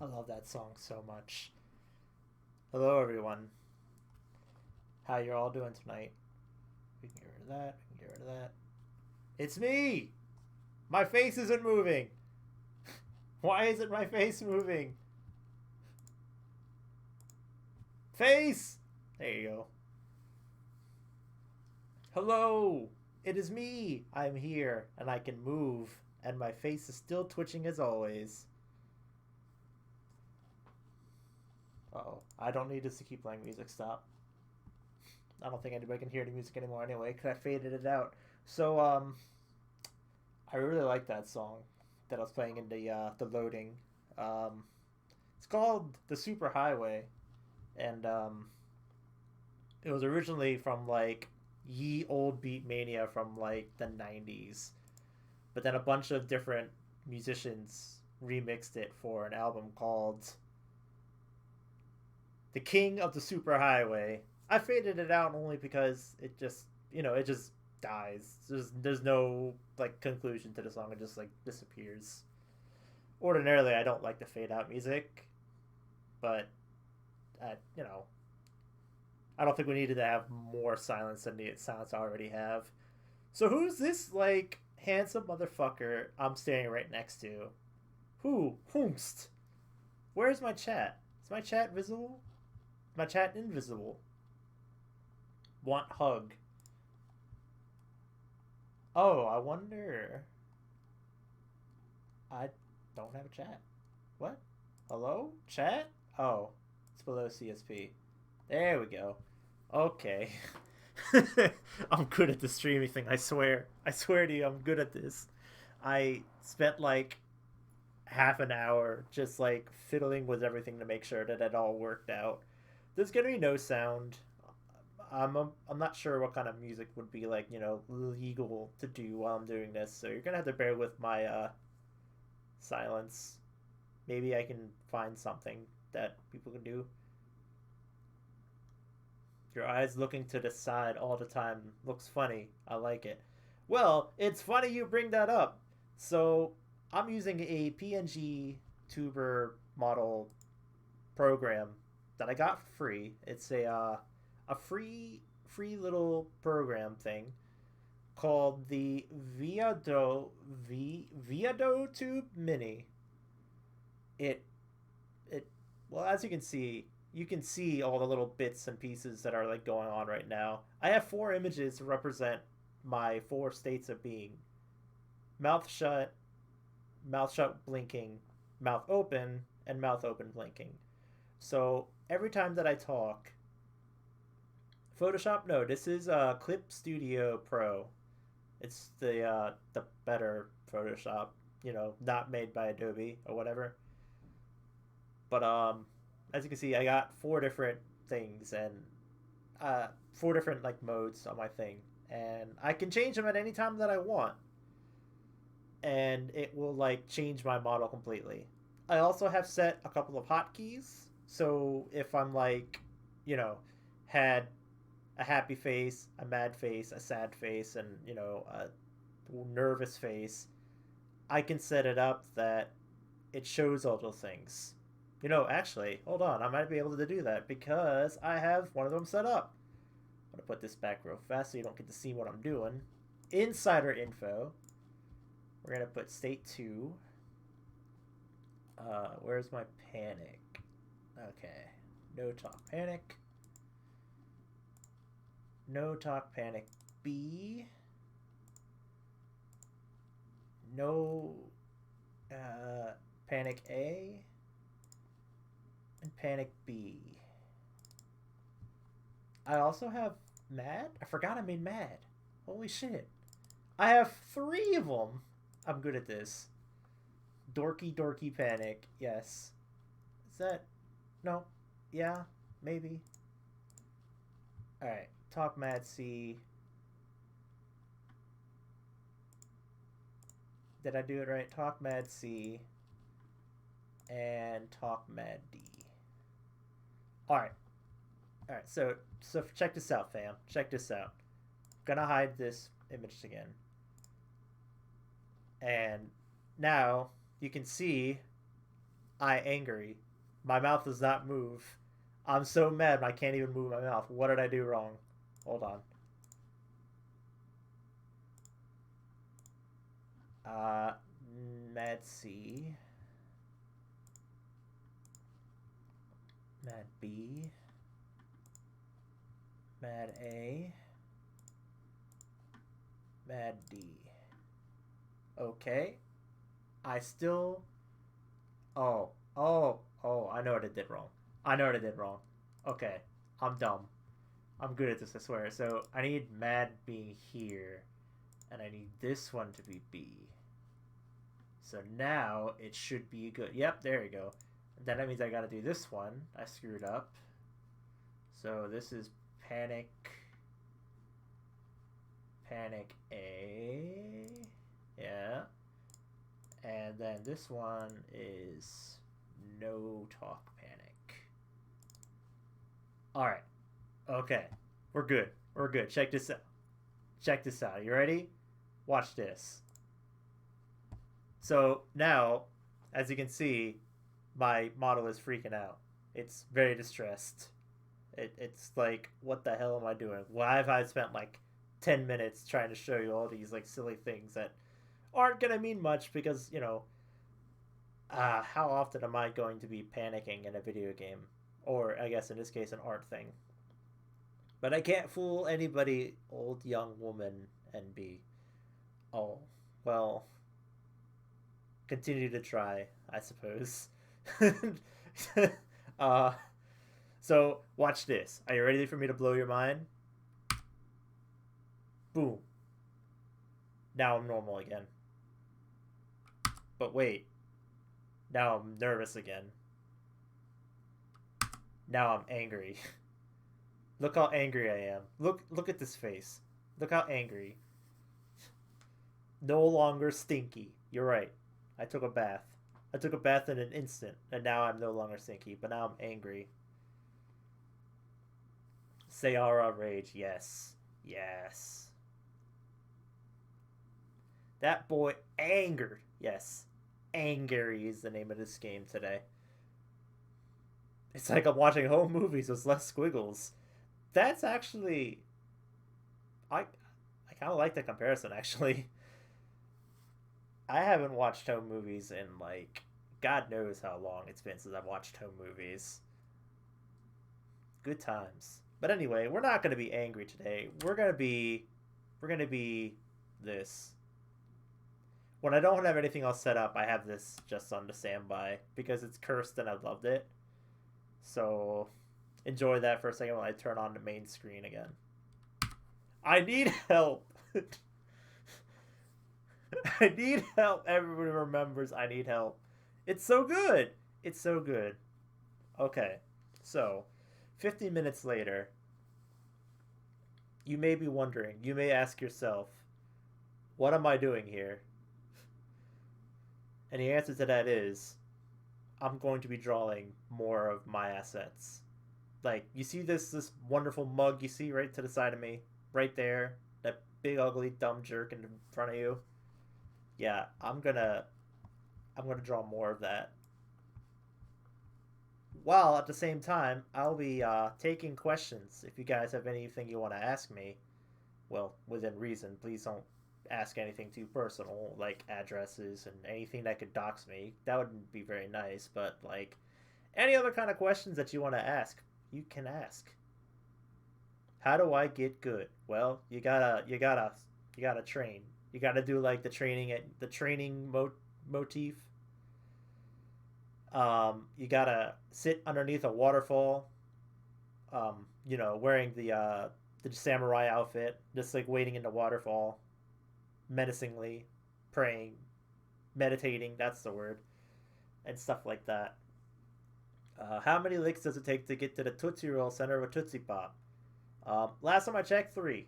I love that song so much. Hello, everyone. How you're all doing tonight? We can get rid of that. We can get rid of that. It's me! My face isn't moving! Why isn't my face moving? Face! There you go. Hello! It is me! I'm here, and I can move, and my face is still twitching as always. Uh-oh. I don't need this to keep playing music. Stop. I don't think anybody can hear the music anymore anyway, because I faded it out. So, I really like that song that I was playing in the loading. It's called The Super Highway, and it was originally from like ye old beat mania from like the 90s, but then a bunch of different musicians remixed it for an album called The King of the Super Highway. I faded it out only because it just, it just dies. There's no like conclusion to the song. It just like disappears. Ordinarily, I don't like to fade out music, but you know, I don't think we needed to have more silence than the silence I already have. So who's this like handsome motherfucker I'm standing right next to? Whomst? Where's my chat? Is my chat visible? My chat invisible. Want hug. Oh, I wonder. I don't have a chat. What? Hello? Chat? Oh, it's below CSP. There we go. Okay. I'm good at the streaming thing, I swear. I swear to you, I'm good at this. I spent like half an hour just like fiddling with everything to make sure that it all worked out. There's gonna be no sound. I'm not sure what kind of music would be like, legal to do while I'm doing this, so you're gonna have to bear with my silence. Maybe I can find something that people can do. Your eyes looking to the side all the time looks funny. I like it. Well, it's funny you bring that up. So, I'm using a PNG tuber model program that I got for free. It's a free little program thing called the Viado Tube Mini. It it well, as you can see all the little bits and pieces that are like going on right now. I have four images to represent my four states of being: mouth shut, mouth shut blinking, mouth open, and mouth open blinking. So every time that I talk, Photoshop, no, this is Clip Studio Pro. It's the better Photoshop, not made by Adobe or whatever. But as you can see, I got four different things and four different like modes on my thing, and I can change them at any time that I want, and it will like change my model completely. I also have set a couple of hotkeys, so if I'm like, you know, had a happy face, a mad face, a sad face, and a nervous face, I can set it up that it shows all those things. Actually, hold on. I might be able to do that because I have one of them set up. I'm going to put this back real fast so you don't get to see what I'm doing. Insider info. We're going to put state 2. Where's my panic? Okay. No talk panic. No talk panic B. No panic A. And panic B. I also have mad. I forgot I made mad. Holy shit. I have 3 of them. I'm good at this. Dorky panic. Yes. Is that... No. Yeah. Maybe. Alright. Talk mad C. Did I do it right? Talk mad C. And talk mad D. Alright. Alright, so check this out, fam. Check this out. I'm gonna hide this image again. And now you can see I angry. My mouth does not move. I'm so mad I can't even move my mouth. What did I do wrong? Hold on. Mad C. Mad B. Mad A. Mad D. Okay. I still... Oh. I know what I did wrong. Okay. I'm dumb. I'm good at this, I swear. So, I need Mad being here. And I need this one to be B. So now, it should be good. Yep, there you go. Then that means I gotta do this one. I screwed up. So this is Panic A. Yeah. And then this one is No Talk Panic. Alright. Okay. We're good. Check this out. You ready? Watch this. So now, as you can see, my model is freaking out. It's very distressed. It's like, what the hell am I doing? Why have I spent like 10 minutes trying to show you all these like silly things that aren't gonna mean much because, you know, how often am I going to be panicking in a video game? Or I guess in this case an art thing. But I can't fool anybody, old young woman and be. Oh, well, continue to try, I suppose. So watch this. Are you ready for me to blow your mind? Boom. Now I'm normal again. But wait. Now I'm nervous again. Now I'm angry. Look how angry I am. Look at this face. Look how angry. No longer stinky. You're right. I took a bath. I took a bath in an instant, and now I'm no longer stinky, but now I'm angry. Sayara Rage, yes. Yes. That boy angered. Yes. Angry is the name of this game today. It's like I'm watching home movies with less squiggles. That's actually... I kind of like the comparison, actually. I haven't watched home movies in, like, God knows how long it's been since I've watched home movies. Good times. But anyway, we're not going to be angry today. We're going to be this. When I don't have anything else set up, I have this just on the standby because it's cursed and I loved it. So enjoy that for a second while I turn on the main screen again. I need help. I need help. Everybody remembers I need help. It's so good. It's so good. Okay. So, 15 minutes later, you may be wondering, you may ask yourself, what am I doing here? And the answer to that is, I'm going to be drawing more of my assets. Like, you see this wonderful mug you see right to the side of me? Right there? That big, ugly, dumb jerk in front of you? Yeah, I'm gonna draw more of that. While at the same time, I'll be taking questions. If you guys have anything you want to ask me, well, within reason, please don't ask anything too personal, like addresses and anything that could dox me. That wouldn't be very nice, but like any other kind of questions that you want to ask, you can ask. How do I get good? Well, you gotta train. You gotta do like the training motif. You gotta sit underneath a waterfall. Wearing the samurai outfit, just like waiting in the waterfall, menacingly, praying, meditating. That's the word, and stuff like that. How many licks does it take to get to the Tootsie Roll center of a Tootsie Pop? Last time I checked, 3.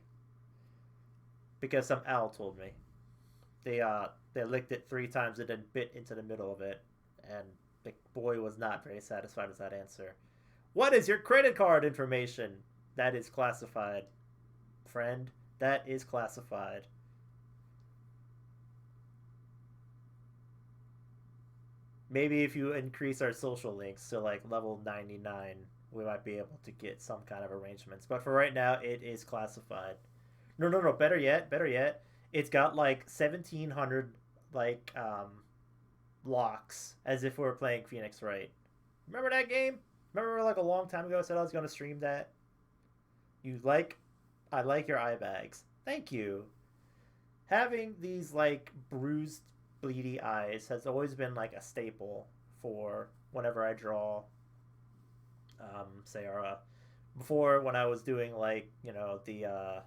Because some owl told me. They licked it 3 times and then bit into the middle of it, and the boy was not very satisfied with that answer. What is your credit card information? That is classified. Friend, that is classified. Maybe if you increase our social links to like level 99, we might be able to get some kind of arrangements. But for right now, it is classified. No, no, no. Better yet. It's got like 1,700 like locks, as if we were playing Phoenix Wright. Remember that game? Remember like a long time ago I said I was gonna stream that? You like I like your eye bags. Thank you. Having these like bruised, bleedy eyes has always been like a staple for whenever I draw Sayara. Before when I was doing like, the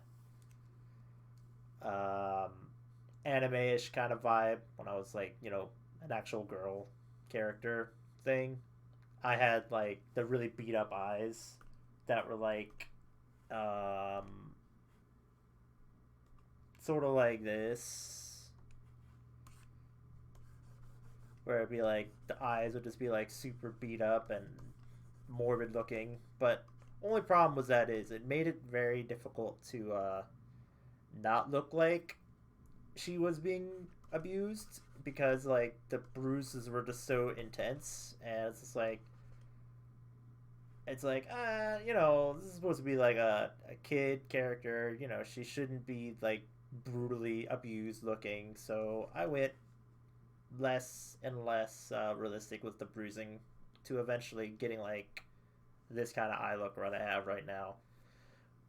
um anime-ish kind of vibe, when I was like, an actual girl character thing, I had like the really beat up eyes that were like um sort of like this, where it'd be like the eyes would just be like super beat up and morbid looking. But only problem was that is it made it very difficult to not look like she was being abused, because like the bruises were just so intense, and it's like this is supposed to be like a kid character, she shouldn't be like brutally abused looking. So I went less and less realistic with the bruising, to eventually getting like this kind of eye look that I have right now,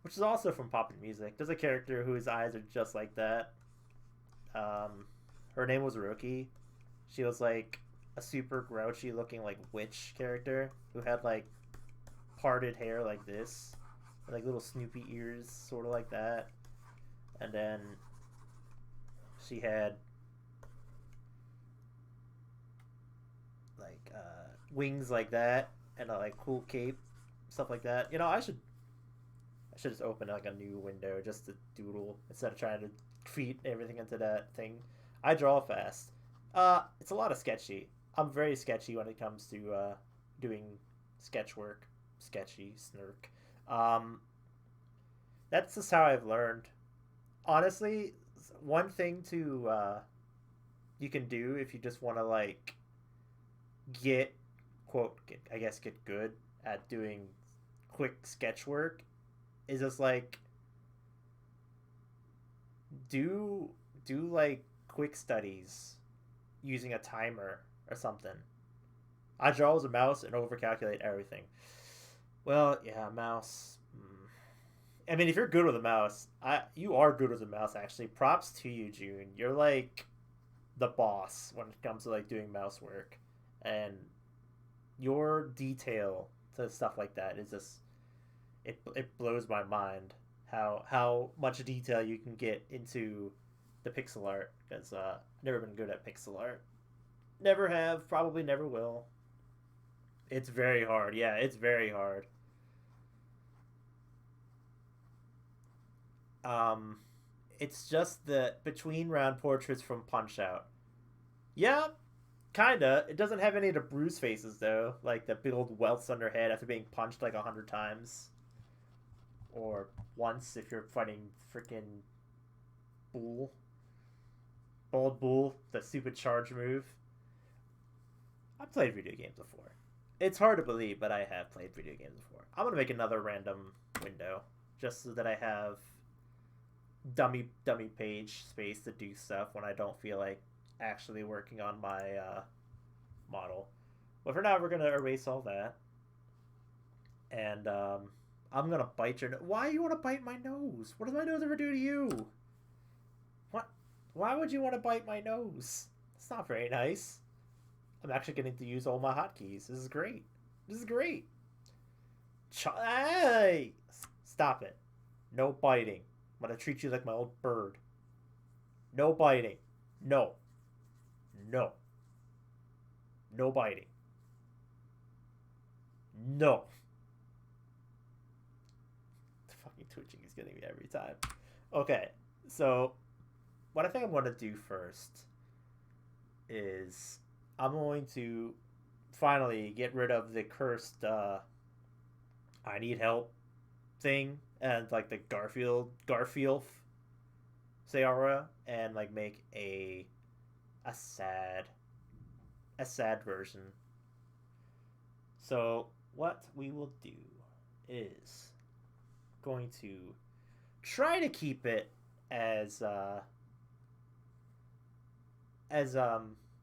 which is also from Pop and Music. There's a character whose eyes are just like that. Um, Her name was Rookie. She was like a super grouchy looking like witch character who had like parted hair like this, like little Snoopy ears, sort of like that, and then she had like wings like that, and a like cool cape, stuff like that. I should just open like a new window just to doodle instead of trying to feed everything into that thing. I draw fast. It's a lot of sketchy. I'm very sketchy when it comes to doing sketch work. Sketchy, snark. Um, that's just how I've learned. Honestly, one thing to you can do if you just want to like get I guess get good at doing quick sketch work is just like do do like quick studies using a timer or something. I draw as a mouse and overcalculate everything. Well, yeah, mouse. I mean, if you're good with a mouse, you are good with a mouse. Actually, props to you, June. You're like the boss when it comes to like doing mouse work, and your detail to stuff like that is just it blows my mind how much detail you can get into the pixel art, because I've never been good at pixel art. Never have, probably never will. It's very hard. Yeah, it's very hard. Um, it's just the between round portraits from Punch Out. Yeah, kinda. It doesn't have any of the bruise faces though, like the big old welts on their head after being punched like 100 times, or once if you're fighting freaking Bull, Bald Bull, the stupid charge move. I've played video games before. It's hard to believe, but I have played video games before. I'm gonna make another random window just so that I have dummy page space to do stuff when I don't feel like actually working on my model. But for now, we're gonna erase all that, and I'm gonna bite your. Why you want to bite my nose? What does my nose ever do to you? What? Why would you want to bite my nose? It's not very nice. I'm actually getting to use all my hotkeys. This is great. This is great. Hey! Stop it. No biting. I'm gonna treat you like my old bird. No biting. No. No. No biting. No. The fucking twitching is getting me every time. Okay, so what I think I'm gonna do first is I'm going to finally get rid of the cursed I need help thing, and like the Garfield Sayara, and like make a sad a sad version. So what we will do is going to try to keep it as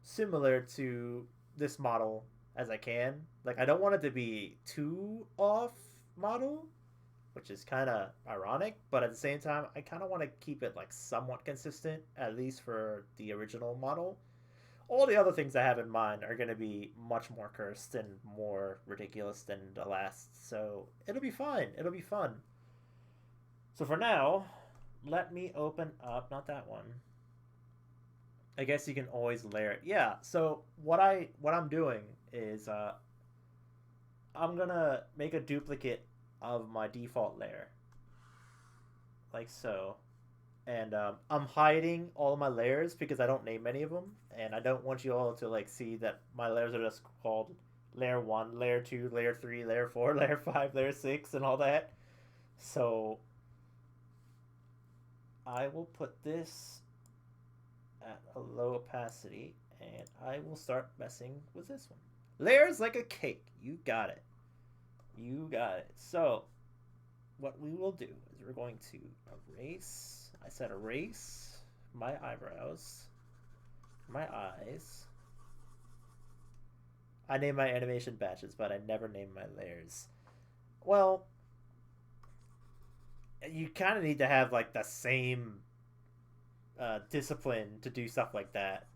similar to this model as I can. Like, I don't want it to be too off model, which is kind of ironic, but at the same time, I kind of want to keep it like somewhat consistent, at least for the original model. All the other things I have in mind are going to be much more cursed and more ridiculous than the last, so it'll be fine. It'll be fun. So for now, let me open up, not that one. I guess you can always layer it. Yeah, so what I'm doing is I'm gonna make a duplicate of my default layer, like so. And I'm hiding all of my layers because I don't name any of them, and I don't want you all to like see that my layers are just called layer 1, layer 2, layer 3, layer 4, layer 5, layer 6, and all that. So I will put this at a low opacity, and I will start messing with this one. Layers like a cake. You got it. You got it. So what we will do is we're going to erase. I said erase my eyebrows, my eyes. I name my animation batches, but I never name my layers. Well, you kind of need to have like the same discipline to do stuff like that,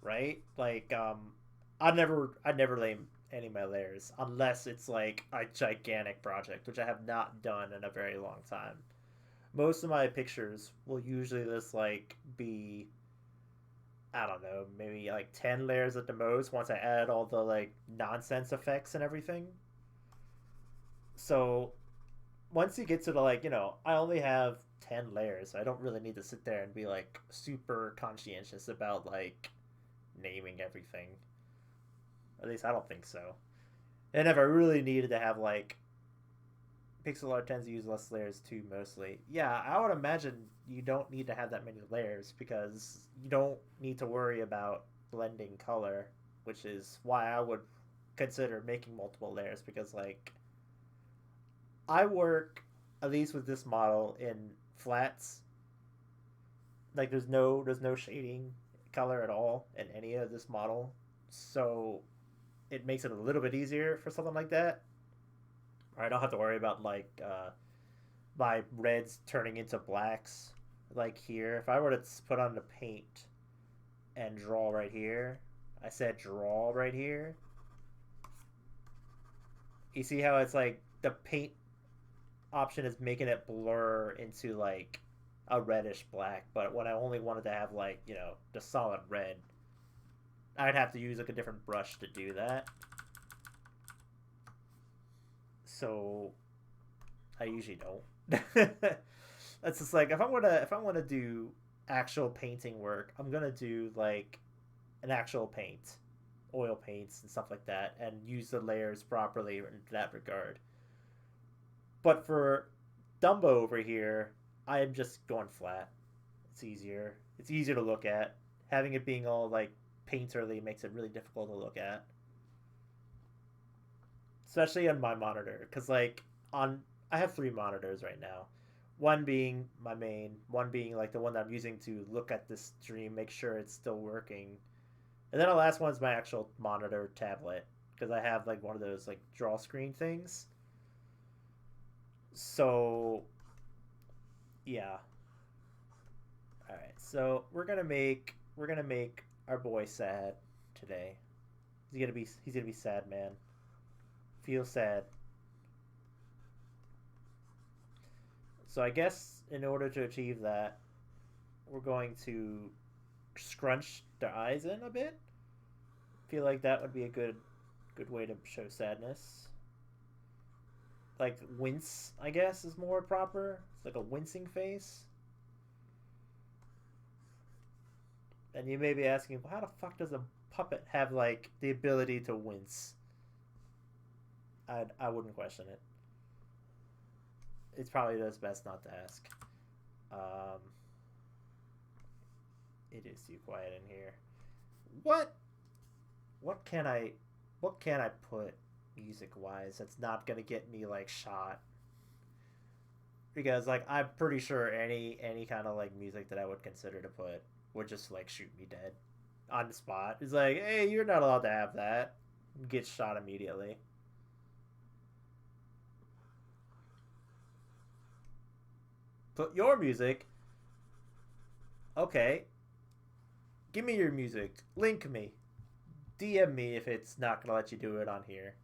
right? Like, I never name any of my layers unless it's like a gigantic project, which I have not done in a very long time. Most of my pictures will usually just like be, I don't know, maybe like 10 layers at the most once I add all the like nonsense effects and everything. So once you get to the like, I only have 10 layers. So I don't really need to sit there and be like super conscientious about like naming everything. At least I don't think so. And if I really needed to have like pixel art tends to use less layers too, mostly. Yeah, I would imagine you don't need to have that many layers because you don't need to worry about blending color, which is why I would consider making multiple layers because like I work at least with this model in flats. Like there's no shading color at all in any of this model. So it makes it a little bit easier for something like that. I don't have to worry about like my reds turning into blacks like here. If I were to put on the paint and draw right here, I said draw right here. You see how it's like the paint option is making it blur into like a reddish black, but when I only wanted to have like, the solid red, I'd have to use like a different brush to do that. So I usually don't. That's just like if I want to do actual painting work, I'm gonna do like an actual paint, oil paints and stuff like that, and use the layers properly in that regard. But for Dumbo over here, I am just going flat. It's easier. It's easier to look at. Having it being all like painterly makes it really difficult to look at, especially on my monitor. Because like I have 3 monitors right now. One being my main, one being like the one that I'm using to look at this stream, make sure it's still working, and then the last one's my actual monitor tablet because I have like one of those like draw screen things. So yeah. All right. So we're gonna make our boy sad today. He's gonna be sad, man. Feel sad. So I guess in order to achieve that, we're going to scrunch their eyes in a bit. Feel like that would be a good way to show sadness. Like wince, I guess, is more proper. It's like a wincing face. And you may be asking, well, how the fuck does a puppet have like the ability to wince? I wouldn't question it. It's probably just best not to ask. Um, it is too quiet in here. What? what can I put music wise that's not gonna get me like shot? Because like I'm pretty sure any kind of like music that I would consider to put would just like shoot me dead on the spot. It's like, hey, you're not allowed to have that. Get shot immediately. Put your music. Okay. Give me your music. Link me. DM me if it's not gonna let you do it on here.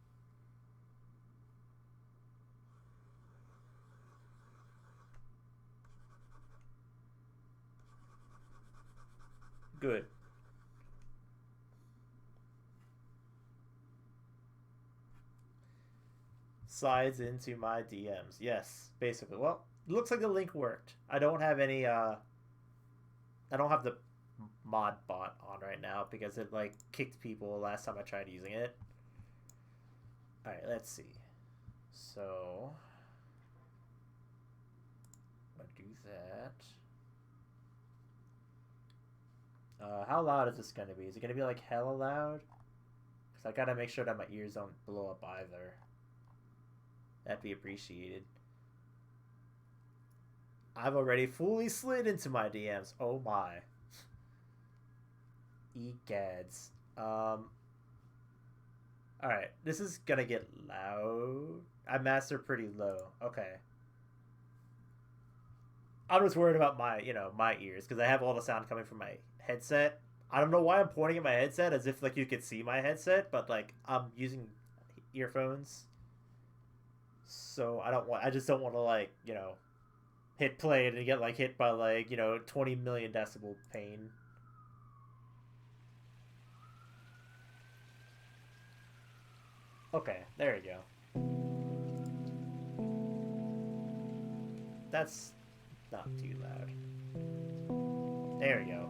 Good. Slides into my DMs. Yes, basically. Well, it looks like the link worked. I don't have any I don't have the mod bot on right now because it like kicked people last time I tried using it. Alright, let's see. So I'm gonna do that. How loud is this gonna be? Is it gonna be like hella loud? Because I gotta make sure that my ears don't blow up either. That'd be appreciated. I've already fully slid into my DMs. Oh my. Egads. Alright, this is gonna get loud. I master pretty low. Okay. I'm just worried about my, my ears because I have all the sound coming from my headset. I don't know why I'm pointing at my headset as if like you could see my headset, but like I'm using earphones. So I just don't want to like, hit play and get like hit by like, 20 million decibel pain. Okay, there you go. That's not too loud. There we go.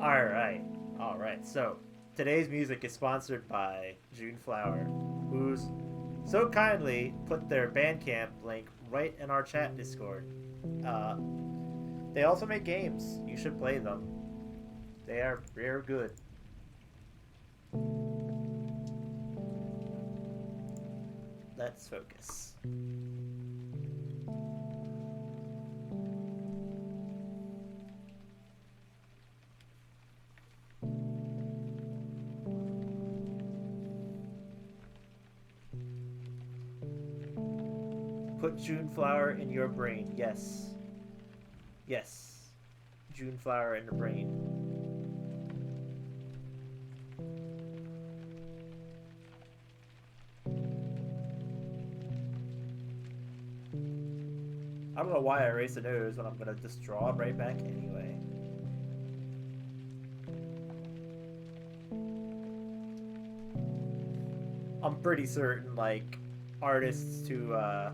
Alright. So, today's music is sponsored by Juneflower, who's so kindly put their Bandcamp link right in our chat Discord. They also make games. You should play them. They are rare good. Let's focus. Put Juneflower in your brain. Yes. Yes. Juneflower in the brain. I don't know why I erased the nose when I'm gonna just draw it right back anyway. I'm pretty certain, like, artists to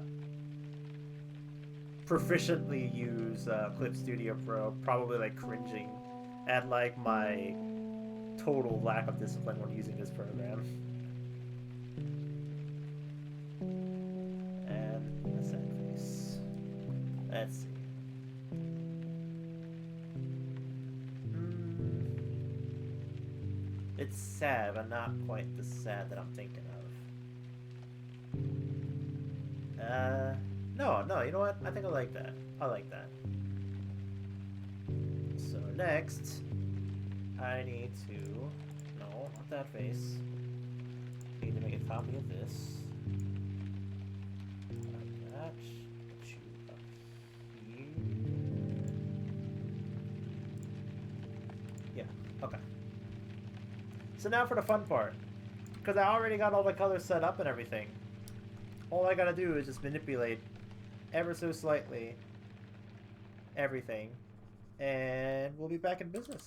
proficiently use Clip Studio Pro probably like cringing at like my total lack of discipline when using this program. And a sad face. Let's see. It's sad, but not quite the sad that I'm thinking of. No, you know what? I think I like that. I like that. So next, I need to... No, not that face. I need to make a copy of this. Like that. Put you up here. Yeah, okay. So now for the fun part. Because I already got all the colors set up and everything. All I gotta do is just manipulate ever so slightly everything, and we'll be back in business.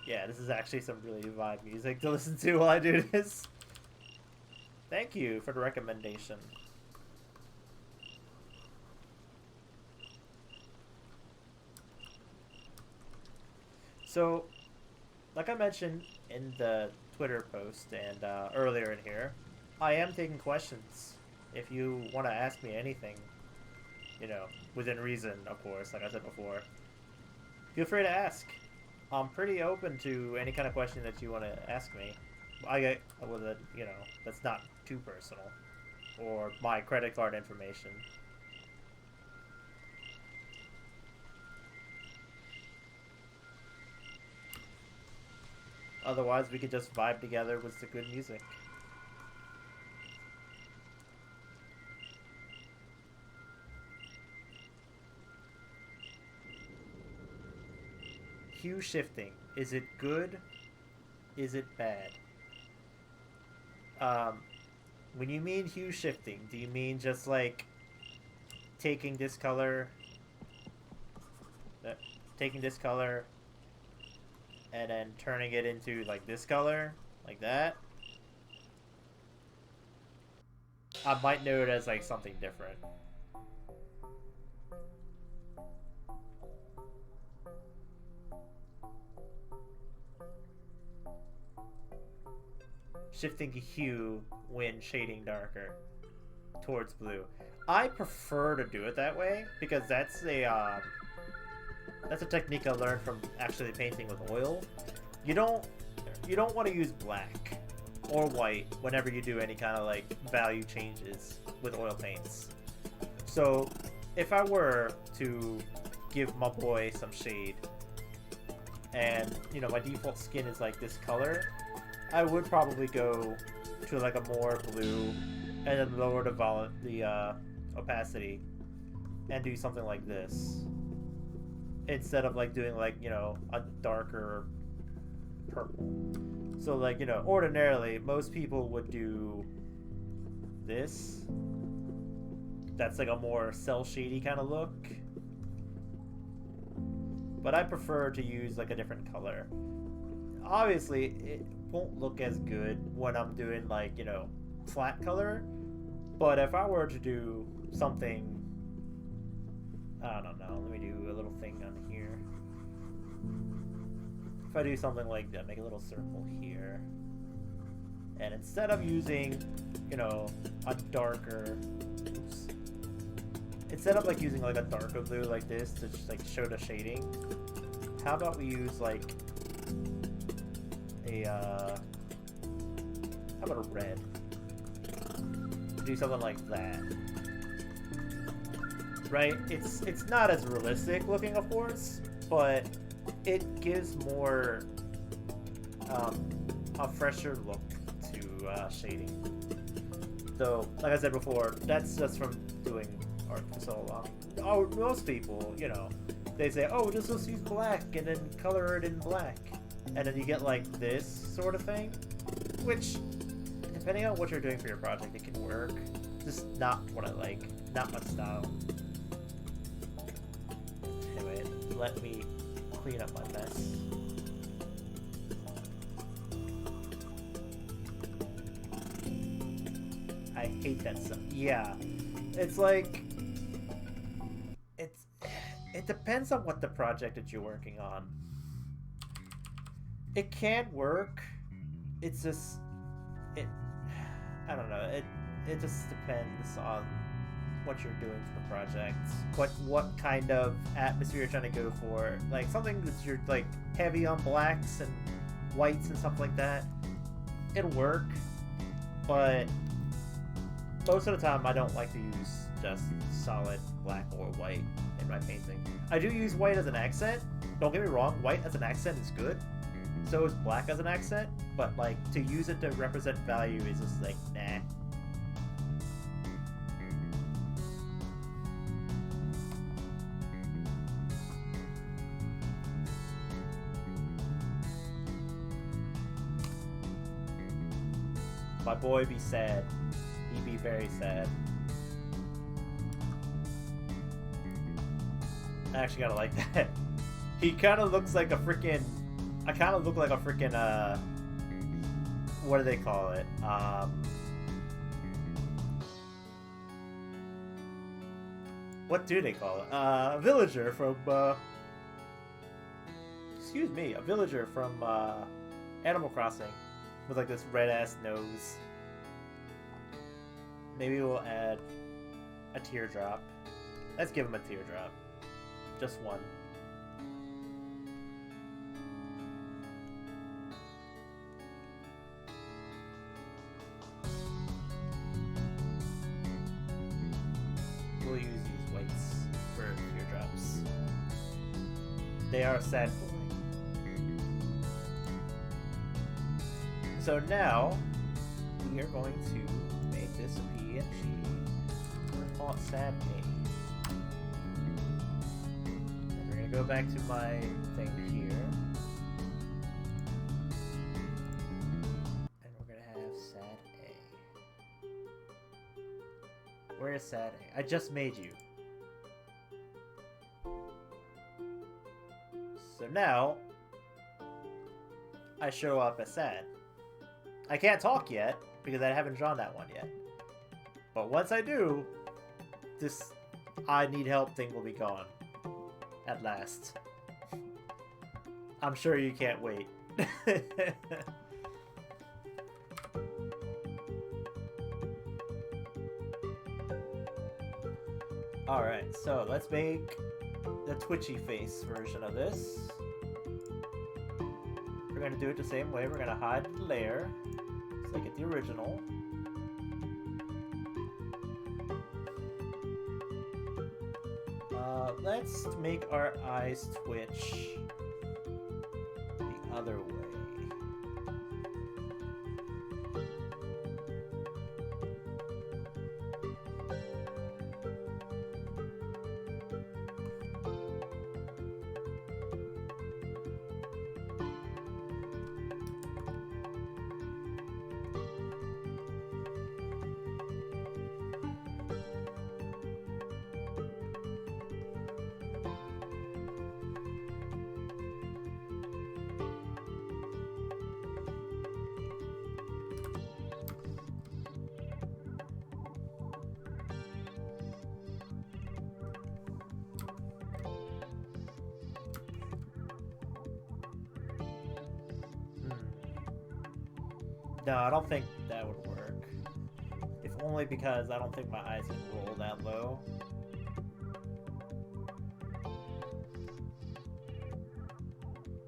Yeah, this is actually some really vibe music to listen to while I do this. Thank you for the recommendation. So, like I mentioned in the Twitter post and earlier in here, I am taking questions. If you want to ask me anything, you know, within reason, of course, like I said before, feel free to ask. I'm pretty open to any kind of question that you want to ask me. I get with it, you know, that's not too personal, or my credit card information. Otherwise, we could just vibe together with the good music. Hue shifting. Is it good? Is it bad? When you mean hue shifting, do you mean just like taking this color, uh, taking this color, and then turning it into like this color, like that? I might know it as like something different. Shifting hue when shading darker towards blue. I prefer to do it that way because that's a technique I learned from actually painting with oil. You don't want to use black or white whenever you do any kind of like value changes with oil paints. So if I were to give my boy some shade and you know my default skin is like this color, I would probably go to like a more blue and then lower the opacity and do something like this instead of like doing like, you know, a darker purple. So like, you know, ordinarily most people would do this. That's like a more cell shady kind of look. But I prefer to use like a different color. Obviously, it won't look as good when I'm doing like, you know, flat color. But if I were to do something, I don't know, let me do a little thing on here. If I do something like that, make a little circle here. And instead of using, you know, a darker, oops, instead of like using like a darker blue like this to just like show the shading, how about we use like how about a red? Do something like that. Right? It's not as realistic looking, of course, but it gives more a fresher look to shading. Though, like I said before, that's just from doing art for so long. Oh, most people, you know, they say, oh, just let's use black and then color it in black. And then you get like this sort of thing, which, depending on what you're doing for your project, it can work. Just not what I like, not my style. Anyway, let me clean up my mess. I hate that stuff. Yeah, it's like it depends on what the project that you're working on. It can work. It's just I don't know. It just depends on what you're doing for the project. What kind of atmosphere you're trying to go for. Like something that's you're like heavy on blacks and whites and stuff like that. It'll work, but most of the time I don't like to use just solid black or white in my painting. I do use white as an accent. Don't get me wrong, white as an accent is good. So is black as an accent, but like to use it to represent value is just like nah. My boy be sad. He be very sad. I actually gotta like that. He kind of looks like a freaking. I kind of look like a freaking, what do they call it? What do they call it? Villager from, excuse me, a villager from Animal Crossing with like this red ass nose. Maybe we'll add a teardrop. Let's give him a teardrop. Just one. We'll use these whites for teardrops. They are a sad boy. So now, we are going to make this a PNG. We're going to call it Sad A. And we're going to go back to my thing here. And we're going to have Sad A. Where is Sad A? I just made you. So now, I show up as Sad. I can't talk yet, because I haven't drawn that one yet. But once I do, this I need help thing will be gone. At last. I'm sure you can't wait. Alright, so let's make the Twitchy Face version of this. We're going to do it the same way. We're going to hide the layer. So I get the original. Let's make our eyes twitch the other way. No, I don't think that would work. If only because I don't think my eyes can roll that low.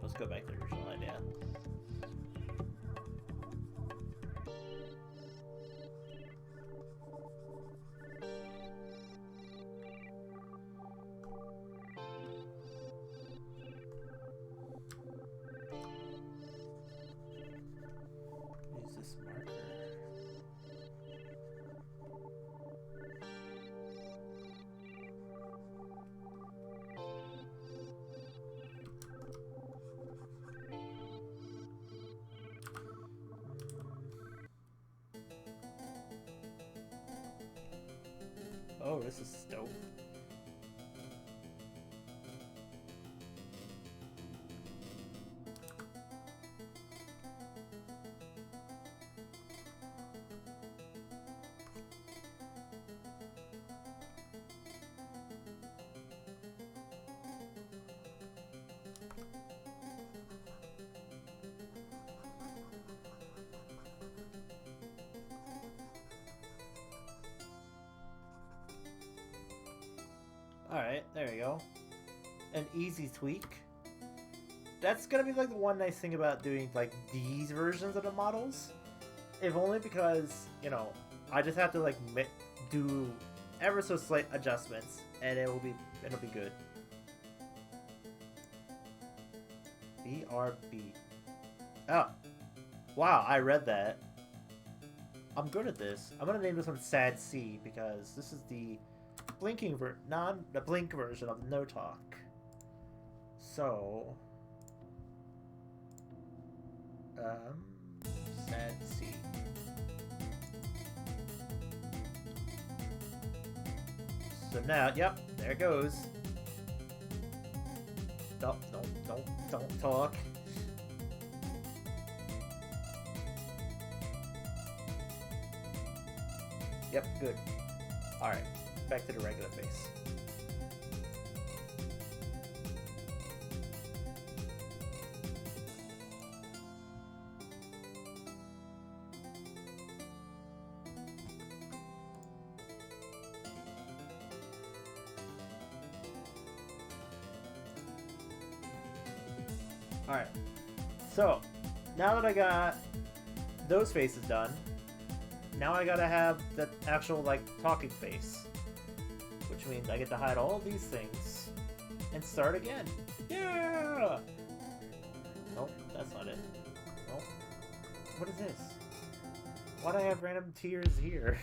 Let's go back to the original idea. Use this marker. Oh, this is dope. Alright, there we go. An easy tweak. That's gonna be like the one nice thing about doing like these versions of the models. If only because, you know, I just have to like do ever so slight adjustments and it'll be good. BRB. Oh. Wow, I read that. I'm good at this. I'm gonna name this one Sad C because this is the blinking the blink version of No Talk. So Sad C. So now, yep, there it goes. Don't talk. Yep, good. Alright, back to the regular face. Alright. So, now that I got those faces done, now I gotta have the actual, like, talking face. Which means I get to hide all these things and start again. Yeah! Nope, that's not it. Nope. What is this? Why'd I have random tears here?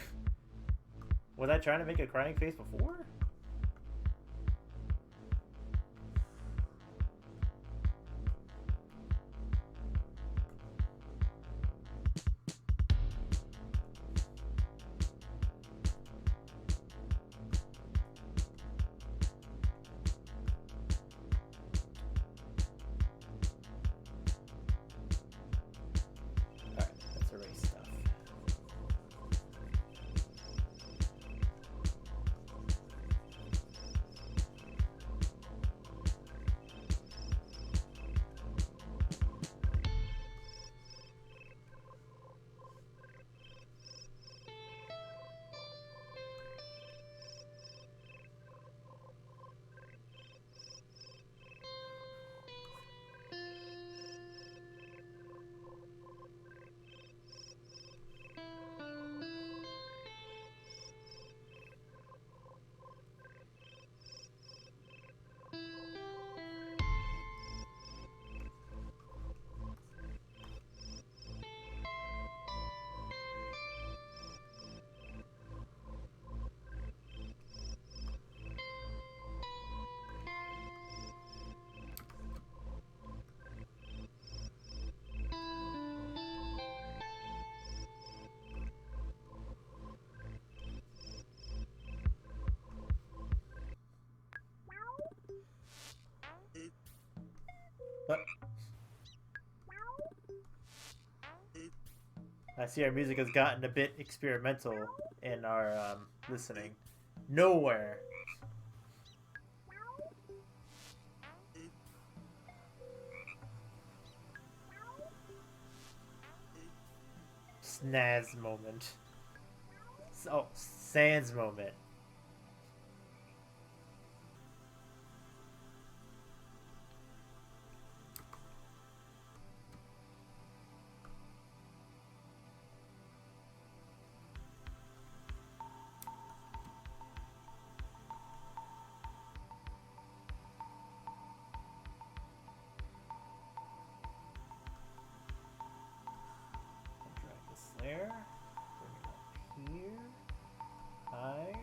Was I trying to make a crying face before? I see our music has gotten a bit experimental in our listening. Nowhere. Snaz moment. Oh, Sans moment. There. Bring it up here. Hide.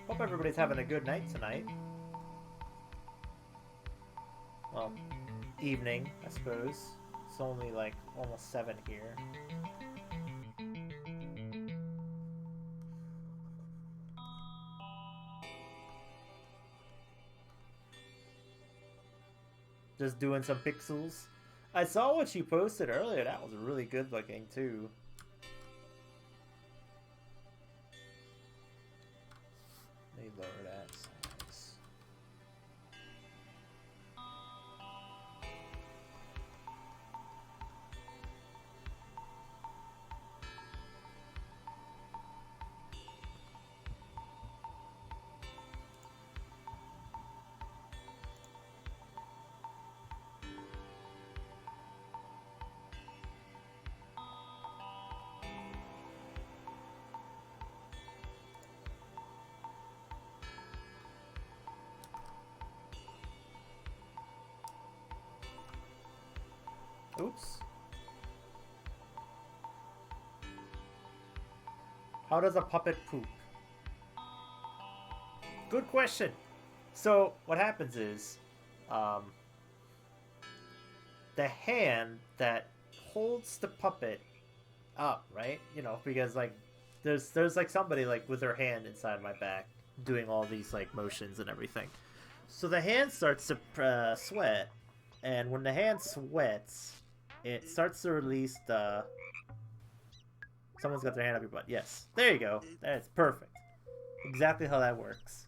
Hope everybody's having a good night tonight. Well, evening, I suppose. It's only like almost 7 here. Just doing some pixels. I saw what you posted earlier. That was really good looking too. Let me lower that size. Oops. How does a puppet poop? Good question. So what happens is, the hand that holds the puppet up, right? You know, because like there's like somebody like with their hand inside my back doing all these like motions and everything. So the hand starts to sweat, and when the hand sweats, it starts to release the... Someone's got their hand up your butt. Yes. There you go. That's perfect. Exactly how that works.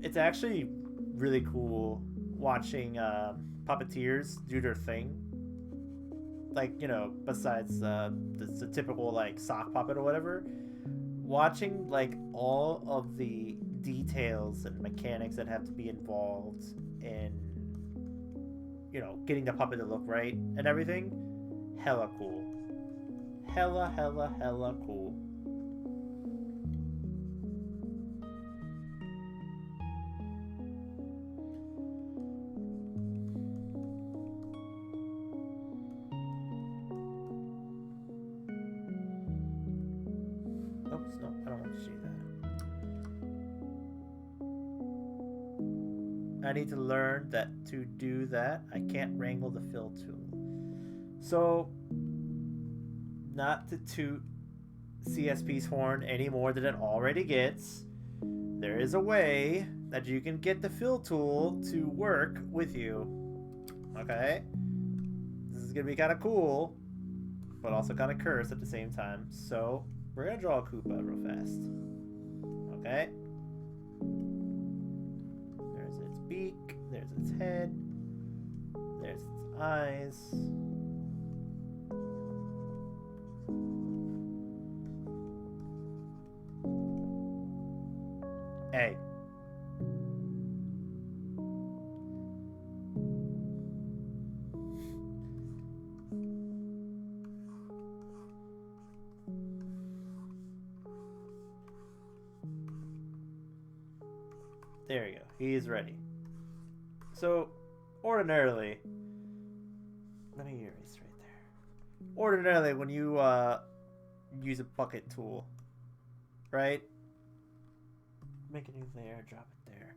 it's actually really cool watching puppeteers do their thing. Like, you know, besides the typical like sock puppet or whatever, watching like all of the details and mechanics that have to be involved in, you know, getting the puppet to look right and everything, hella cool. Hella cool. Oops, no, I don't want to see that. I need to learn that to do that, I can't wrangle the fill tool. So, not to toot CSP's horn any more than it already gets, there is a way that you can get the fill tool to work with you. Okay? This is gonna be kind of cool, but also kind of cursed at the same time. So, we're gonna draw a Koopa real fast. Okay? There's its beak, there's its head, there's its eyes. Hey. There you go. He is ready. So, ordinarily, let me erase right there. Ordinarily, when you use a bucket tool, right? Make a new layer, drop it there.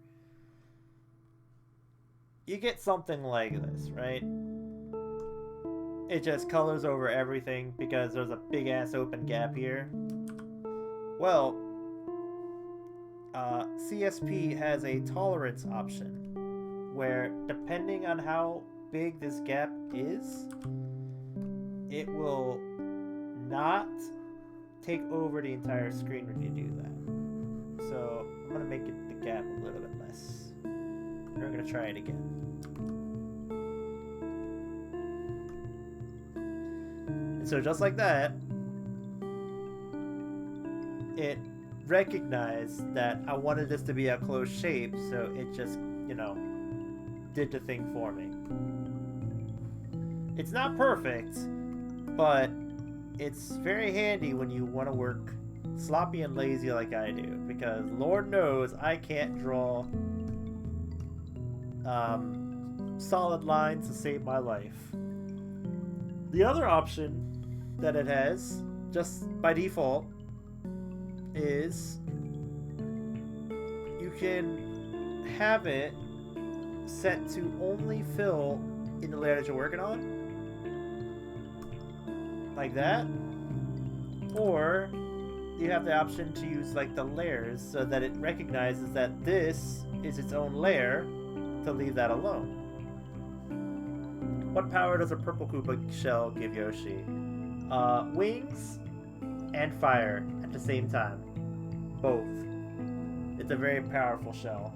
You get something like this, right? It just colors over everything because there's a big ass open gap here. Well, CSP has a tolerance option where, depending on how big this gap is, it will not take over the entire screen when you do that. So I'm gonna make the gap a little bit less. And we're gonna try it again. And so just like that, it recognized that I wanted this to be a closed shape, so it just, you know, did the thing for me. It's not perfect, but it's very handy when you want to work sloppy and lazy like I do, because Lord knows I can't draw solid lines to save my life. The other option that it has, just by default, is you can have it set to only fill in the layer that you're working on, like that, or you have the option to use like the layers so that it recognizes that this is its own layer to leave that alone. What power does a purple Koopa shell give Yoshi? Wings and fire at the same time. Both. It's a very powerful shell.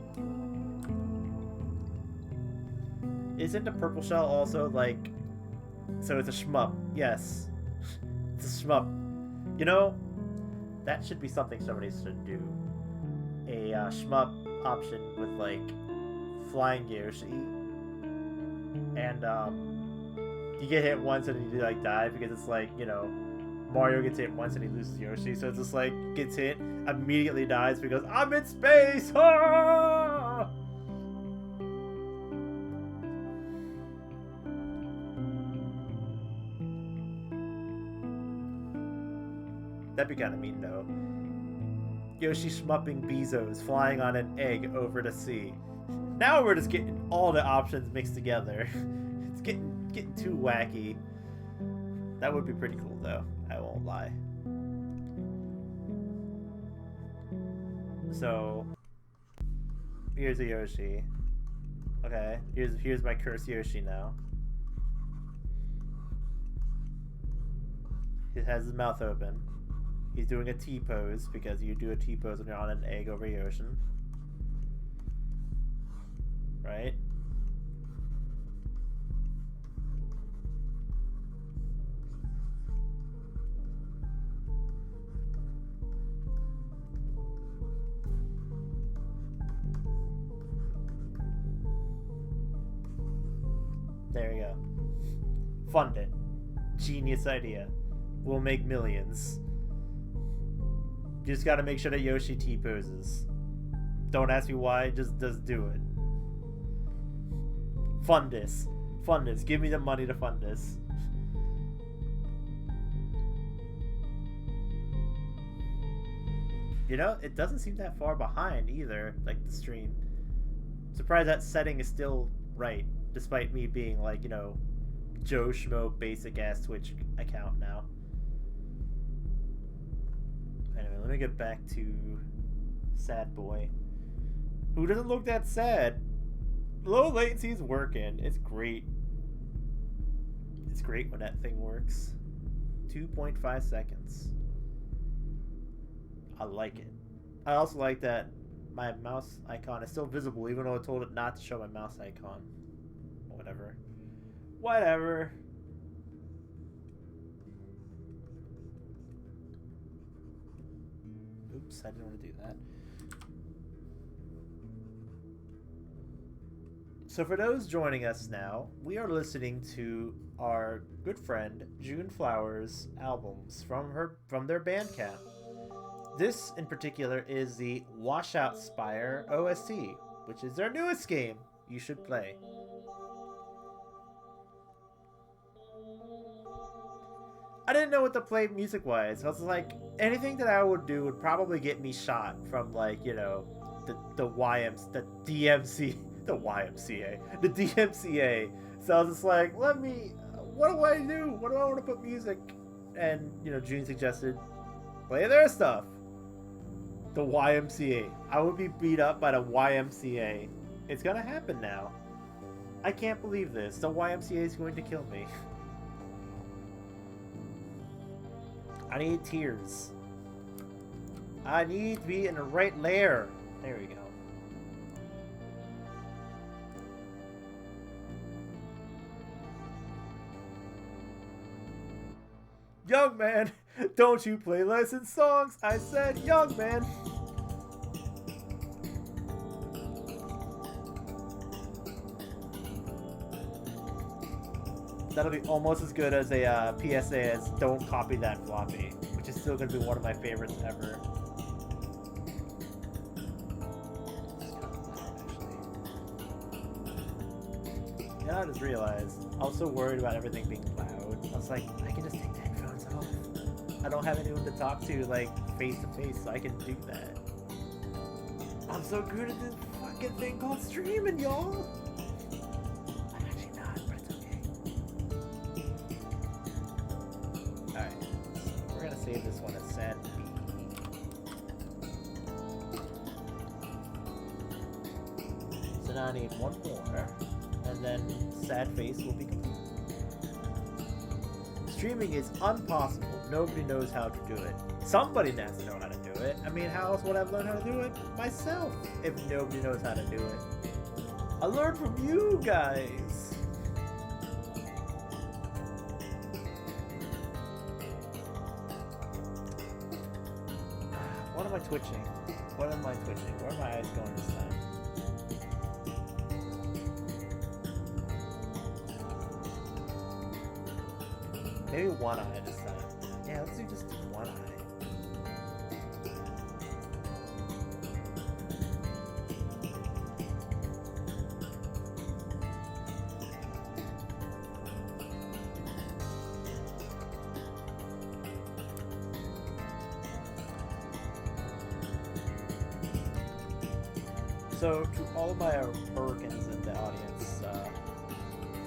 Isn't the purple shell also like... So it's a shmup. Yes. It's a shmup. You know, that should be something somebody should do. A shmup option with like flying Yoshi. And you get hit once and you like die because it's like, you know, Mario gets hit once and he loses Yoshi, so it's just like gets hit, immediately dies because I'm in space. Ah! That'd be kind of mean though. Yoshi shmupping Bezos flying on an egg over the sea. Now we're just getting all the options mixed together. It's getting too wacky. That would be pretty cool though. I won't lie. So here's a Yoshi. Okay, here's my cursed Yoshi now. He has his mouth open. He's doing a T-pose because you do a T-pose when you're on an egg over the ocean. right? There you go. Fund it. Genius idea. We'll make millions. You just gotta make sure that Yoshi T-poses. Don't ask me why, just do it. Fund this. Fund this. Give me the money to fund this. You know, it doesn't seem that far behind either, like the stream. Surprised that setting is still right, despite me being like, you know, Joe Schmo basic ass Twitch account now. Anyway, let me get back to Sad Boy. Who doesn't look that sad? Low latency is working. It's great. It's great when that thing works. 2.5 seconds. I like it. I also like that my mouse icon is still visible even though I told it not to show my mouse icon. Whatever. Whatever. Oops, I didn't want to do that. So for those joining us now, we are listening to our good friend June Flowers' albums from their Bandcamp. This in particular is the Washout Spire OST, which is their newest game you should play. I didn't know what to play music-wise. I was like, anything that I would do would probably get me shot from, like, you know, the DMCA. So I was just like, what do I do? What do I want to put music? And, you know, June suggested, play their stuff. The YMCA. I would be beat up by the YMCA. It's gonna happen now. I can't believe this. The YMCA is going to kill me. I need tears. I need to be in the right layer. There we go. Young man, don't you play licensed songs? I said, young man. That'll be almost as good as a PSA as don't copy that floppy, which is still going to be one of my favorites ever. And I just realized, I was so worried about everything being loud. I was like, I can just take the headphones off. I don't have anyone to talk to, like, face to face, so I can do that. I'm so good at this fucking thing called streaming, y'all! I'm actually not, but it's okay. Alright, so we're gonna save this one as Sad B. So now I need one more, and then Sad Face will be complete. Streaming is impossible. Nobody knows how to do it. Somebody has to know how to do it. I mean, how else would I learn how to do it? Myself, if nobody knows how to do it. I learned from you guys. What am I twitching? What am I twitching? Where are my eyes going this time? Maybe one eye this time. Yeah, let's do just one eye. So, to all of my Americans in the audience,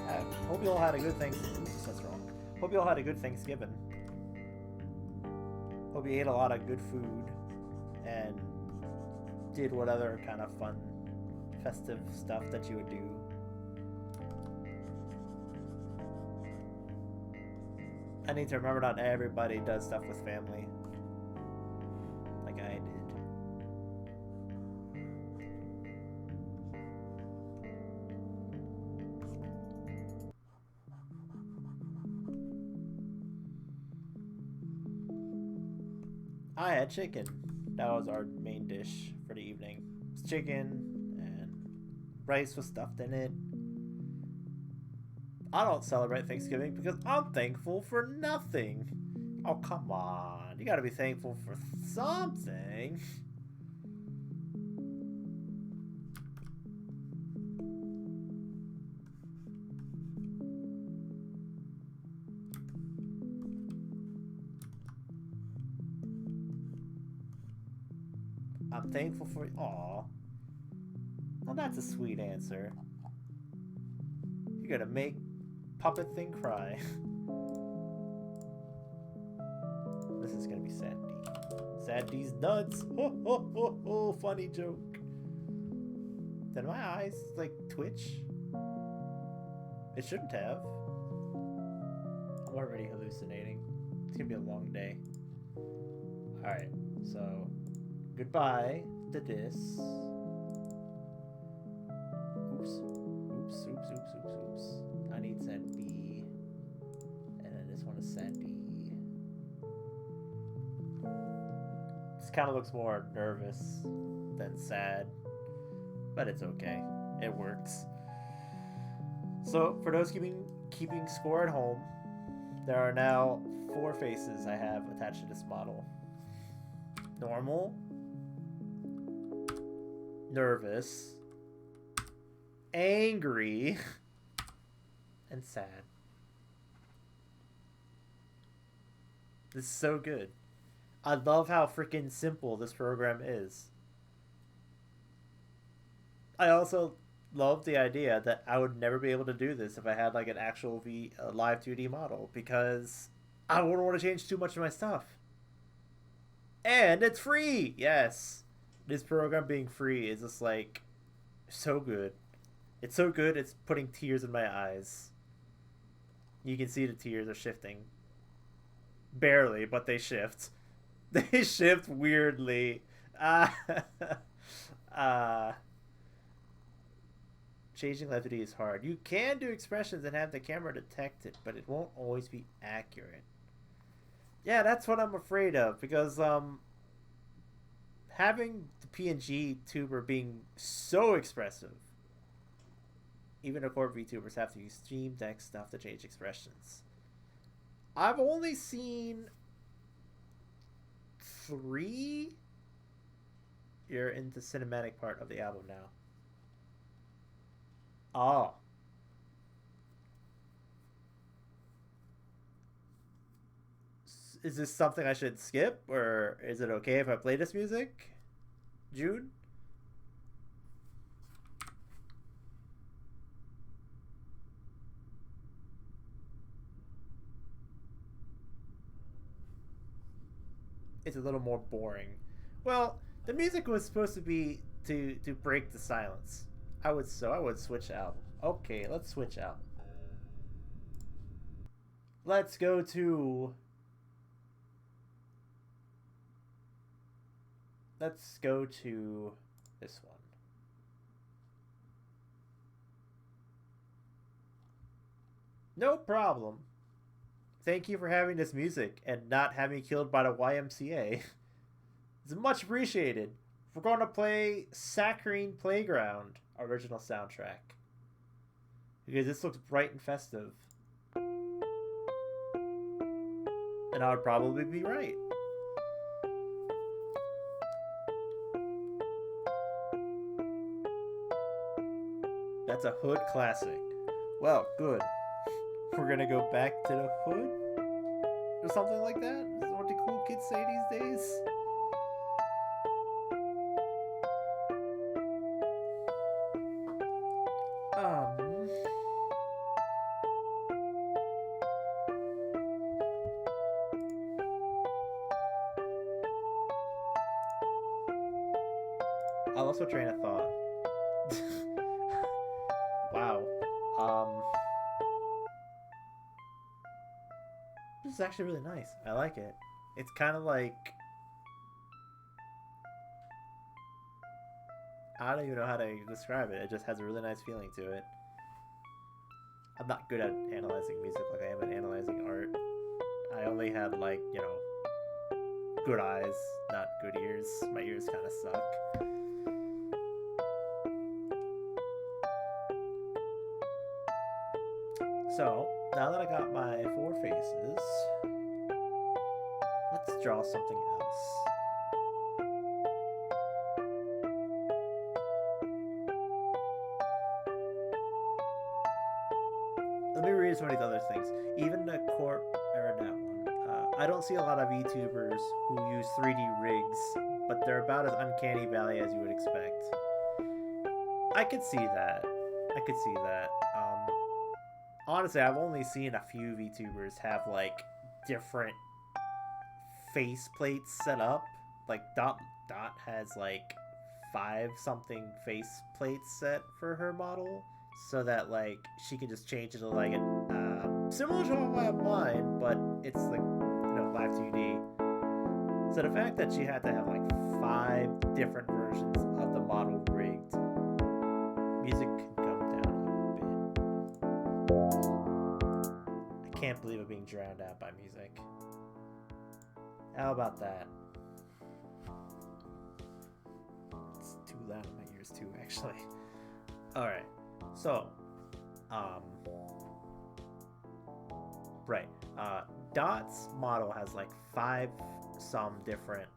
I hope you all had a good Thanksgiving. That's wrong. Hope you all had a good Thanksgiving. Hope you ate a lot of good food and did what other kind of fun, festive stuff that you would do. I need to remember not everybody does stuff with family like I did. I had chicken. That was our main dish for the evening. It's chicken and rice was stuffed in it. I don't celebrate Thanksgiving because I'm thankful for nothing. Oh, come on. You gotta be thankful for something. I'm thankful for... Aw. Well, that's a sweet answer. You're gonna make Puppet Thing cry. This is gonna be Sad D. Sad D's nuts. Ho ho ho ho. Funny joke. Did my eyes like twitch? It shouldn't have. I'm already hallucinating. It's gonna be a long day. Alright, so goodbye to this. Oops. Oops, oops, oops, oops, oops. I need Sad B. And then this one is Sad D. This kind of looks more nervous than sad. But it's okay. It works. So, for those keeping score at home, there are now 4 faces I have attached to this model. Normal. Nervous. Angry. And sad. This is so good. I love how freaking simple this program is. I also love the idea that I would never be able to do this if I had like an actual live 2D model, because I wouldn't want to change too much of my stuff. And it's free! Yes! This program being free is just like so good. It's so good, it's putting tears in my eyes. You can see the tears are shifting. Barely, but they shift. They shift weirdly. Changing levity is hard. You can do expressions and have the camera detect it, but it won't always be accurate. Yeah, that's what I'm afraid of, because having the PNG tuber being so expressive, even the core VTubers have to use Stream Deck stuff to change expressions. I've only seen 3. You're in the cinematic part of the album now. Oh. Is this something I should skip, or is it okay if I play this music? June? It's a little more boring. Well, the music was supposed to be to break the silence. I would switch out. Okay, let's switch out. Let's go to this one. No problem. Thank you for having this music and not having me killed by the YMCA. It's much appreciated. We're going to play Saccharine Playground original soundtrack, because this looks bright and festive. And I would probably be right. That's a hood classic. Well, good. We're gonna go back to the hood? Or something like that? Is that what the cool kids say these days? I lost my train of thought. Wow. This is actually really nice. I like it. It's kind of like... I don't even know how to describe it. It just has a really nice feeling to it. I'm not good at analyzing music like I am at analyzing art. I only have, like, you know, good eyes, not good ears. My ears kind of suck. So, now that I got my 4 faces, let's draw something else. Let me read some of these other things. Even the corp, or that one. I don't see a lot of VTubers who use 3D rigs, but they're about as uncanny valley as you would expect. I could see that. Honestly, I've only seen a few VTubers have like different face plates set up. Like Dot has like 5 something face plates set for her model, so that like she can just change it to like it similar to how I have mine, but it's like live 2D. So the fact that she had to have like 5 different versions of the model rigged, music can come down a bit. I can't believe it being drowned out by music. How about that? It's too loud in my ears too, actually. Alright, so, right, Dot's model has like 5 some different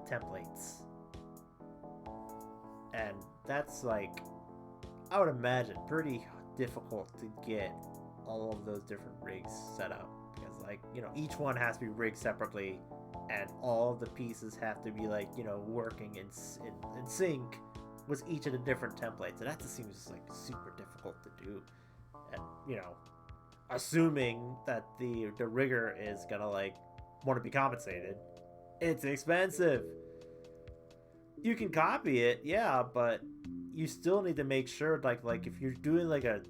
templates. And that's like, I would imagine, pretty difficult to get all of those different rigs set up. Because like, each one has to be rigged separately, and all of the pieces have to be like, working in sync with each of the different templates. And that just seems like super difficult to do. And, assuming that the rigger is gonna like want to be compensated, it's expensive. You can copy it, yeah, but you still need to make sure like if you're doing like a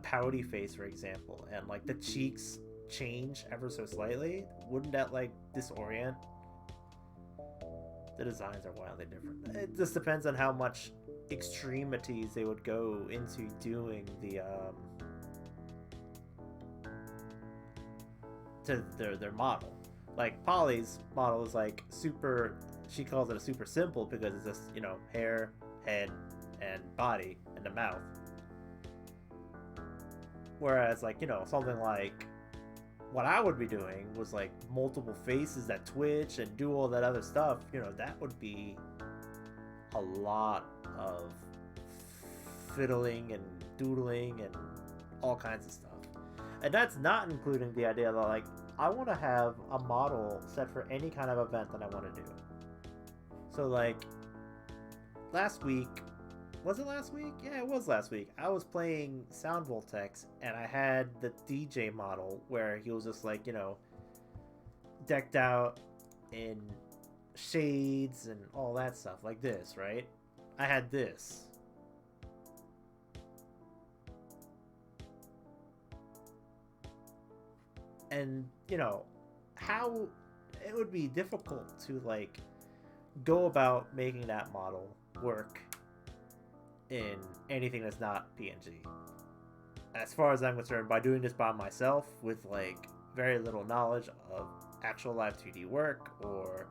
pouty face, for example, and like the cheeks change ever so slightly, wouldn't that like disorient? The designs are wildly different. It just depends on how much extremities they would go into doing the to their model. Like Polly's model is like super, she calls it a super simple because it's just, hair, head, and body, and the mouth. Whereas like, something like what I would be doing was like multiple faces that twitch and do all that other stuff, that would be a lot of fiddling and doodling and all kinds of stuff. And that's not including the idea that like I want to have a model set for any kind of event that I want to do. So like last week, was it last week? Yeah, it was last week. I was playing Sound Voltex and I had the DJ model where he was just like, decked out in shades and all that stuff like this, right? I had this. And, how it would be difficult to like go about making that model work in anything that's not PNG. As far as I'm concerned, by doing this by myself with like very little knowledge of actual live 2D work or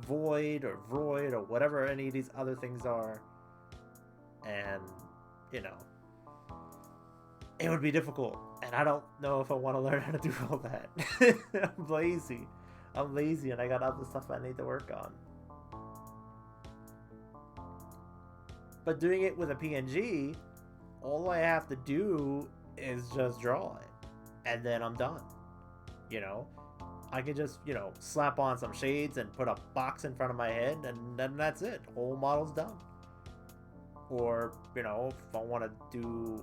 Void or Vroid or whatever any of these other things are, and it would be difficult, and I don't know if I want to learn how to do all that. I'm lazy and I got other stuff I need to work on. But doing it with a PNG, all I have to do is just draw it, and then I'm done. I can just, slap on some shades and put a box in front of my head, and then that's it. Whole model's done. Or, if I want to do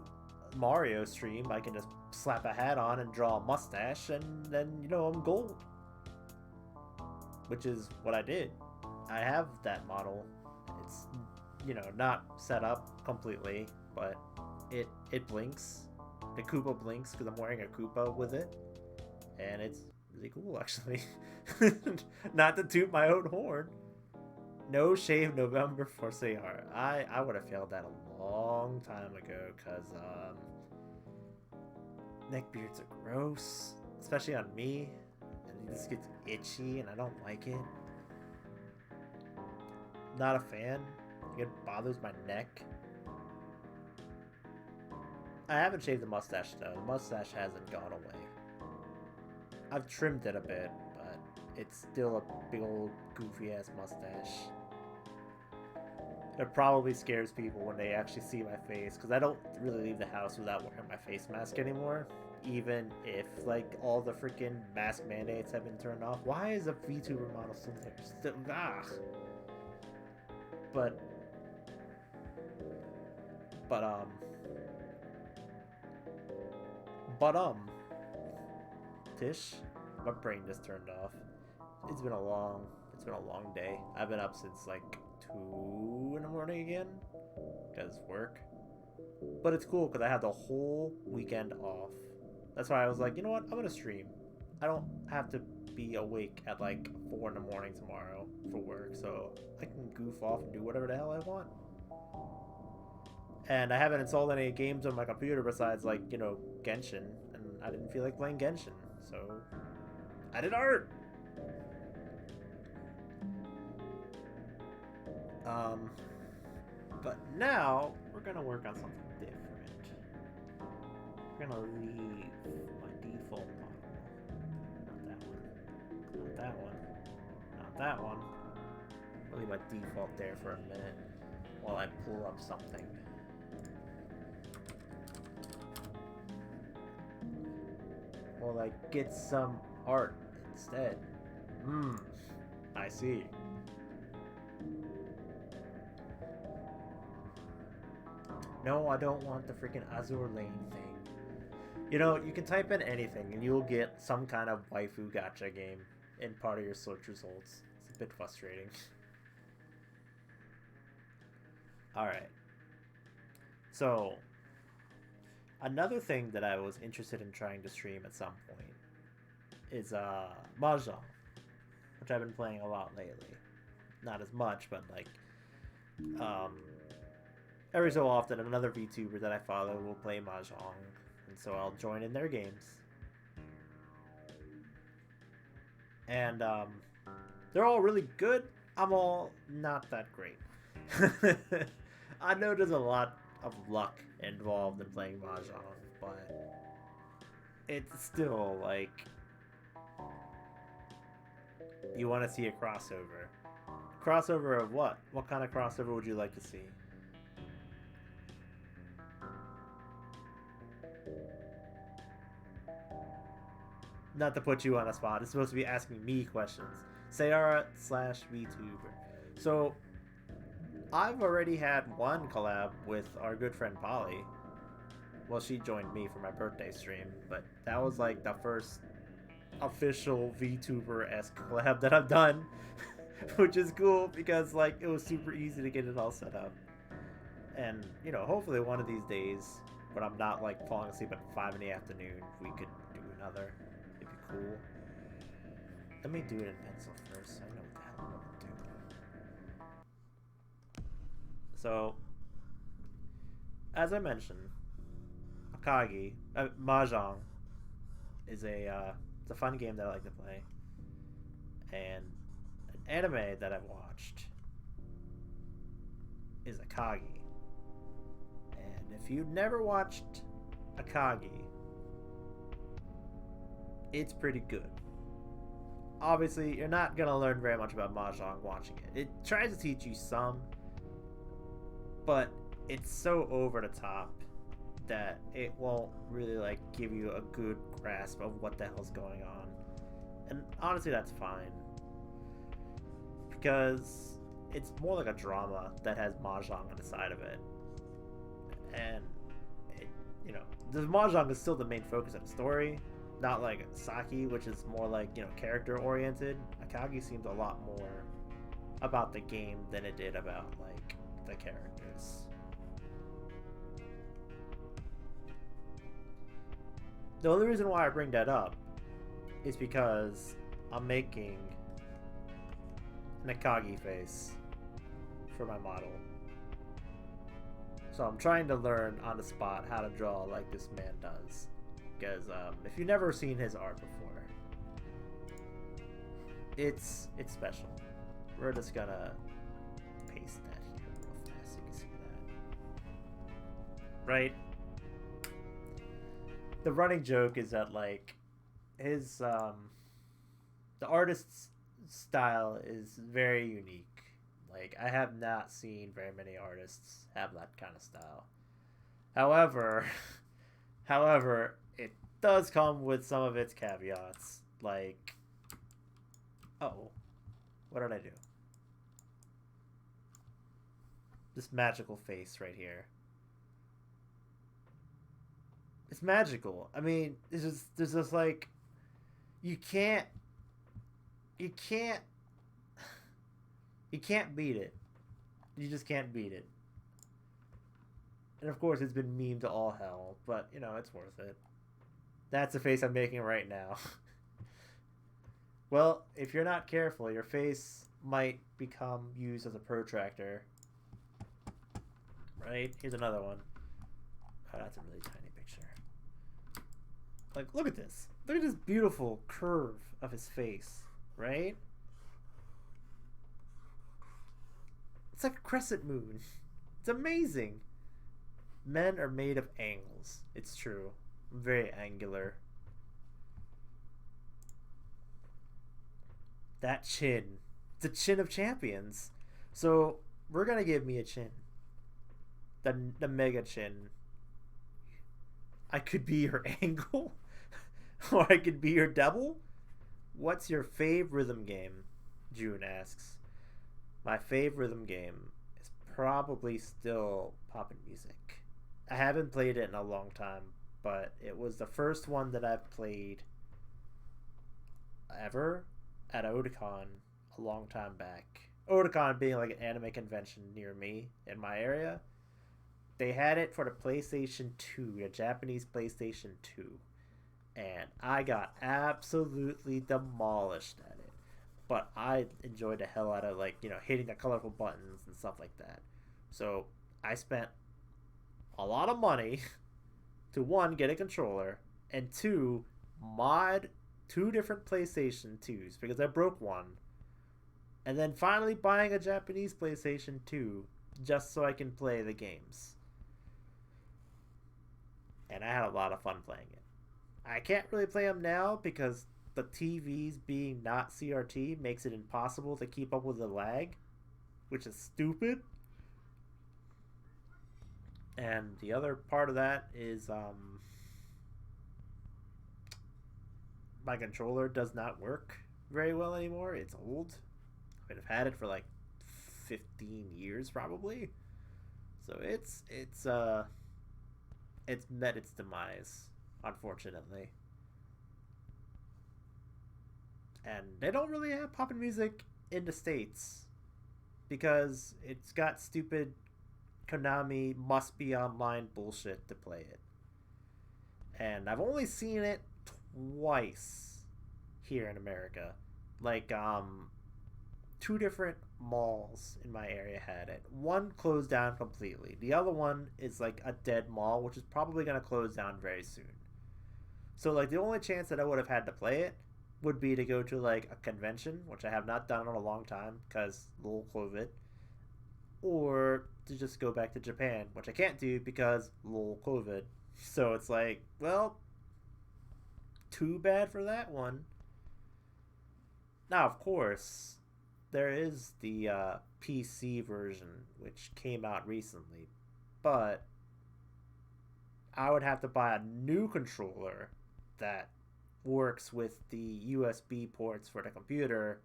Mario stream, I can just slap a hat on and draw a mustache, and then, I'm gold. Which is what I did. I have that model. It's, not set up completely, but it blinks. The Koopa blinks because I'm wearing a Koopa with it, and it's really cool, actually. Not to toot my own horn. No shave November for Sehar. I would have failed that a long time ago, because neck beards are gross, especially on me. And This gets itchy and I don't like it. Not a fan. It bothers my neck. I haven't shaved the mustache though. The mustache hasn't gone away. I've trimmed it a bit, but it's still a big old goofy ass mustache. It probably scares people when they actually see my face, because I don't really leave the house without wearing my face mask anymore. Even if, like, all the freaking mask mandates have been turned off. Why is a VTuber model still there? But, Tish, my brain just turned off. It's been a long day. I've been up since, like, 2 in the morning again, because work. But it's cool because I had the whole weekend off. That's why I was like, you know what, I'm gonna stream. I don't have to be awake at like 4 in the morning tomorrow for work, so I can goof off and do whatever the hell I want. And I haven't installed any games on my computer besides, like, you know, Genshin, and I didn't feel like playing Genshin, so I did art. But now we're gonna work on something different. We're gonna leave my default model. Not that one. Not that one. Not that one. I'll leave my default there for a minute while I pull up something. Or like get some art instead. I see. No, I don't want the freaking Azure Lane thing. You know, you can type in anything and you'll get some kind of waifu gacha game in part of your search results. It's a bit frustrating. Alright. So, another thing that I was interested in trying to stream at some point is Mahjong, which I've been playing a lot lately. Not as much, but like, every so often, another VTuber that I follow will play Mahjong, and so I'll join in their games. And they're all really good. I'm all not that great. I know there's a lot of luck involved in playing Mahjong, but it's still like, you want to see a crossover. Crossover of what? What kind of crossover would you like to see? Not to put you on a spot, it's supposed to be asking me questions. Sayara/VTuber. So, I've already had one collab with our good friend Polly. Well, she joined me for my birthday stream, but that was like the first official VTuber-esque collab that I've done. Which is cool because, like, it was super easy to get it all set up. And, you know, hopefully one of these days, when I'm not, like, falling asleep at 5 in the afternoon, we could do another. It'd be cool. Let me do it in pencil first. I know what the hell I'm gonna do. So, as I mentioned, Mahjong is it's a fun game that I like to play. And an anime that I've watched is Akagi. And if you've never watched Akagi, it's pretty good. Obviously, you're not going to learn very much about Mahjong watching it. It tries to teach you some, but it's so over the top that it won't really, like, give you a good grasp of what the hell's going on. And honestly, that's fine. Because it's more like a drama that has Mahjong on the side of it. And, you know, the Mahjong is still the main focus of the story. Not like Saki, which is more like, you know, character-oriented. Akagi seems a lot more about the game than it did about, like, the characters. The only reason why I bring that up is because I'm making an Akagi face for my model. So I'm trying to learn on the spot how to draw like this man does. Because if you've never seen his art before, it's special. We're just gonna paste that here real fast so you can see that. Right? The running joke is that like his the artist's style is very unique. Like I have not seen very many artists have that kind of style. However, however, it does come with some of its caveats. Like, oh, what did I do? This magical face right here. It's magical. I mean, there's just like, you can't you can't beat it. You just can't beat it. And of course, it's been memed to all hell, but you know it's worth it. That's the face I'm making right now. Well, if you're not careful, your face might become used as a protractor. Right? Here's another one. Oh, that's a really tiny picture. Like, look at this. Look at this beautiful curve of his face, right? It's like a crescent moon. It's amazing. Men are made of angles. It's true. I'm very angular. That chin. The chin of champions. So, we're gonna give me a chin. The mega chin. I could be your angle. Or I could be your double. What's your fave rhythm game? June asks. My fave rhythm game is probably still Poppin' Music. I haven't played it in a long time, but it was the first one that I've played ever at Otakon a long time back. Otakon being like an anime convention near me in my area. They had it for the PlayStation 2, the Japanese PlayStation 2. And I got absolutely demolished at it. But I enjoyed the hell out of, like, you know, hitting the colorful buttons and stuff like that. So I spent a lot of money to, one, get a controller, and two, mod 2 different PlayStation 2s because I broke one. And then finally buying a Japanese PlayStation 2 just so I can play the games. And I had a lot of fun playing it. I can't really play them now because the TVs being not CRT makes it impossible to keep up with the lag, which is stupid. And the other part of that is my controller does not work very well anymore. It's old. I've had it for like 15 years probably. So it's met its demise, unfortunately. And they don't really have Poppin' Music in the States because it's got stupid Konami must be online bullshit to play it. And I've only seen it twice here in America. Like 2 different malls in my area had it. One closed down completely. The other one is like a dead mall, which is probably going to close down very soon. So like the only chance that I would have had to play it would be to go to like a convention, which I have not done in a long time because little COVID, or to just go back to Japan, which I can't do because little COVID. So it's like, well, too bad for that one. Now, of course, there is the PC version, which came out recently, but I would have to buy a new controller that works with the USB ports for the computer,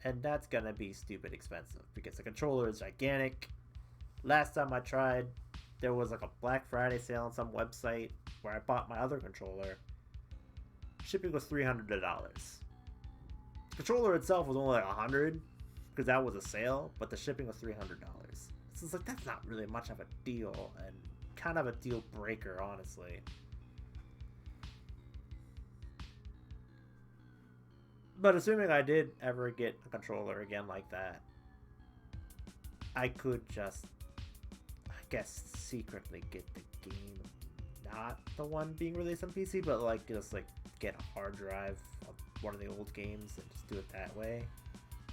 and that's gonna be stupid expensive because the controller is gigantic. Last time I tried, there was like a Black Friday sale on some website where I bought my other controller. Shipping was $300. The controller itself was only like $100 because that was a sale, but the shipping was $300. So it's like, that's not really much of a deal, and kind of a deal breaker, honestly. But assuming I did ever get a controller again like that, I could just, I guess, secretly get the game, not the one being released on PC, but like just like get a hard drive, a one of the old games and just do it that way,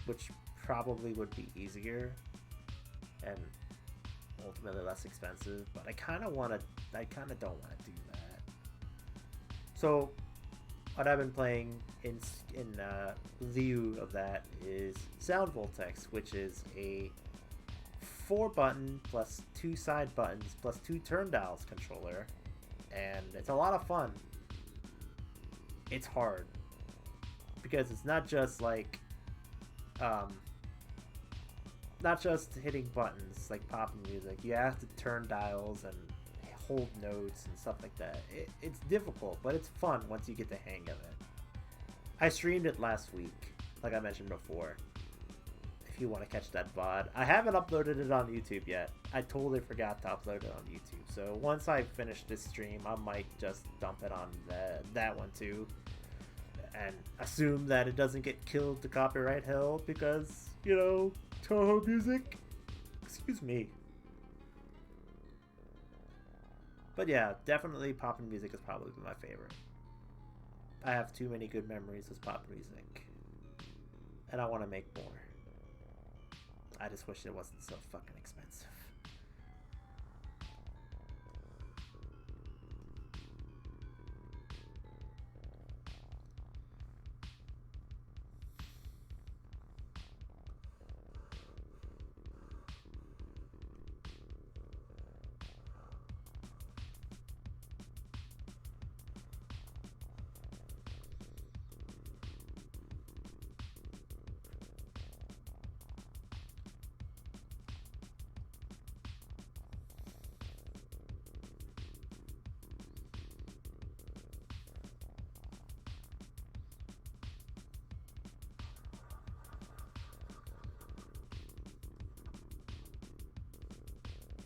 which probably would be easier and ultimately less expensive. But I kind of don't want to do that. So what I've been playing in lieu of that is Sound Voltex, which is a 4-button plus 2 side buttons plus 2 turn dials controller, and it's a lot of fun. It's hard because it's not just like not just hitting buttons like popping music. You have to turn dials and hold notes and stuff like that. It's difficult, but it's fun once you get the hang of it. I streamed it last week, like I mentioned before. If you want to catch that VOD, I haven't uploaded it on YouTube yet. I totally forgot to upload it on YouTube. So once I finish this stream, I might just dump it on that one too, and assume that it doesn't get killed to copyright hell because, you know, Toho music. Excuse me. But yeah, definitely poppin' music is probably my favorite. I have too many good memories with pop music, and I want to make more. I just wish it wasn't so fucking expensive.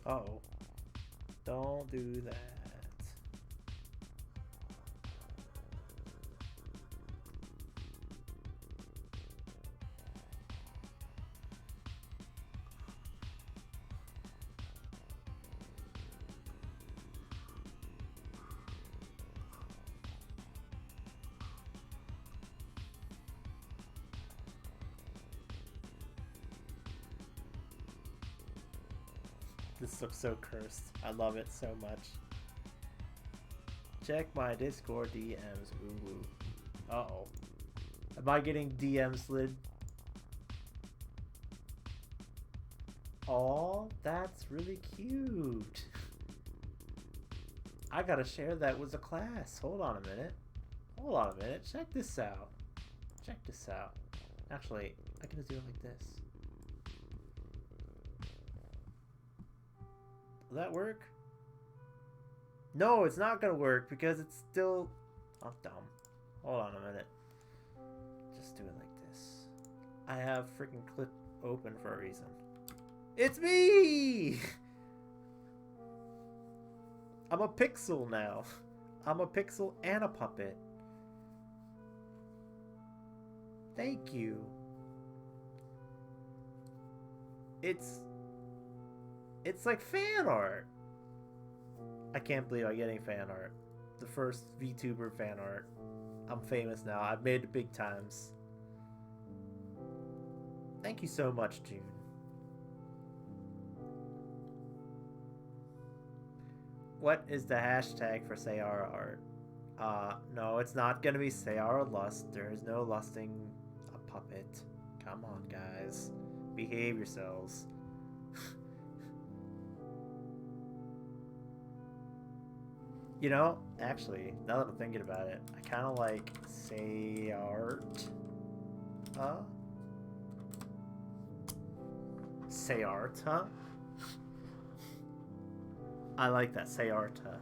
Uh-oh. Don't do that. This looks so cursed. I love it so much. Check my Discord DMs. Ooh. Uh-oh. Am I getting DM slid? Aw, that's really cute. I gotta share that with the class. Hold on a minute. Hold on a minute. Check this out. Check this out. Actually, I can just do it like this. Will that work? No, it's not gonna work because it's still... I'm dumb. Hold on a minute. Just do it like this. I have freaking clip open for a reason. It's me! I'm a pixel now. I'm a pixel and a puppet. Thank you. It's like fan art. I can't believe I'm getting fan art. The first VTuber fan art. I'm famous now. I've made it big times. Thank you so much, June. What is the hashtag for Sayara art? No, it's not gonna be Sayara Lust. There is no lusting a puppet. Come on, guys. Behave yourselves. You know, actually, now that I'm thinking about it, I kind of like Sayart. Sayarta? I like that, Sayarta.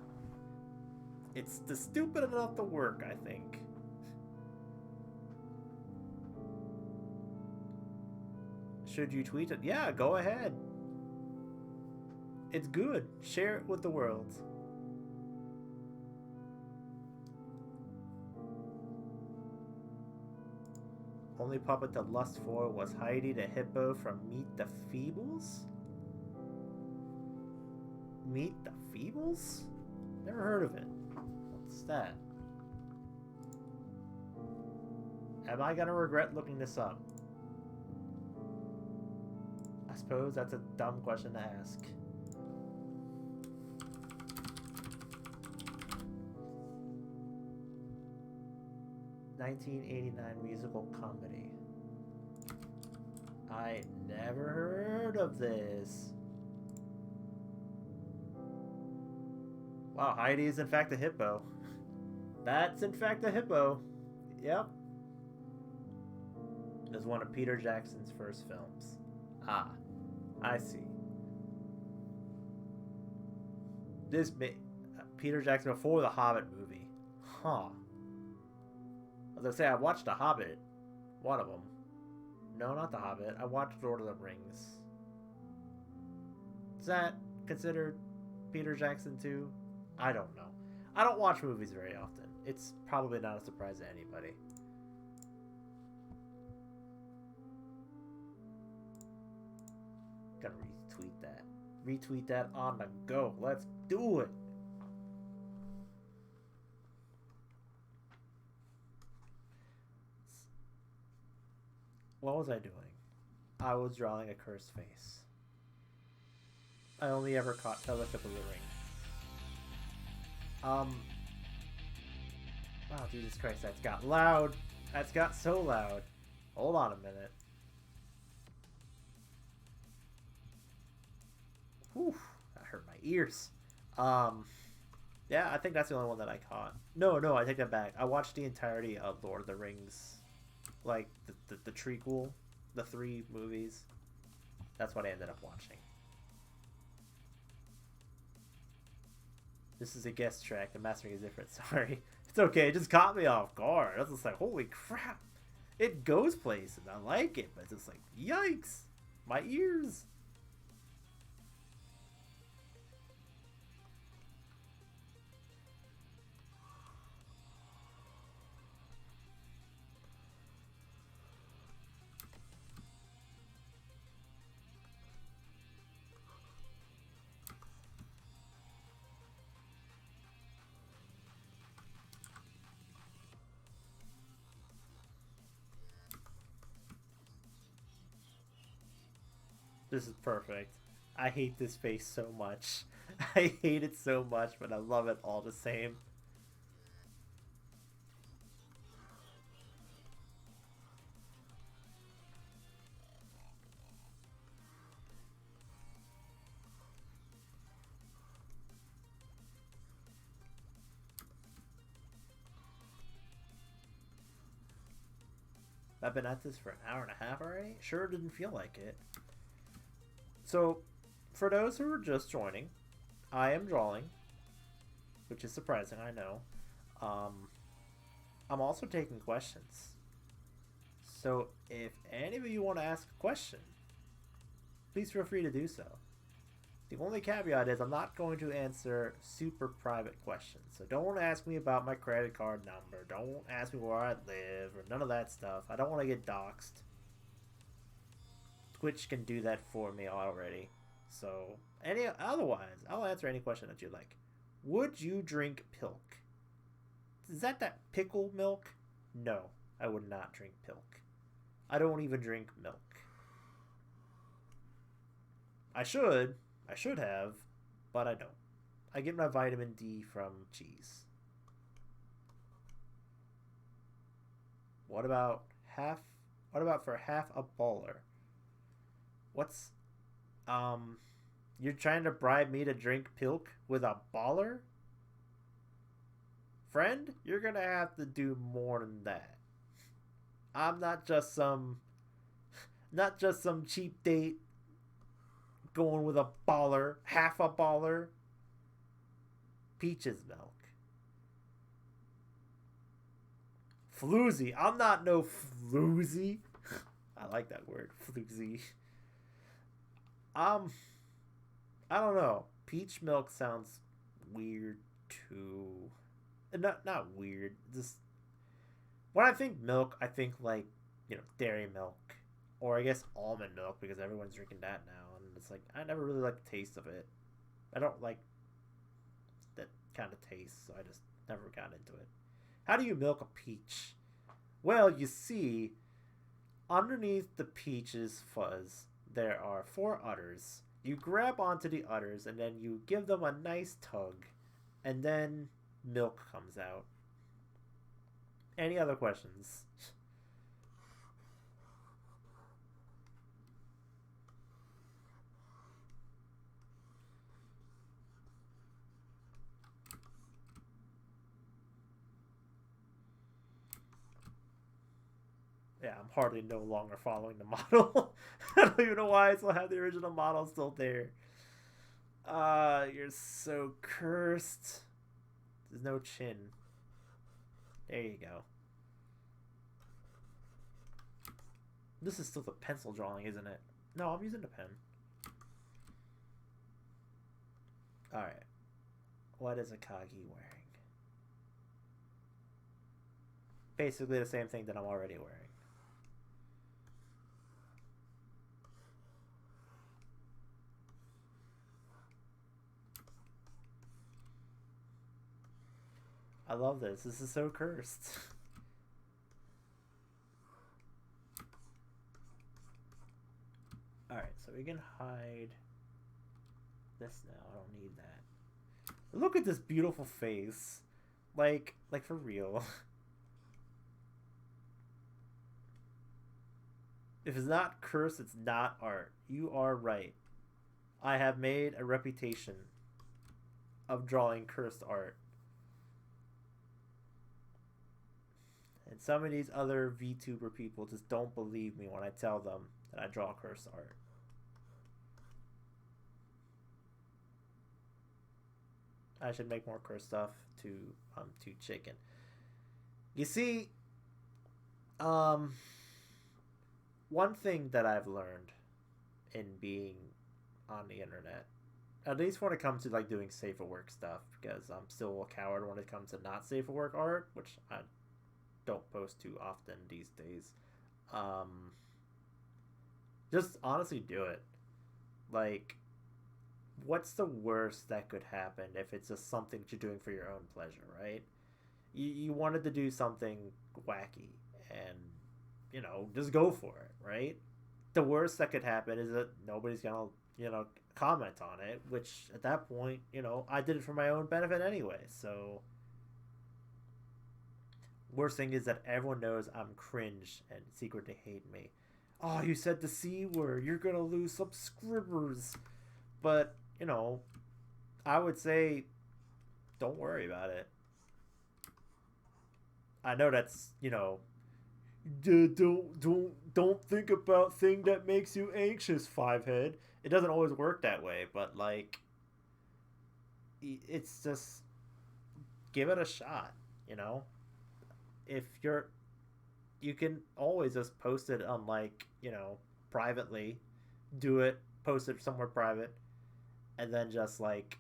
It's the stupid enough to work, I think. Should you tweet it? Yeah, go ahead. It's good. Share it with the world. Only puppet to lust for was Heidi the hippo from Meet the Feebles? Meet the Feebles? Never heard of it. What's that? Am I gonna regret looking this up? I suppose that's a dumb question to ask. "1989 musical comedy." I never heard of this. Wow, Heidi is in fact a hippo. That's in fact a hippo. Yep. It was one of Peter Jackson's first films. Ah, I see. This Peter Jackson before the Hobbit movie. Huh. I was gonna say I watched The Hobbit. One of them. No, not The Hobbit. I watched Lord of the Rings. Is that considered Peter Jackson too? I don't know. I don't watch movies very often. It's probably not a surprise to anybody. Gotta retweet that. Retweet that on the go. Let's do it. What was I doing? I was drawing a cursed face. I only ever caught Fellowship of the Ring. Oh, Jesus Christ, that's got loud. That's got so loud. Hold on a minute. Whew, that hurt my ears. Yeah, I think that's the only one that I caught. No, I take that back. I watched the entirety of Lord of the Rings. Like, the trequel. The 3 movies. That's what I ended up watching. This is a guest track. The mastering is different. Sorry. It's okay. It just caught me off guard. I was just like, holy crap. It goes places. I like it. But it's just like, yikes. My ears. This is perfect. I hate this face so much. I hate it so much, but I love it all the same. I've been at this for an hour and a half already. Sure didn't feel like it. So, for those who are just joining, I am drawing, which is surprising, I know. I'm also taking questions. So, if any of you want to ask a question, please feel free to do so. The only caveat is I'm not going to answer super private questions. So don't ask me about my credit card number. Don't ask me where I live or none of that stuff. I don't want to get doxxed. Twitch can do that for me already. So otherwise, I'll answer any question that you like. Would you drink pilk? Is that pickle milk? No, I would not drink pilk. I don't even drink milk. I should have, but I don't. I get my vitamin D from cheese. What about for half a baller? What's you're trying to bribe me to drink pilk with a baller? Friend, you're gonna have to do more than that. I'm not just some cheap date going with a baller, half a baller. Peaches milk. Floozy. I'm not no floozy. I like that word, floozy. I don't know. Peach milk sounds weird too. Not weird. Just when I think milk, I think like, dairy milk, or I guess almond milk because everyone's drinking that now, and it's like I never really like the taste of it. I don't like that kind of taste, so I just never got into it. How do you milk a peach? Well, you see, underneath the peach's fuzz, there are 4 udders. You grab onto the udders and then you give them a nice tug, and then milk comes out. Any other questions? Yeah, I'm hardly no longer following the model. I don't even know why I still have the original model still there. You're so cursed. There's no chin. There you go. This is still the pencil drawing, isn't it? No, I'm using the pen. Alright. What is Akagi wearing? Basically the same thing that I'm already wearing. I love this. This is so cursed. Alright, so we can hide this now. I don't need that. Look at this beautiful face. Like for real. If it's not cursed, it's not art. You are right. I have made a reputation of drawing cursed art. And some of these other VTuber people just don't believe me when I tell them that I draw cursed art. I should make more cursed stuff to chicken. You see, one thing that I've learned in being on the internet, at least when it comes to like doing safe for work stuff, because I'm still a coward when it comes to not safe for work art, which I don't post too often these days. Just honestly do it. Like, what's the worst that could happen if it's just something that you're doing for your own pleasure, right? You wanted to do something wacky, and you know, just go for it, right? The worst that could happen is that nobody's gonna, comment on it, which at that point, I did it for my own benefit anyway, so worst thing is that everyone knows I'm cringe and secretly hate me. Oh, you said the C word, you're gonna lose subscribers. But, I would say don't worry about it. I know that's, don't think about thing that makes you anxious, Fivehead. It doesn't always work that way, but like it's just give it a shot, If you can always just post it on like, privately, do it, post it somewhere private, and then just like,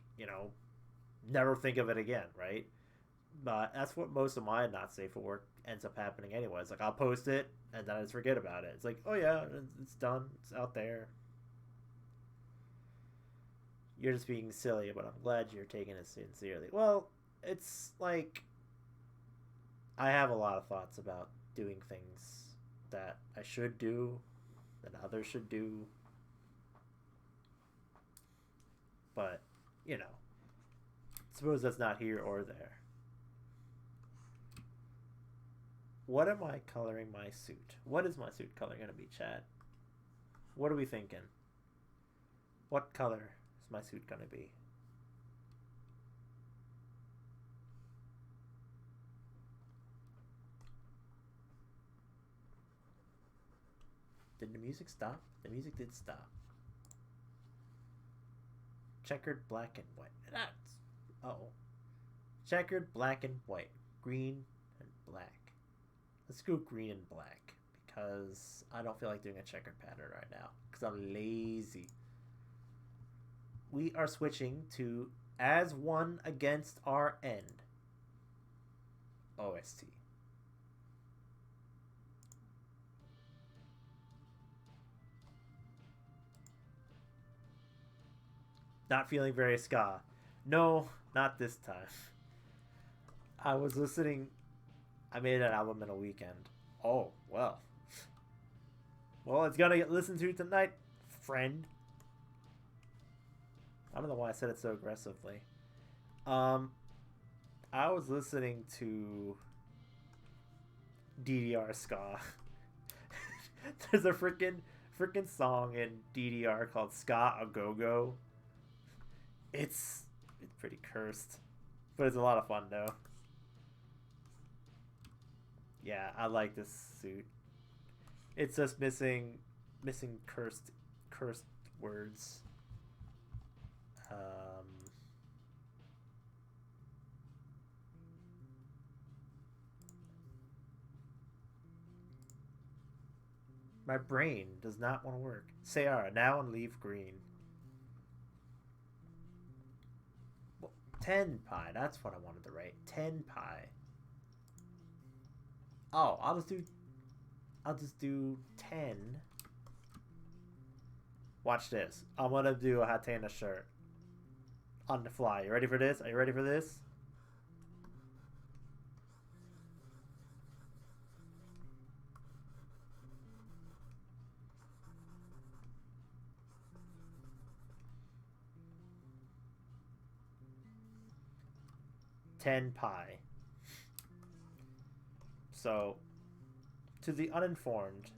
never think of it again, right? But that's what most of my not safe for work ends up happening anyway. It's like I'll post it and then I just forget about it. It's like, oh yeah, it's done. It's out there. You're just being silly, but I'm glad you're taking it sincerely. Well, it's like I have a lot of thoughts about doing things that I should do, that others should do. But, suppose that's not here or there. What am I coloring my suit? What is my suit color going to be, Chad? What are we thinking? What color is my suit going to be? Did the music stop? The music did stop. Checkered black and white. That's... Uh-oh. Checkered black and white. Green and black. Let's go green and black, because I don't feel like doing a checkered pattern right now, because I'm lazy. We are switching to as one against our end. OST. Not feeling very ska. No, not this time. I was listening. I made an album in a weekend. Oh, well. Well, it's gonna get listened to tonight, friend. I don't know why I said it so aggressively. I was listening to DDR ska. There's a freaking song in DDR called Ska A Go Go. It's pretty cursed, but it's a lot of fun though. Yeah, I like this suit. It's just missing cursed words. My brain does not want to work. Sayara, now and leave green. Well, 10 pi. That's what I wanted to write. 10 pi. Oh, I'll just do 10. Watch this. I'm gonna do a Hatena shirt on the fly. You ready for this? Are you ready for this? Ten pi. So, to the uninformed,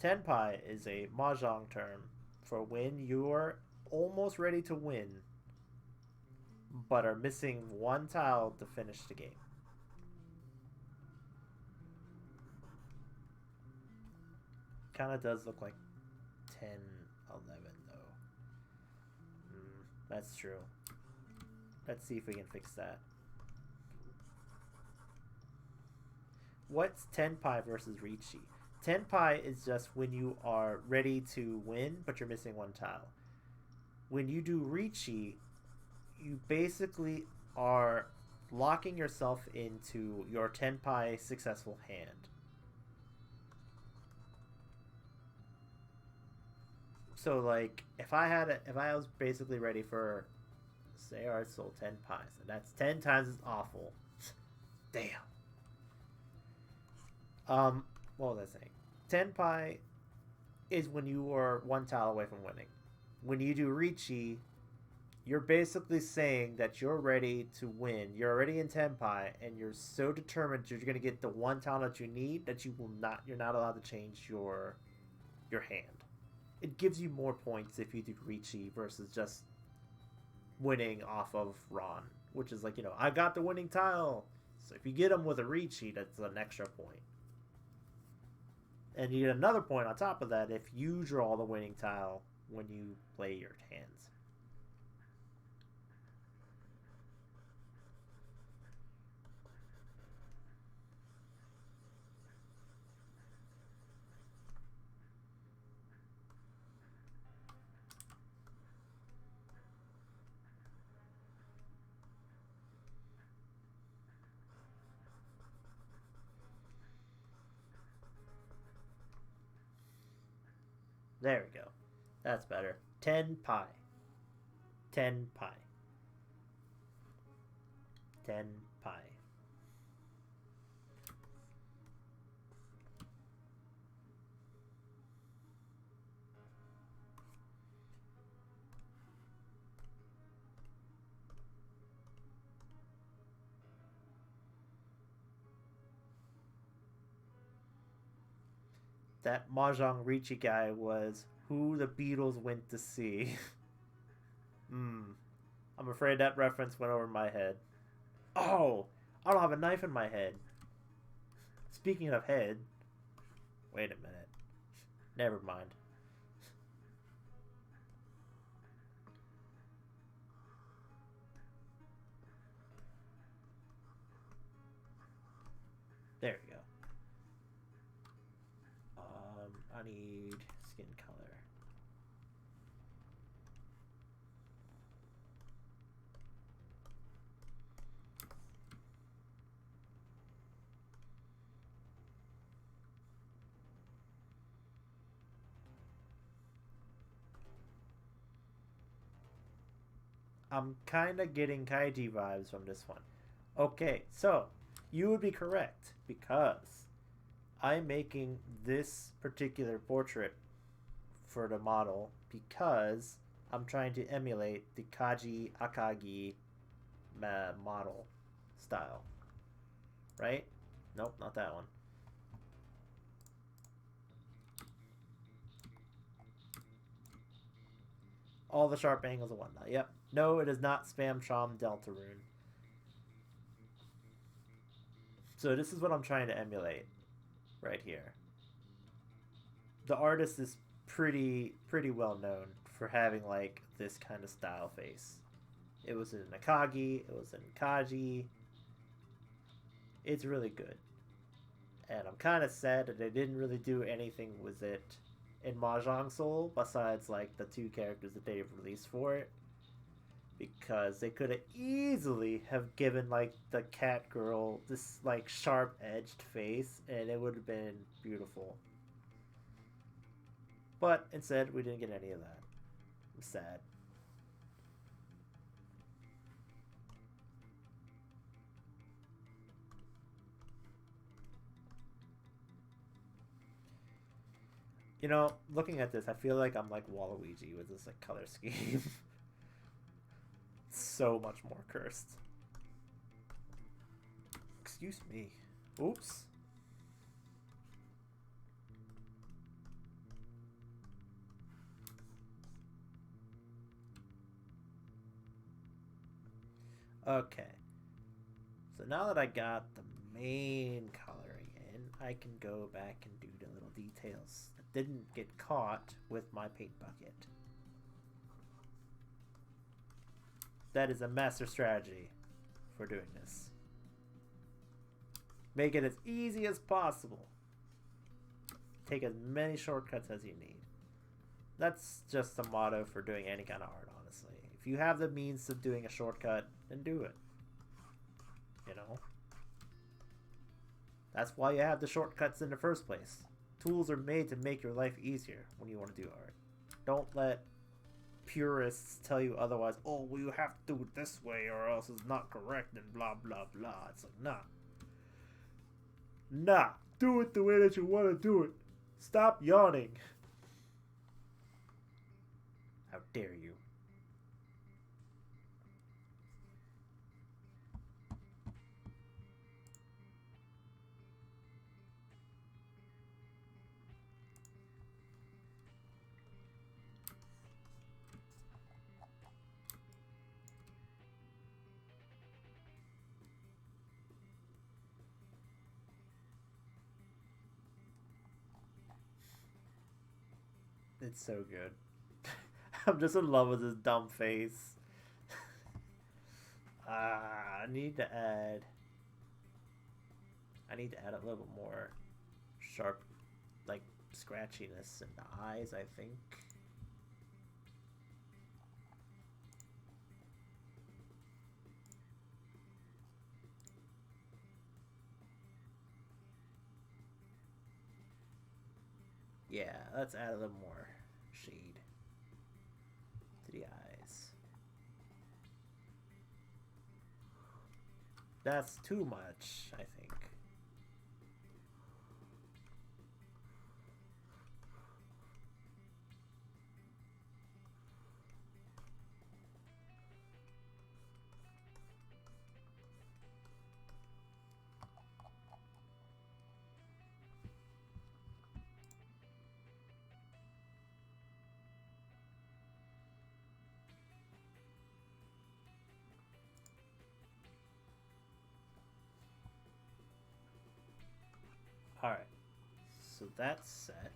10 pi is a Mahjong term for when you're almost ready to win, but are missing one tile to finish the game. Kind of does look like 10, 11 though. That's true. Let's see if we can fix that. What's 10 pi versus Richi? 10 pi is just when you are ready to win, but you're missing one tile. When you do Richi, you basically are locking yourself into your 10 pi successful hand. So like if I was basically ready for, say I sold 10 pi, so that's 10 times as awful. Damn. What was I saying? 10 pi is when you are one tile away from winning. When you do Richi, you're basically saying that you're ready to win. You're already in 10 pi, and you're so determined you're going to get the one tile that you need that you're not allowed to change your hand. It gives you more points if you do Richi versus just winning off of Ron, which is like, I got the winning tile. So if you get them with a Richi, that's an extra point. And you get another point on top of that if you draw the winning tile when you play your hands. There we go. That's better. 10 pi. 10 pi. 10 pi. That Mahjong Richi guy was who the Beatles went to see. I'm afraid that reference went over my head. Oh, I don't have a knife in my head. Speaking of head, wait a minute. Never mind. There we go. I need skin color. I'm kind of getting Kaiji vibes from this one. Okay, so you would be correct because I'm making this particular portrait for the model because I'm trying to emulate the Kaji Akagi model style. Right? Nope, not that one. All the sharp angles and whatnot. Yep. No, it is not Spam Chom Deltarune. So this is what I'm trying to emulate right here. The artist is pretty well known for having like this kind of style face. It was in Akagi, it was in Kaji. It's really good. And I'm kind of sad that they didn't really do anything with it in Mahjong Soul besides like the 2 characters that they've released for it, because they could have easily have given like the cat girl this like sharp edged face and it would have been beautiful. But instead we didn't get any of that. I'm sad. You know, looking at this, I feel like I'm like Waluigi with this like color scheme. So much more cursed. Excuse me. Oops. Okay. So now that I got the main coloring in, I can go back and do the little details that didn't get caught with my paint bucket. That is a master strategy for doing this. Make it as easy as possible. Take as many shortcuts as you need. That's just the motto for doing any kind of art, honestly. If you have the means of doing a shortcut, then do it. You know? That's why you have the shortcuts in the first place. Tools are made to make your life easier when you want to do art. Don't let purists tell you otherwise. Oh, well, you have to do it this way or else it's not correct and blah blah blah. It's like, nah. Nah. Do it the way that you want to do it. Stop yawning. How dare you? It's so good. I'm just in love with his dumb face. I need to add a little bit more sharp, like, scratchiness in the eyes, I think. Yeah, let's add a little more shade to the eyes. That's too much, I think. Alright, so that's set.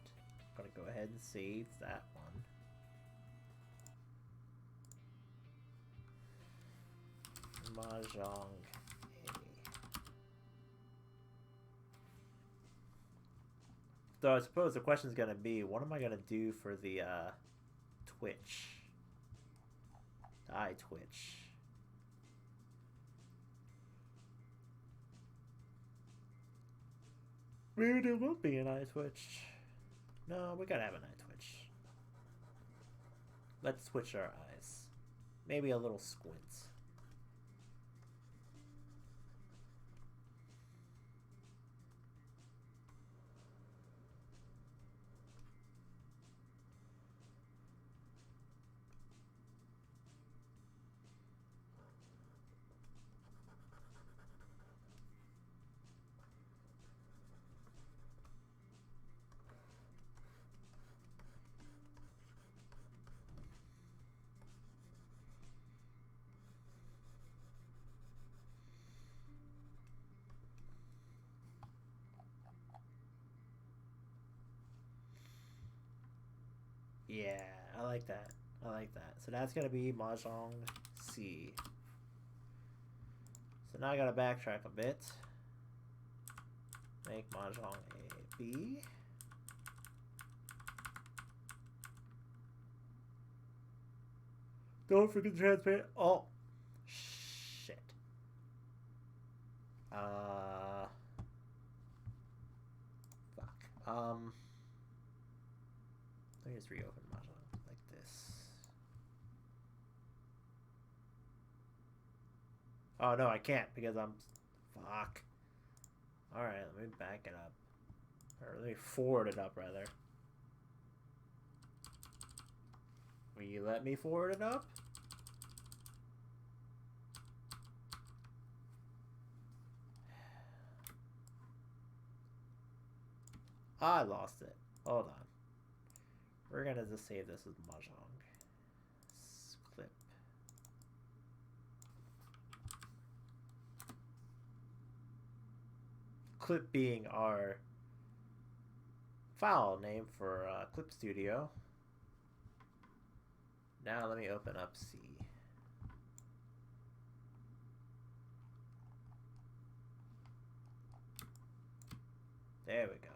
I'm gonna go ahead and save that one. Mahjong A. So I suppose the question is gonna be, what am I gonna do for the Twitch? The eye twitch. Maybe there will be an eye twitch. No, we gotta have an eye twitch. Let's switch our eyes. Maybe a little squint. Yeah, I like that. I like that. So that's gonna be Mahjong C. So now I gotta backtrack a bit. Make Mahjong A, B. Don't forget transparent. Oh, shit. Fuck. Let me just reopen Mahjong like this. Oh no, I can't because I'm. Fuck. All right, let me back it up, or let me forward it up rather. Will you let me forward it up? I lost it. Hold on. We're gonna just save this as Mahjong. Clip. Clip being our file name for Clip Studio. Now let me open up C. There we go.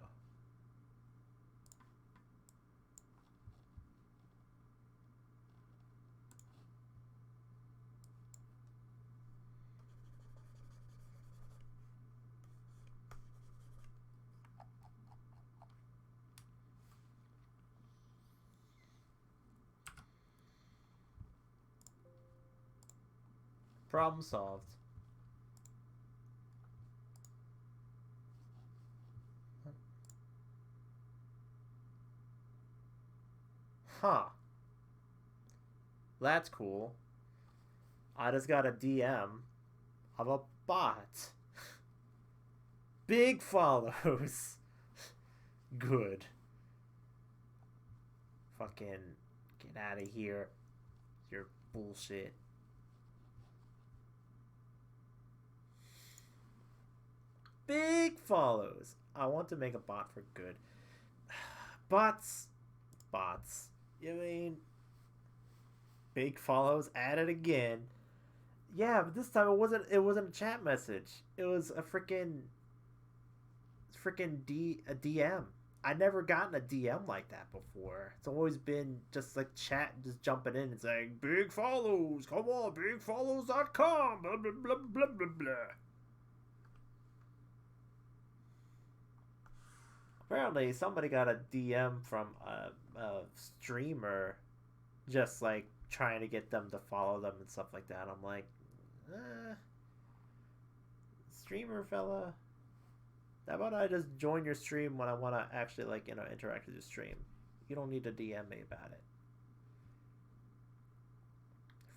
Problem solved. Huh. That's cool. I just got a DM of a bot. Big follows. Good. Fucking get out of here. Your bullshit. Big follows. I want to make a bot for good. Bots. You mean big follows added again? Yeah, but this time it wasn't a chat message. It was a freaking a DM. I never gotten a DM like that before. It's always been just like chat, just jumping in and saying big follows. Come on, bigfollows.com. Blah blah blah blah blah blah. Apparently, somebody got a DM from a streamer, just like trying to get them to follow them and stuff like that. I'm like, streamer fella, how about I just join your stream when I want to actually like interact with your stream? You don't need to DM me about it.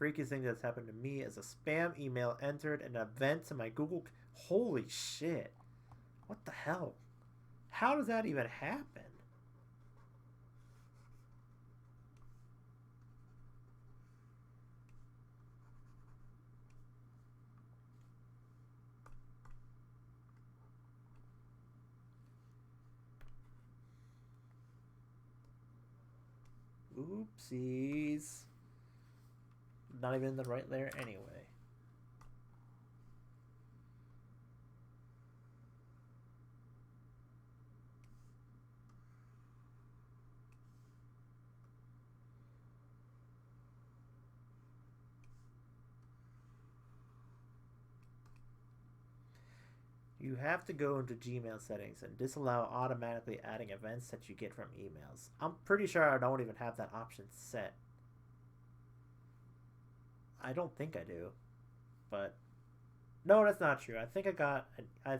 Freakiest thing that's happened to me is a spam email entered an event to my Google. Holy shit! What the hell? How does that even happen? Oopsies. Not even in the right layer anyway. You have to go into Gmail settings and disallow automatically adding events that you get from emails. I'm pretty sure I don't even have that option set. I don't think I do, but no, that's not true. I think I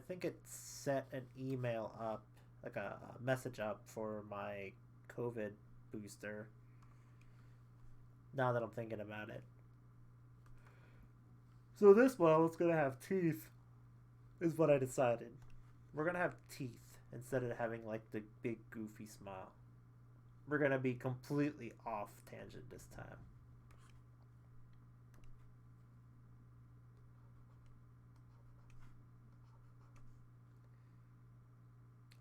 think it set an email up, like a message up for my COVID booster. Now that I'm thinking about it. So this one is gonna have teeth, is what I decided. We're gonna have teeth instead of having like the big goofy smile. We're gonna be completely off tangent this time.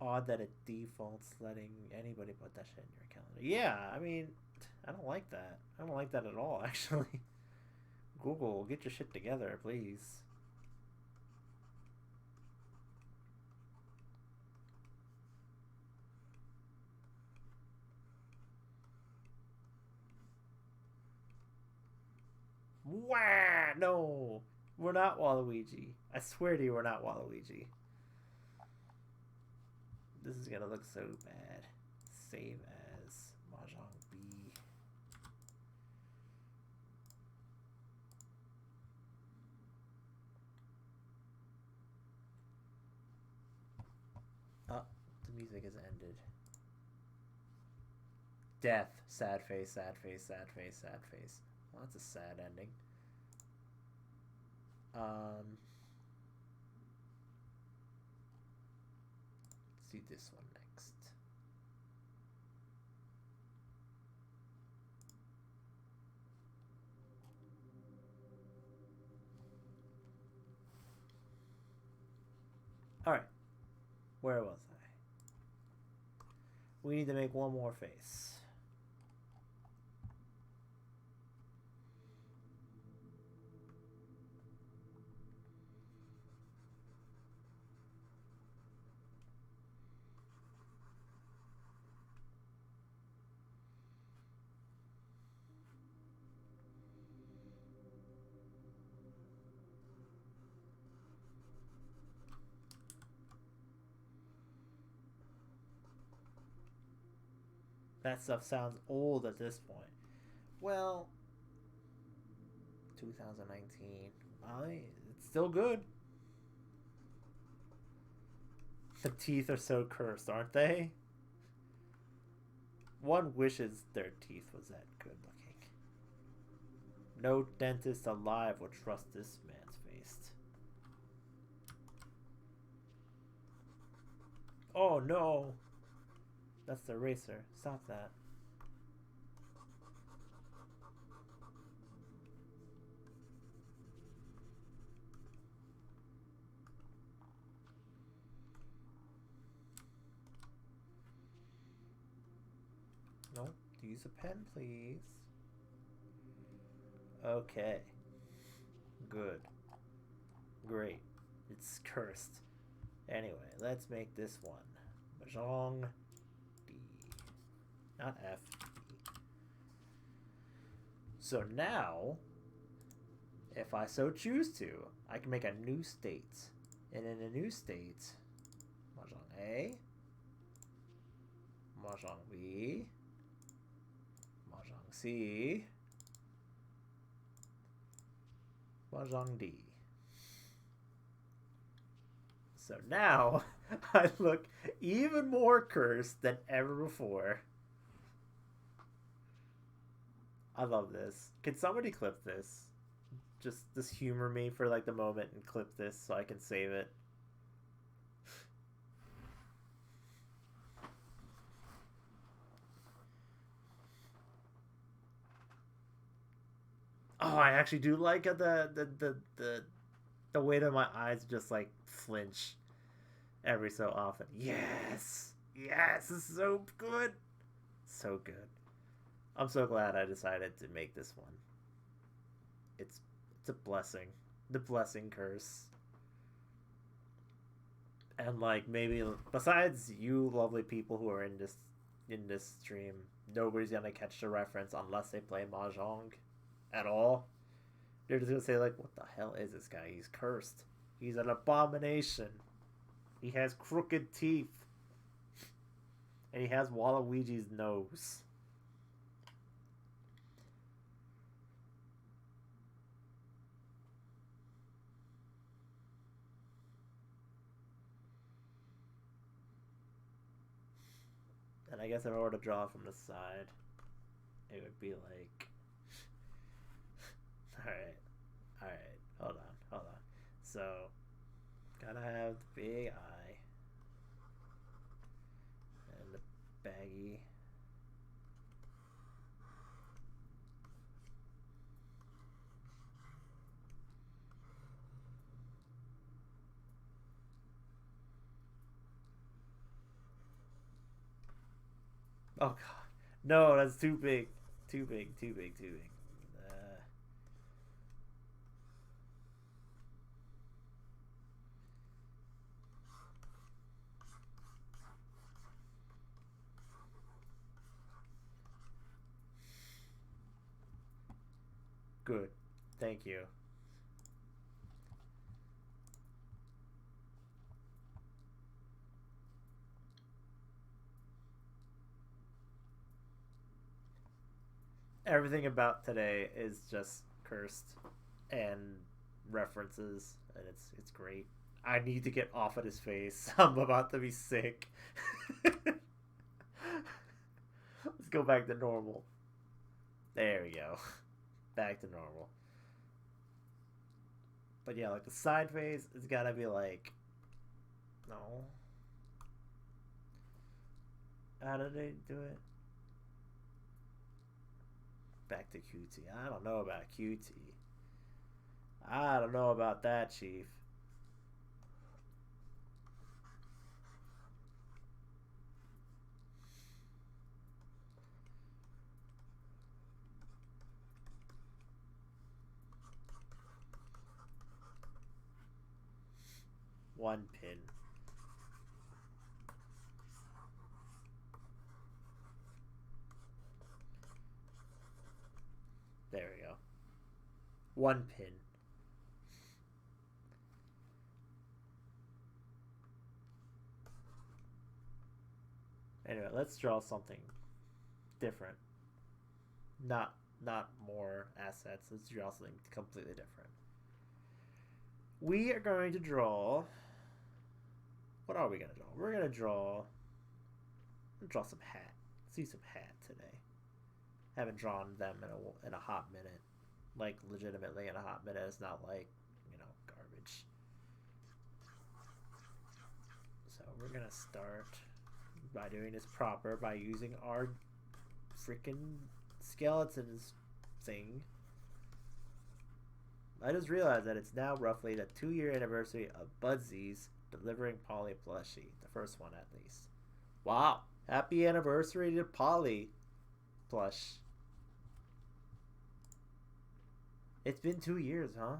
Odd that it defaults letting anybody put that shit in your calendar. Yeah, I mean, I don't like that. I don't like that at all, actually. Google, get your shit together, please. Wah! No! We're not Waluigi. I swear to you, we're not Waluigi. This is gonna look so bad. Save as Mahjong B. Oh, the music has ended. Death. Sad face, sad face, sad face, sad face. Well, that's a sad ending. Let's do this one next. Alright. Where was I? We need to make one more face. That stuff sounds old at this point. Well, 2019. It's still good. The teeth are so cursed, aren't they? One wishes their teeth was that good looking. No dentist alive would trust this man's face. Oh no! That's the eraser. Stop that. No, use a pen, please. Okay. Good. Great. It's cursed. Anyway, let's make this one. Mahjong D. Not F. D. So now, if I so choose to, I can make a new state. And in a new state, Mahjong A, Mahjong B, Mahjong C, Mahjong D. So now, I look even more cursed than ever before. I love this. Can somebody clip this? Just humor me for like the moment and clip this so I can save it. Oh, I actually do like the way that my eyes just like flinch every so often. Yes, yes, this is so good, so good. I'm so glad I decided to make this one. It's a blessing, the blessing curse, and like maybe besides you lovely people who are in this stream, nobody's gonna catch the reference unless they play Mahjong at all. They're just gonna say like, "What the hell is this guy? He's cursed. He's an abomination. He has crooked teeth, and he has Waluigi's nose." And I guess if I were to draw from the side, it would be like, alright, hold on. So, gotta have the big eye, and the baggy. Oh god. No, that's too big. Too big, too big, too big. Good. Thank you. Everything about today is just cursed and references, and it's great. I need to get off of his face. I'm about to be sick. Let's go back to normal. There we go. Back to normal. But yeah, like the side face, it's gotta be like, no. How did they do it? Back to QT. I don't know about QT. I don't know about that, Chief. One pin. There we go. One pin. Anyway, let's draw something different. Not more assets. Let's draw something completely different. We are going to draw. What are we gonna draw? We're gonna draw some hat. Let's see some hat today. Haven't drawn them in a hot minute. Like legitimately in a hot minute. It's not like, you know, garbage. So we're gonna start by doing this proper by using our freaking skeletons thing. I just realized that it's now roughly the 2-year anniversary of Budsy's delivering Polly plushie. The first one, at least. Wow. Happy anniversary to Polly plush. It's been 2 years, huh?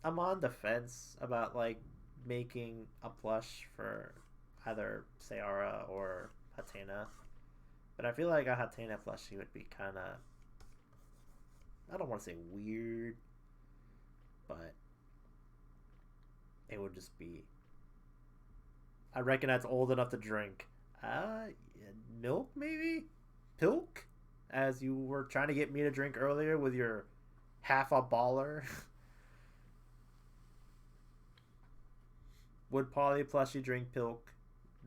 I'm on the fence about, like, making a plush for either Sayara or Hatena. But I feel like a Hatena plushie would be kind of, I don't want to say weird, but it would just be, I reckon that's old enough to drink. Milk maybe? Pilk? As you were trying to get me to drink earlier with your half a baller. Would Polly plushie drink Pilk?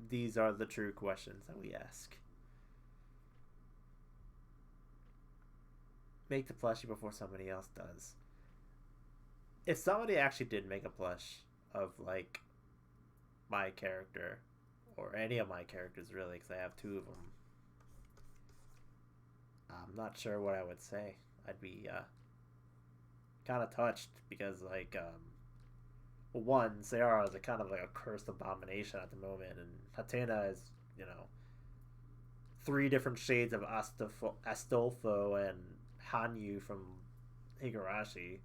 These are the true questions that we ask. Make the plushie before somebody else does. If somebody actually did make a plush of, like, my character, or any of my characters really, because I have 2 of them, I'm not sure what I would say. I'd be kind of touched because, like, well, one, Sayara is a kind of like a cursed abomination at the moment, and Hatena is, you know, 3 different shades of Astolfo and Hanyu from Higurashi.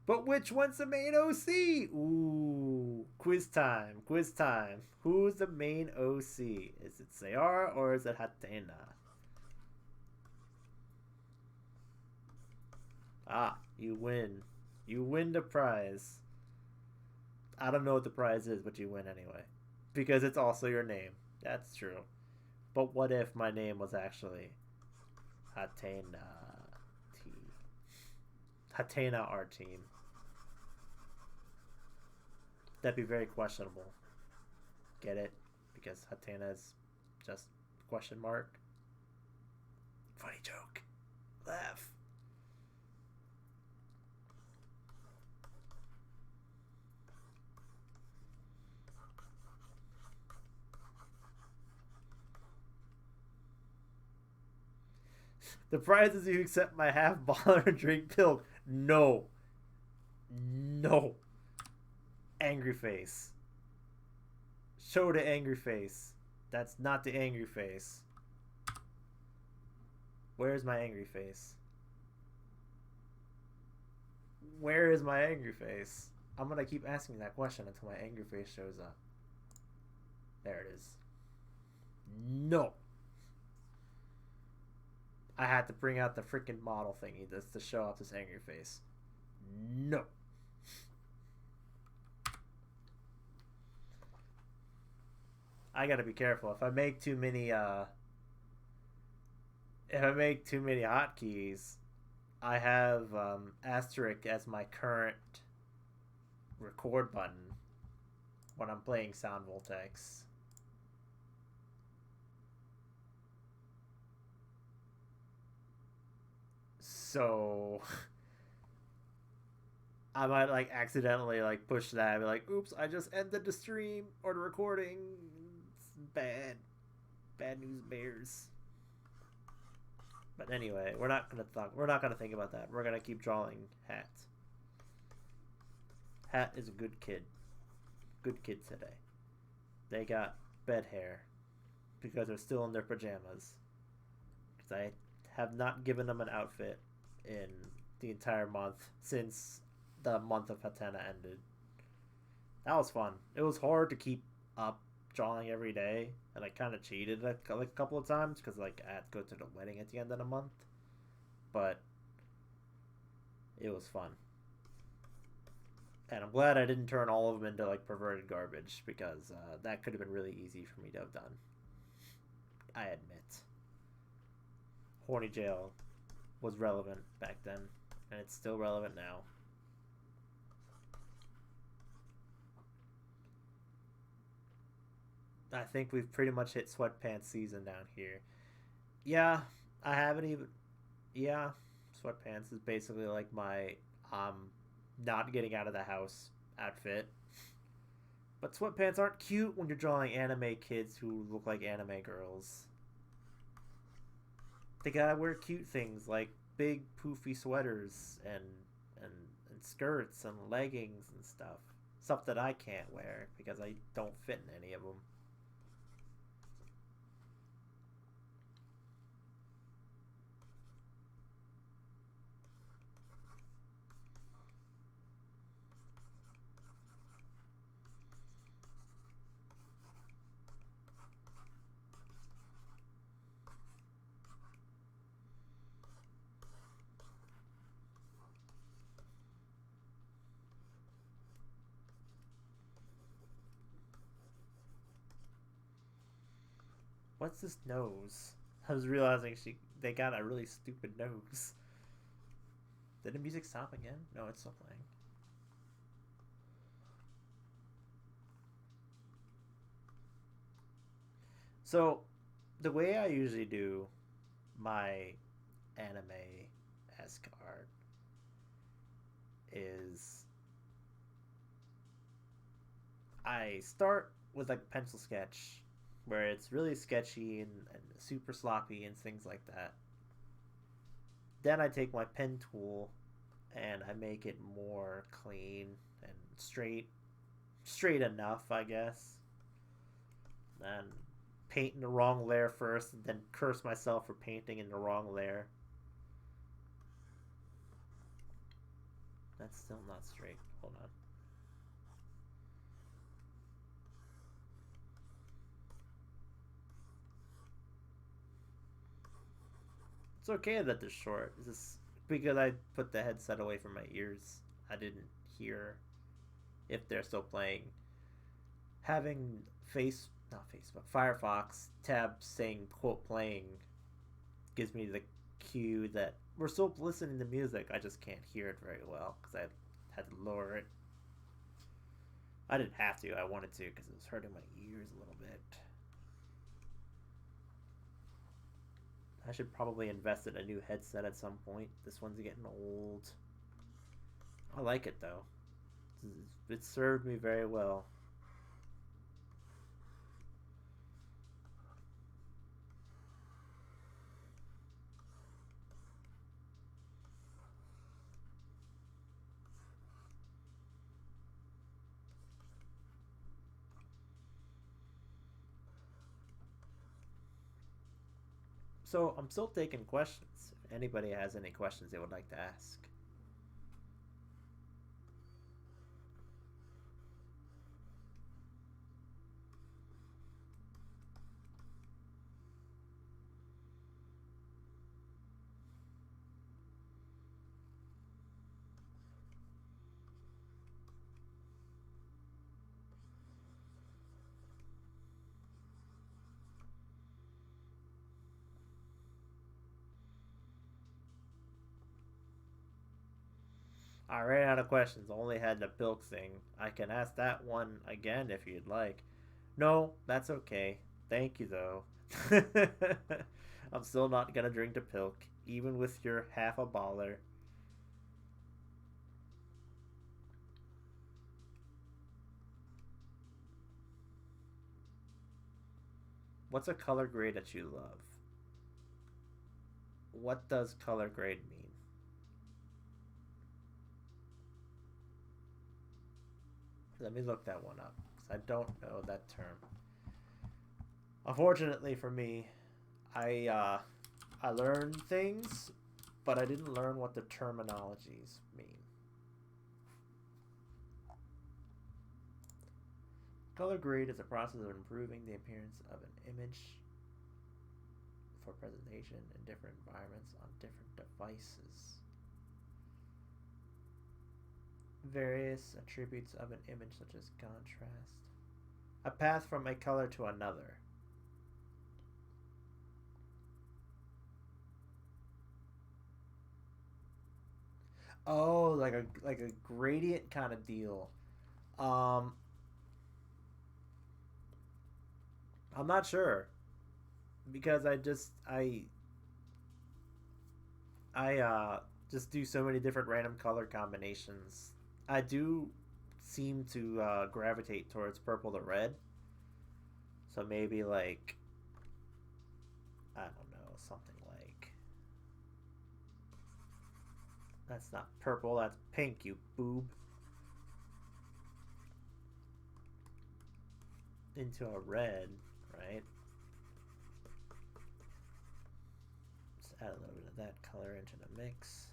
But which one's the main OC? Ooh, quiz time, quiz time. Who's the main OC? Is it Sayara or is it Hatena? Ah, you win. You win the prize. I don't know what the prize is, but you win anyway. Because it's also your name. That's true. But what if my name was actually Hatena T? Hatena our team. That'd be very questionable. Get it? Because Hatena is just question mark. Funny joke. Laugh. The prize is you accept my half baller and drink pill. No. No. Angry face. Show the angry face. That's not the angry face. Where's my angry face? Where is my angry face? I'm gonna keep asking that question until my angry face shows up. There it is. No. I had to bring out the freaking model thingy just to show off this angry face. No. I gotta be careful. If I make too many hotkeys, I have asterisk as my current record button when I'm playing Sound Voltex. So I might like accidentally like push that and be like, oops, I just ended the stream or the recording. It's bad. Bad news bears. But anyway, we're not gonna think about that. We're gonna keep drawing Hat. Hat is a good kid. Good kid today. They got bed hair because they're still in their pajamas. Because I have not given them an outfit in the entire month since the month of Hatena ended. That was fun. It was hard to keep up drawing every day, and I kind of cheated like a couple of times because like I had to go to the wedding at the end of the month, but it was fun. And I'm glad I didn't turn all of them into like perverted garbage because that could have been really easy for me to have done. I admit. Horny Jail was relevant back then, and it's still relevant now. I think we've pretty much hit sweatpants season down here. Yeah, I haven't even... Yeah, sweatpants is basically like my not getting out of the house outfit. But sweatpants aren't cute when you're drawing anime kids who look like anime girls. They gotta wear cute things like big poofy sweaters and skirts and leggings and stuff. Stuff that I can't wear because I don't fit in any of them. What's this nose? I was realizing they got a really stupid nose. Did the music stop again? No, it's still playing. So, the way I usually do my anime-esque art is I start with like a pencil sketch where it's really sketchy and super sloppy and things like that. Then I take my pen tool and I make it more clean and straight enough, I guess. And paint in the wrong layer first, and then curse myself for painting in the wrong layer. That's still not straight. Hold on. It's okay that they're short. It's just because I put the headset away from my ears. I didn't hear if they're still playing. Having not Firefox tab saying quote playing gives me the cue that we're still listening to music. I just can't hear it very well because I had to lower it. I didn't have to. I wanted to because it was hurting my ears a little bit. I should probably invest in a new headset at some point. This one's getting old. I like it though. It served me very well. So I'm still taking questions. If anybody has any questions they would like to ask. I ran out of questions. Only had the bilk thing. I can ask that one again if you'd like. No, that's okay. Thank you though. I'm still not gonna drink the pilk, even with your half a baller. What's a color grade that you love? What does color grade mean? Let me look that one up, because I don't know that term. Unfortunately for me, I learned things, but I didn't learn what the terminologies mean. Color grade is a process of improving the appearance of an image for presentation in different environments on different devices. Various attributes of an image such as contrast. A path from a color to another. Oh, like a gradient kind of deal. Um, I'm not sure because I just do so many different random color combinations. I do seem to gravitate towards purple to red. So maybe like I don't know, something like that's not purple, that's pink, you boob. Into a red, right? Let's add a little bit of that color into the mix.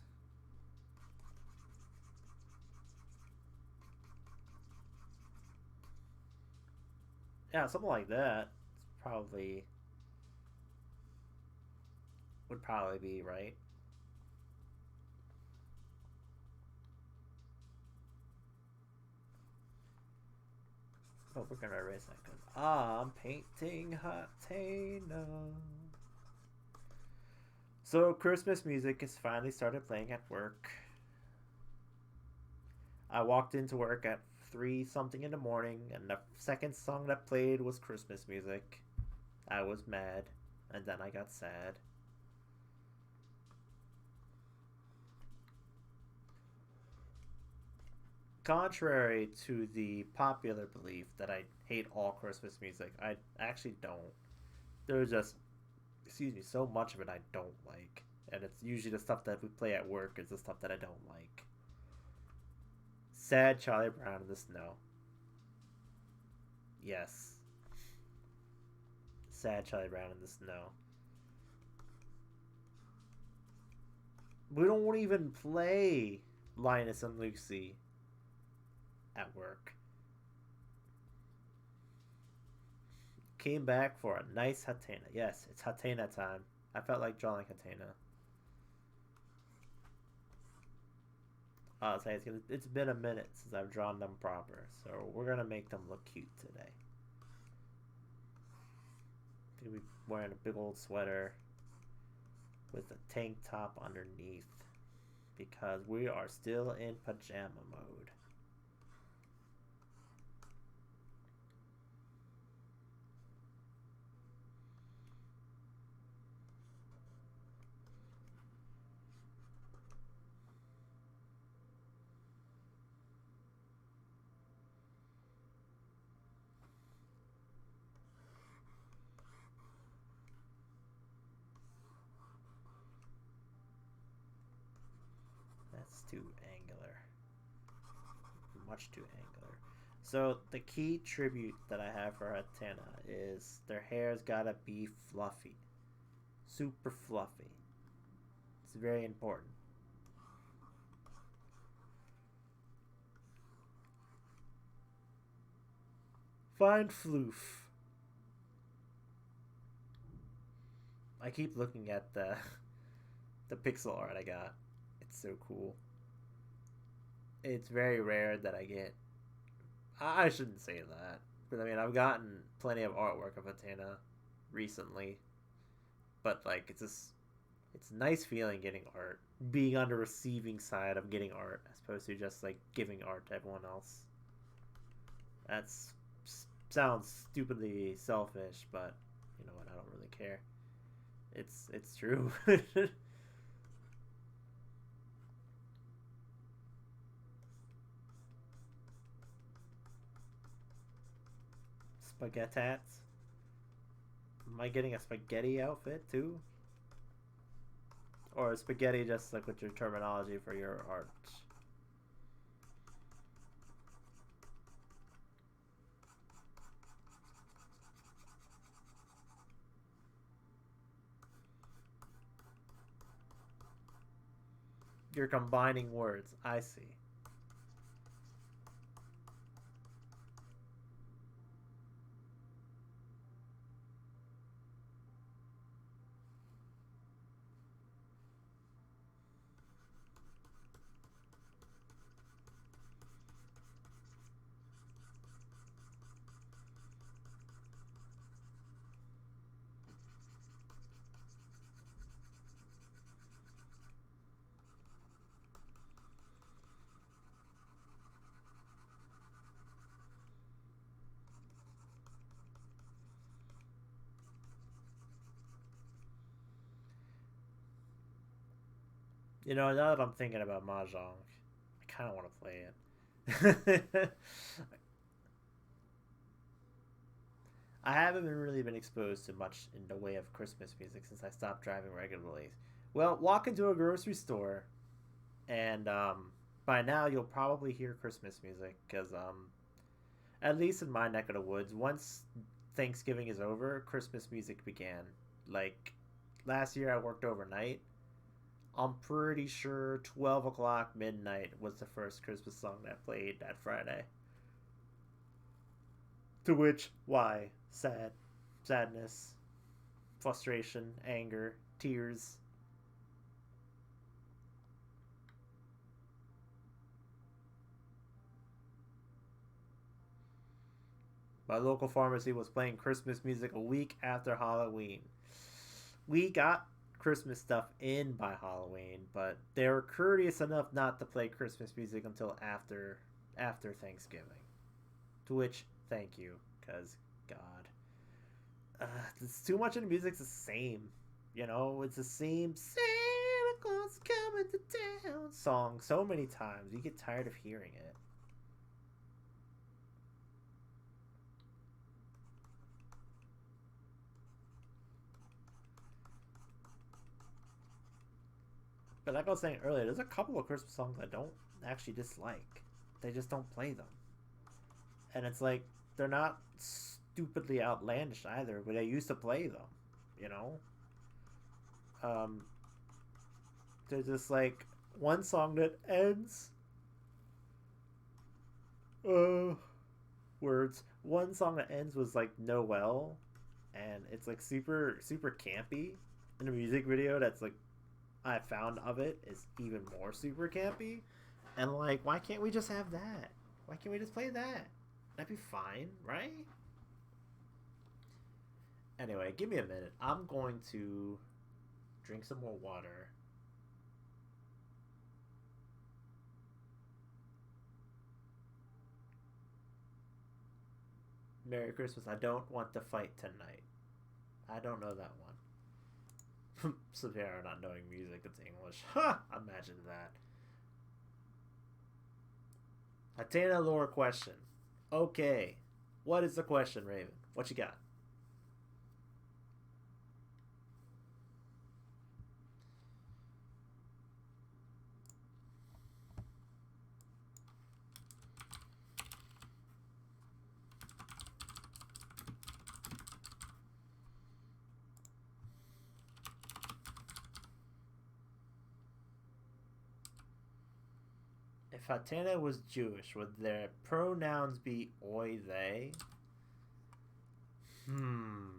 Yeah, something like that. It's probably would probably be right. But we're gonna erase that because I'm painting Hatena. So Christmas music has finally started playing at work. I walked into work at 3 something in the morning, and the second song that played was Christmas music. I was mad, and then I got sad. Contrary to the popular belief that I hate all Christmas music, I actually don't. There's just, excuse me, so much of it I don't like. And it's usually the stuff that we play at work is the stuff that I don't like. Sad Charlie Brown in the Snow. Yes. Sad Charlie Brown in the Snow. We don't even play Linus and Lucy at work. Came back for a nice Hatena. Yes, it's Hatena time. I felt like drawing Hatena. It's been a minute since I've drawn them proper, so we're gonna make them look cute today. Gonna be wearing a big old sweater with a tank top underneath because we are still in pajama mode. That's too angular. Much too angular. So the key tribute that I have for Hatena is their hair's gotta be fluffy. Super fluffy. It's very important. Find floof. I keep looking at the pixel art I got. It's so cool. It's very rare that I get. I shouldn't say that, but I mean I've gotten plenty of artwork of Athena recently, but like it's just it's a nice feeling getting art, being on the receiving side of getting art as opposed to just like giving art to everyone else. That's sounds stupidly selfish, but you know what? I don't really care. It's true. Spaghettats. Am I getting a spaghetti outfit too? Or is spaghetti just like with your terminology for your art? You're combining words. I see. You know, now that I'm thinking about Mahjong, I kind of want to play it. I haven't really been exposed to much in the way of Christmas music since I stopped driving regularly. Well, walk into a grocery store, and by now you'll probably hear Christmas music because, at least in my neck of the woods, once Thanksgiving is over, Christmas music began. Like last year, I worked overnight. I'm pretty sure 12 o'clock midnight was the first Christmas song that played that Friday. To which, why? Sadness, frustration, anger, tears. My local pharmacy was playing Christmas music a week after Halloween. We got Christmas stuff in by Halloween, but they were courteous enough not to play Christmas music until after Thanksgiving. To which, thank you, because God, it's too much of the music's the same. You know, it's the same Santa Claus coming to town song so many times. You get tired of hearing it. But like I was saying earlier, there's a couple of Christmas songs I don't actually dislike. They just don't play them. And it's like, they're not stupidly outlandish either, but they used to play them, you know? Um, there's just like one song that ends. Uh, words. One song that ends was like Noel, and it's like super, super campy. In a music video that's like I found of it is even more super campy. And like, why can't we just have that? Why can't we just play that? That'd be fine, right? Anyway, give me a minute. I'm going to drink some more water. Merry Christmas. I don't want to fight tonight. I don't know that one. Severe not knowing music that's English. Ha! Imagine that. Athena lore question. Okay. What is the question, Raven? What you got? If Hatena was Jewish, would their pronouns be oi, they? Hmm.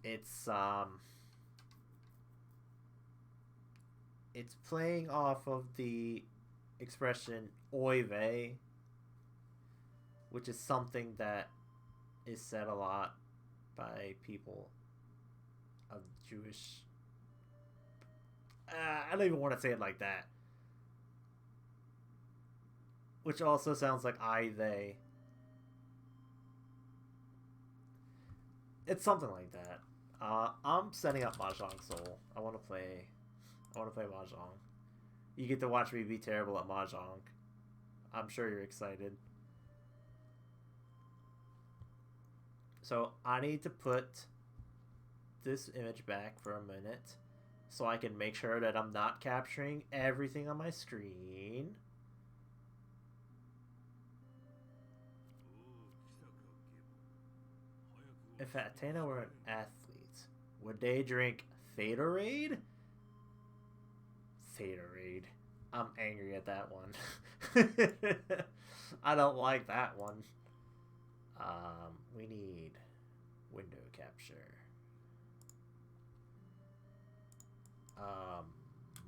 It's it's playing off of the expression oi vey, which is something that is said a lot by people of Jewish. I don't even want to say it like that. Which also sounds like I, they. It's something like that. I'm setting up Mahjong Soul. I want to play Mahjong. You get to watch me be terrible at Mahjong. I'm sure you're excited. So I need to put this image back for a minute so I can make sure that I'm not capturing everything on my screen. If Athena were an athlete, would they drink Theaterade? Theaterade. I'm angry at that one. I don't like that one. We need window capture.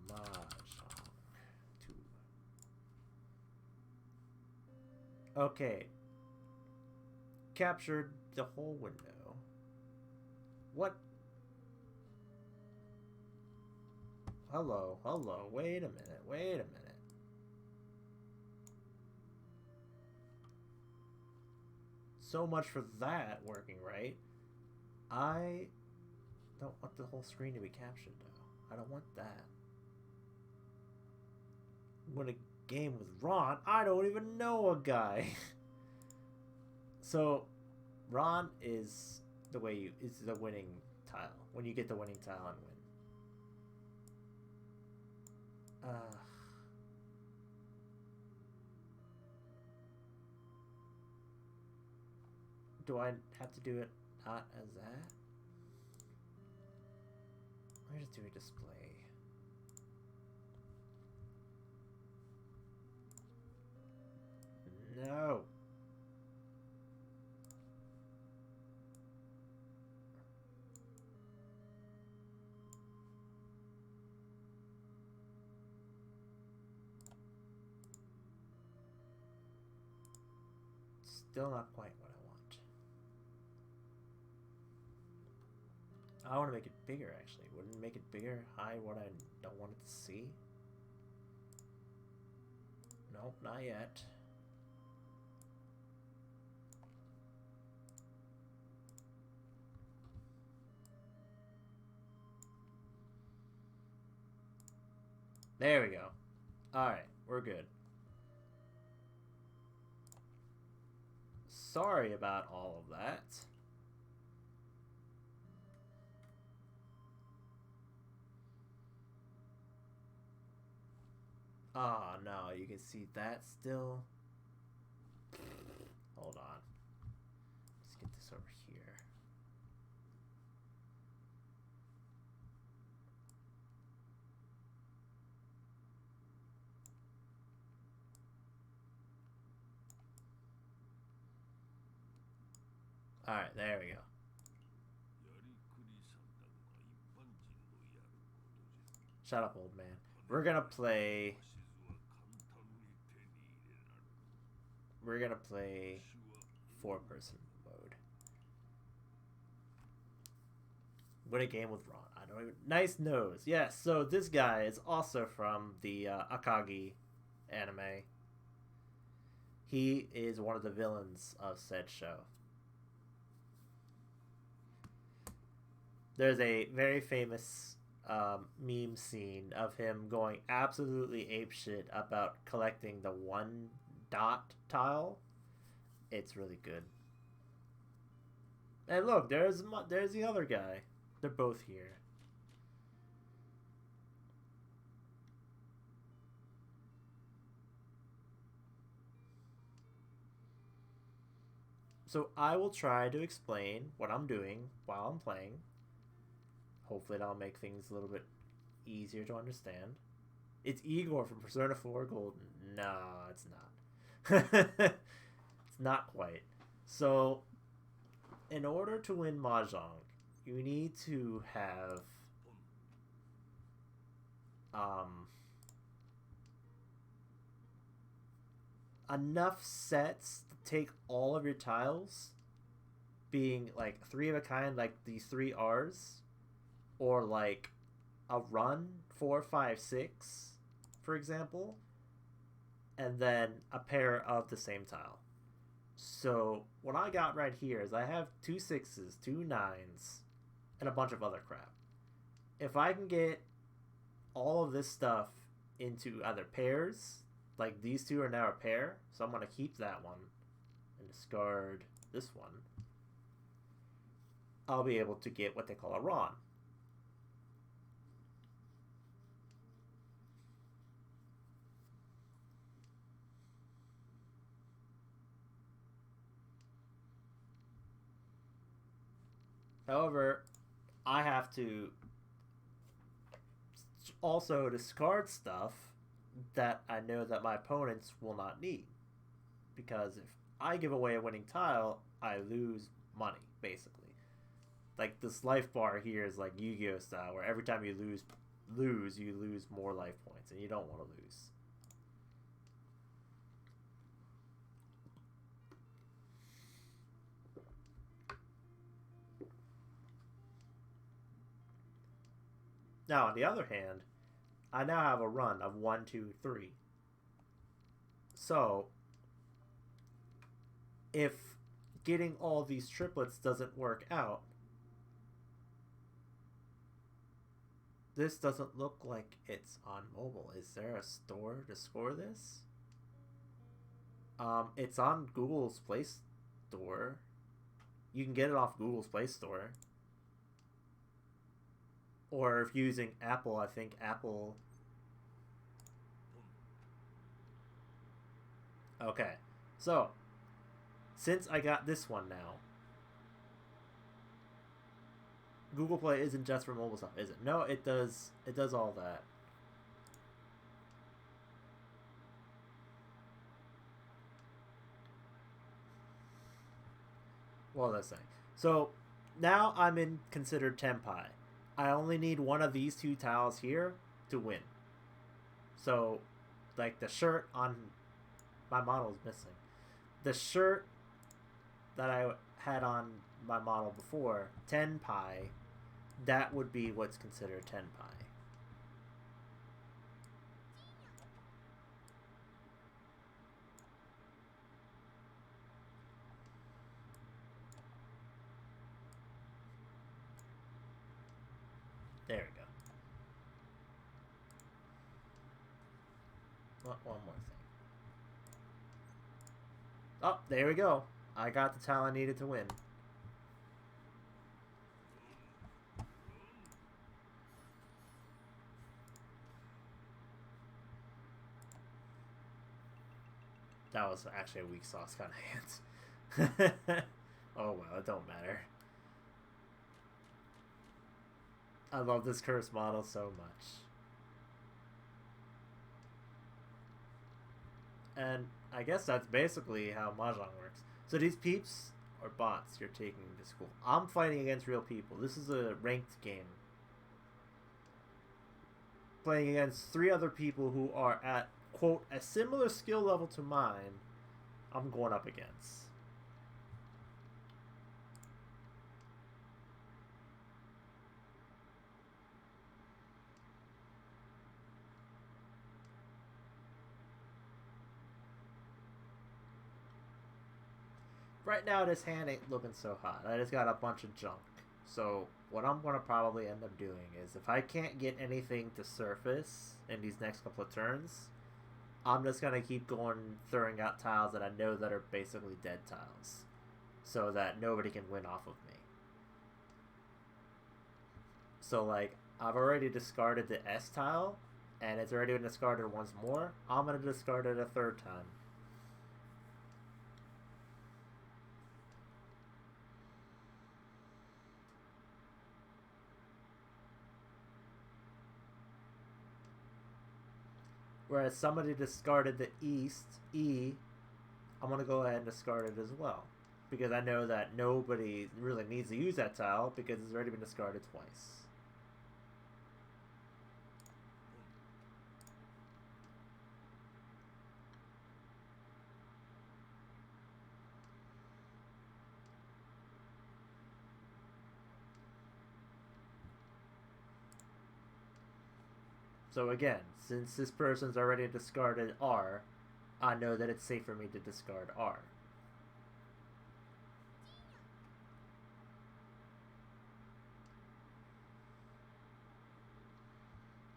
Mahjong 2. Okay. Captured the whole window. What? Hello. Wait a minute. So much for that working right. I don't want the whole screen to be captured, though. I don't want that. When a game with Ron, I don't even know a guy. So, Ron is the winning tile. When you get the winning tile and win. Do I have to do it not as that? Let me just do a display. No. Still not quite what I want. I want to make it bigger, actually. Wouldn't make it bigger hide what I don't want it to see? Nope, not yet. There we go. Alright, we're good. Sorry about all of that. Oh no, you can see that still. Hold on. Let's get this over here. Alright, there we go. Shut up, old man. We're gonna play 4-person mode. Win a game with Ron. I don't even... Nice nose. Yes, so this guy is also from the Akagi anime. He is one of the villains of said show. There's a very famous meme scene of him going absolutely apeshit about collecting the 1 dot tile. It's really good. And look, there's the other guy. They're both here. So I will try to explain what I'm doing while I'm playing. Hopefully that'll make things a little bit easier to understand. It's Igor from Persona 4 Golden. No, it's not. It's not quite. So, in order to win Mahjong, you need to have enough sets to take all of your tiles, being like 3 of a kind, like these 3 R's, or like a run 4, 5, 6, for example, and then a pair of the same tile. So what I got right here is I have 2 6s, 2 9s, and a bunch of other crap. If I can get all of this stuff into either pairs, like these 2 are now a pair, so I'm going to keep that one and discard this one, I'll be able to get what they call a Ron. However, I have to also discard stuff that I know that my opponents will not need. Because if I give away a winning tile, I lose money, basically. Like this life bar here is like Yu-Gi-Oh style, where every time you lose, you lose more life points, and you don't want to lose. Now, on the other hand, I now have a run of 1, 2, 3. So, if getting all these triplets doesn't work out, this doesn't look like it's on mobile. Is there a store to score this? It's on Google's Play Store. You can get it off Google's Play Store. Or if using Apple, I think Apple... Okay. So, since I got this one now, Google Play isn't just for mobile stuff, is it? No, it does all that. What was I saying? So, now I'm in considered Tenpai. I only need one of these 2 tiles here to win. So, like the shirt on my model is missing. The shirt that I had on my model before, Tenpai, that would be what's considered Tenpai. There we go. One more thing. Oh, there we go. I got the tile I needed to win. That was actually a weak sauce kind of hand. Oh well, it don't matter. I love this curse model so much. And I guess that's basically how Mahjong works. So these peeps are bots you're taking to school. I'm fighting against real people. This is a ranked game. Playing against 3 other people who are at, quote, a similar skill level to mine, I'm going up against. Right now, this hand ain't looking so hot. I just got a bunch of junk. So, what I'm going to probably end up doing is, if I can't get anything to surface in these next couple of turns, I'm just going to keep going, throwing out tiles that I know that are basically dead tiles, so that nobody can win off of me. So, like, I've already discarded the S tile, and it's already been discarded once more. I'm going to discard it a 3rd time. Whereas somebody discarded the E, I'm going to go ahead and discard it as well. Because I know that nobody really needs to use that tile because it's already been discarded twice. So again, since this person's already discarded R, I know that it's safe for me to discard R.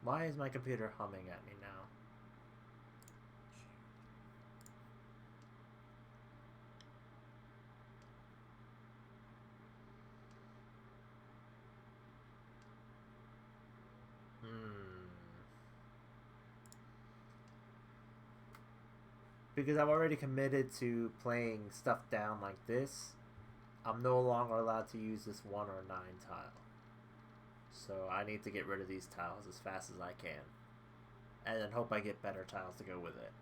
Why is my computer humming at me now? Because I'm already committed to playing stuff down like this, I'm no longer allowed to use this 1 or 9 tile. So I need to get rid of these tiles as fast as I can. And then hope I get better tiles to go with it.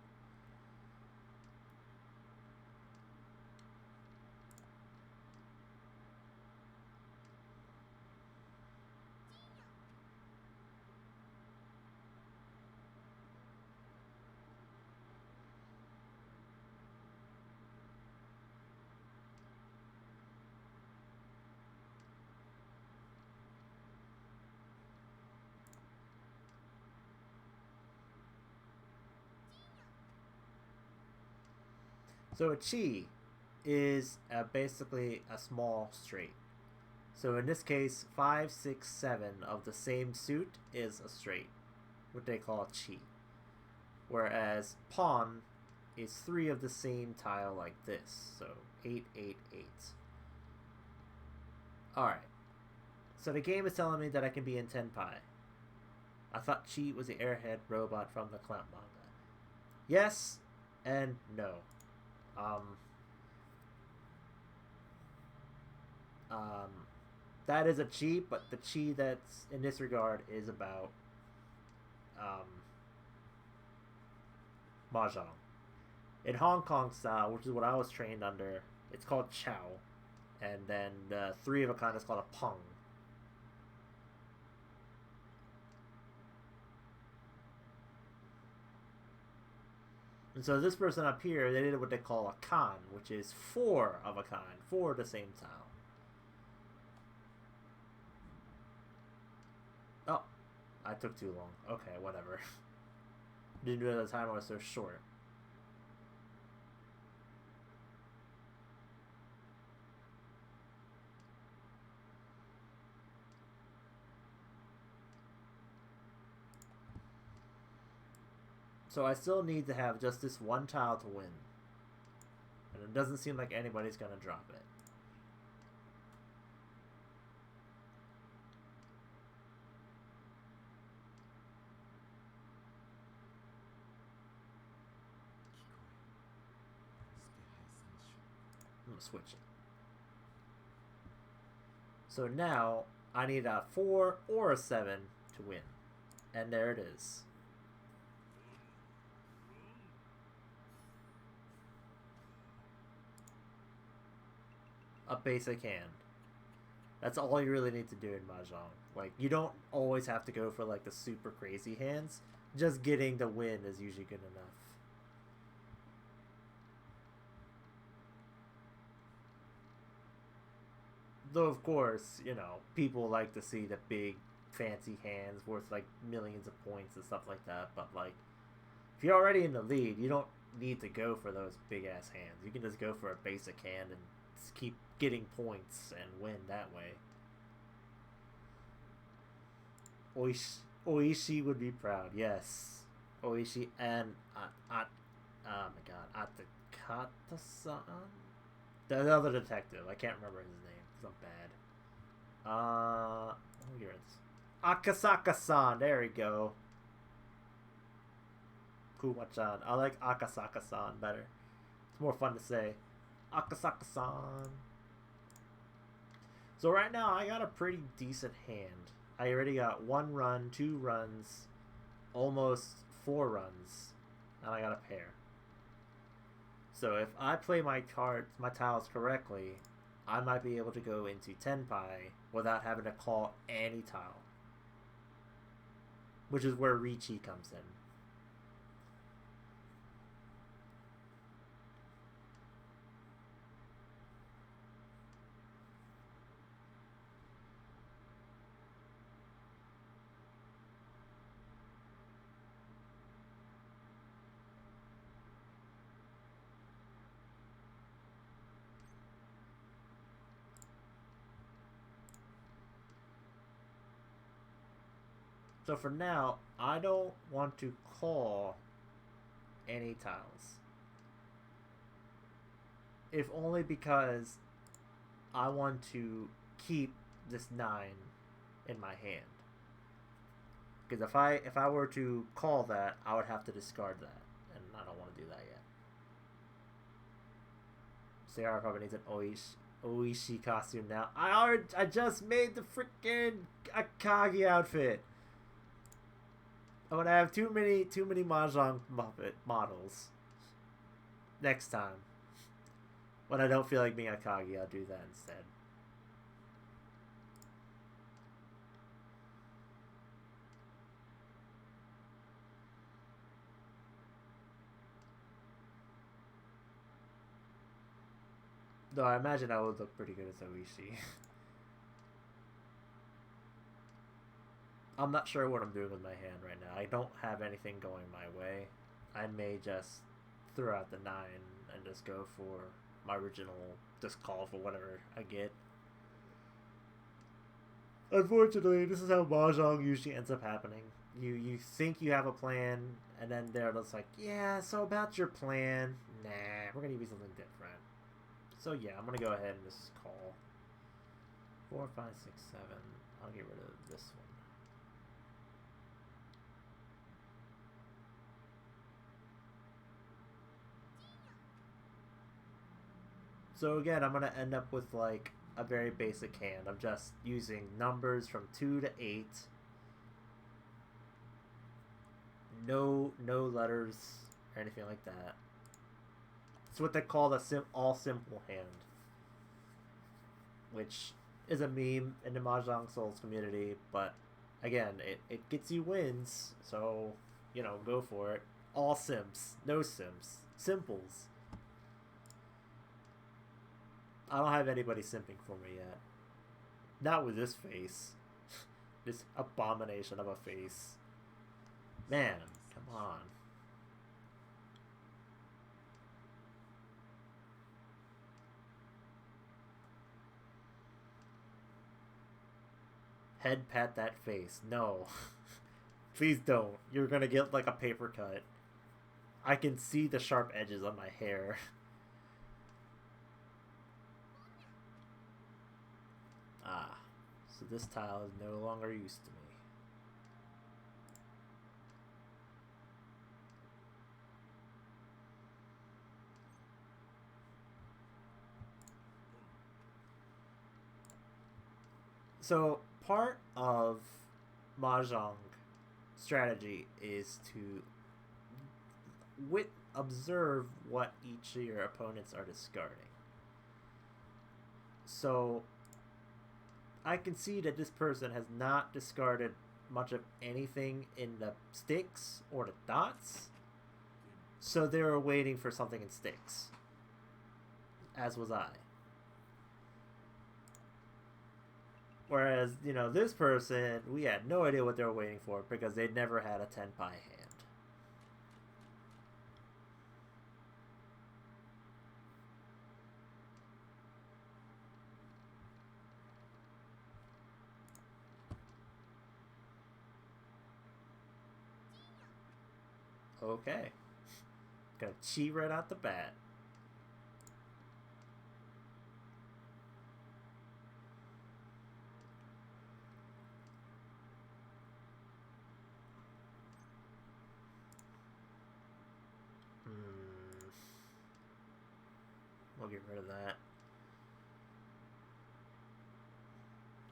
So a chi is basically a small straight. So in this case, 5, 6, 7 of the same suit is a straight, what they call chi. Whereas pawn is 3 of the same tile like this. So 8, 8, 8. Alright. So the game is telling me that I can be in Tenpai. I thought Chi was the airhead robot from the Clamp manga. Yes and no. That is a chi, but the chi that's in this regard is about Mahjong. In Hong Kong style, which is what I was trained under, it's called Chow. And then the 3 of a kind is called a Pung. And so this person up here, they did what they call a Kan, which is 4 of a kind, 4 of the same tile. Oh, I took too long. Okay, whatever. Didn't realize the time was so short. So I still need to have just this 1 tile to win. And it doesn't seem like anybody's going to drop it. I'm going to switch it. So now I need a 4 or a 7 to win. And there it is. A basic hand. That's all you really need to do in Mahjong. Like, you don't always have to go for like the super crazy hands. Just getting the win is usually good enough. Though of course, you know, people like to see the big fancy hands worth like millions of points and stuff like that, but like if you're already in the lead, you don't need to go for those big ass hands. You can just go for a basic hand and just keep getting points and win that way. Oishi would be proud, yes. Oishi and oh my god, Atakata-san? The other detective, I can't remember his name because I'm bad. Here it is. Akasaka-san, there we go. Kuma-chan. I like Akasaka-san better. It's more fun to say. Akasaka-san. So right now, I got a pretty decent hand. I already got 1 run, 2 runs, almost 4 runs, and I got a pair. So if I play my tiles correctly, I might be able to go into Tenpai without having to call any tile. Which is where Riichi comes in. So for now, I don't want to call any tiles. If only because I want to keep this 9 in my hand. Because if I were to call that, I would have to discard that. And I don't want to do that yet. Sarah probably needs an Oishi costume now. I just made the freaking Akagi outfit. I'm gonna have too many Mahjong Muppet models. Next time. When I don't feel like being Akagi, I'll do that instead. Though I imagine I would look pretty good as Oishi. I'm not sure what I'm doing with my hand right now. I don't have anything going my way. I may just throw out the 9 and just go for my original, just call for whatever I get. Unfortunately, this is how Mahjong usually ends up happening. You think you have a plan, and then they're just like, yeah, so about your plan, nah, we're gonna give you something different. So yeah, I'm gonna go ahead and just call 4, 5, 6, 7. I'll get rid of this one. So again, I'm gonna end up with like a very basic hand. I'm just using numbers from 2 to 8. No letters or anything like that. It's what they call the all simple hand, which is a meme in the Mahjong Souls community. But again, it gets you wins, so you know, go for it. All simps, no simps, simples. I don't have anybody simping for me yet. Not with this face. This abomination of a face. Man, come on. Head pat that face. No. Please don't. You're gonna get like a paper cut. I can see the sharp edges on my hair. Ah. So this tile is no longer used to me. So part of Mahjong strategy is to observe what each of your opponents are discarding. So I can see that this person has not discarded much of anything in the sticks or the dots. So they were waiting for something in sticks. As was I. Whereas, you know, this person, we had no idea what they were waiting for because they'd never had a Tenpai hand. Okay. Gonna cheat right out the bat. We'll get rid of that.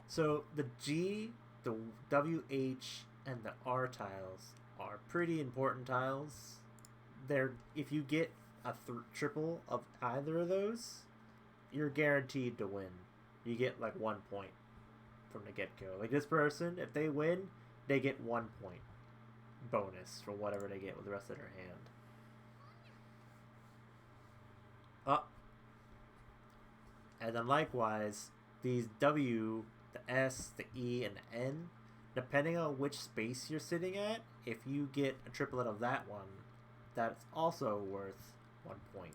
So the G, the WH, and the R tiles are pretty important tiles. They're, if you get a triple of either of those, you're guaranteed to win. You get like 1 point from the get-go. Like this person, if they win, they get 1 point bonus for whatever they get with the rest of their hand. And then likewise, these W, the S, the E, and the N, depending on which space you're sitting at, if you get a triplet of that one, that's also worth 1 point.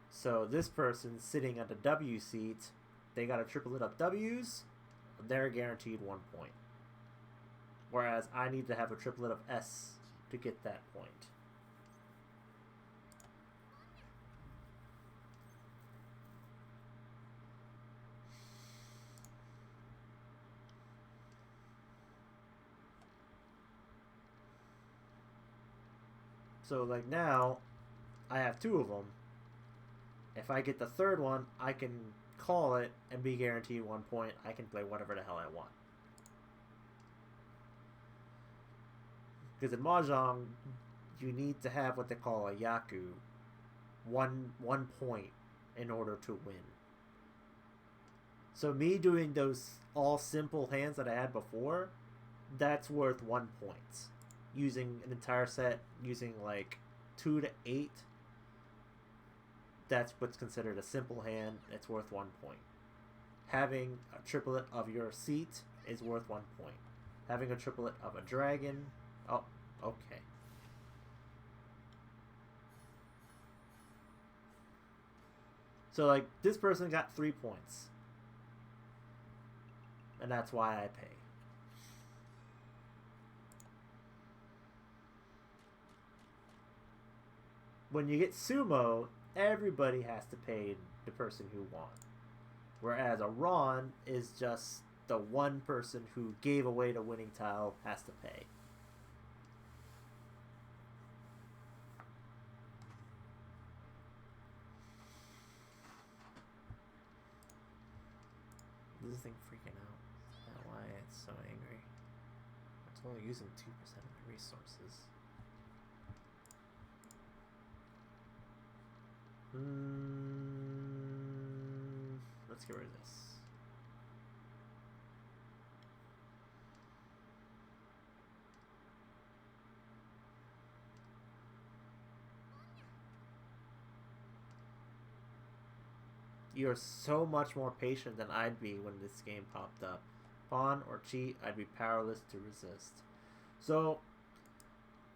So this person sitting at the W seat, they got a triplet of W's, they're guaranteed 1 point. Whereas I need to have a triplet of S to get that point. So like now, I have 2 of them. If I get the third one, I can call it and be guaranteed 1 point. I can play whatever the hell I want. Because in Mahjong, you need to have what they call a Yaku. One point in order to win. So me doing those all simple hands that I had before, that's worth 1 point. Using an entire set, using like 2 to 8, that's what's considered a simple hand. It's worth 1 point. Having a triplet of your seat is worth 1 point. Having a triplet of a dragon, oh, okay. So like this person got 3 points, and that's why I pay. When you get sumo, everybody has to pay the person who won. Whereas a Ron is just the one person who gave away the winning tile has to pay. This thing freaking out. I don't know why it's so angry. It's only using 2% of the resources. Let's get rid of this. You're so much more patient than I'd be when this game popped up. Pawn or cheat, I'd be powerless to resist. So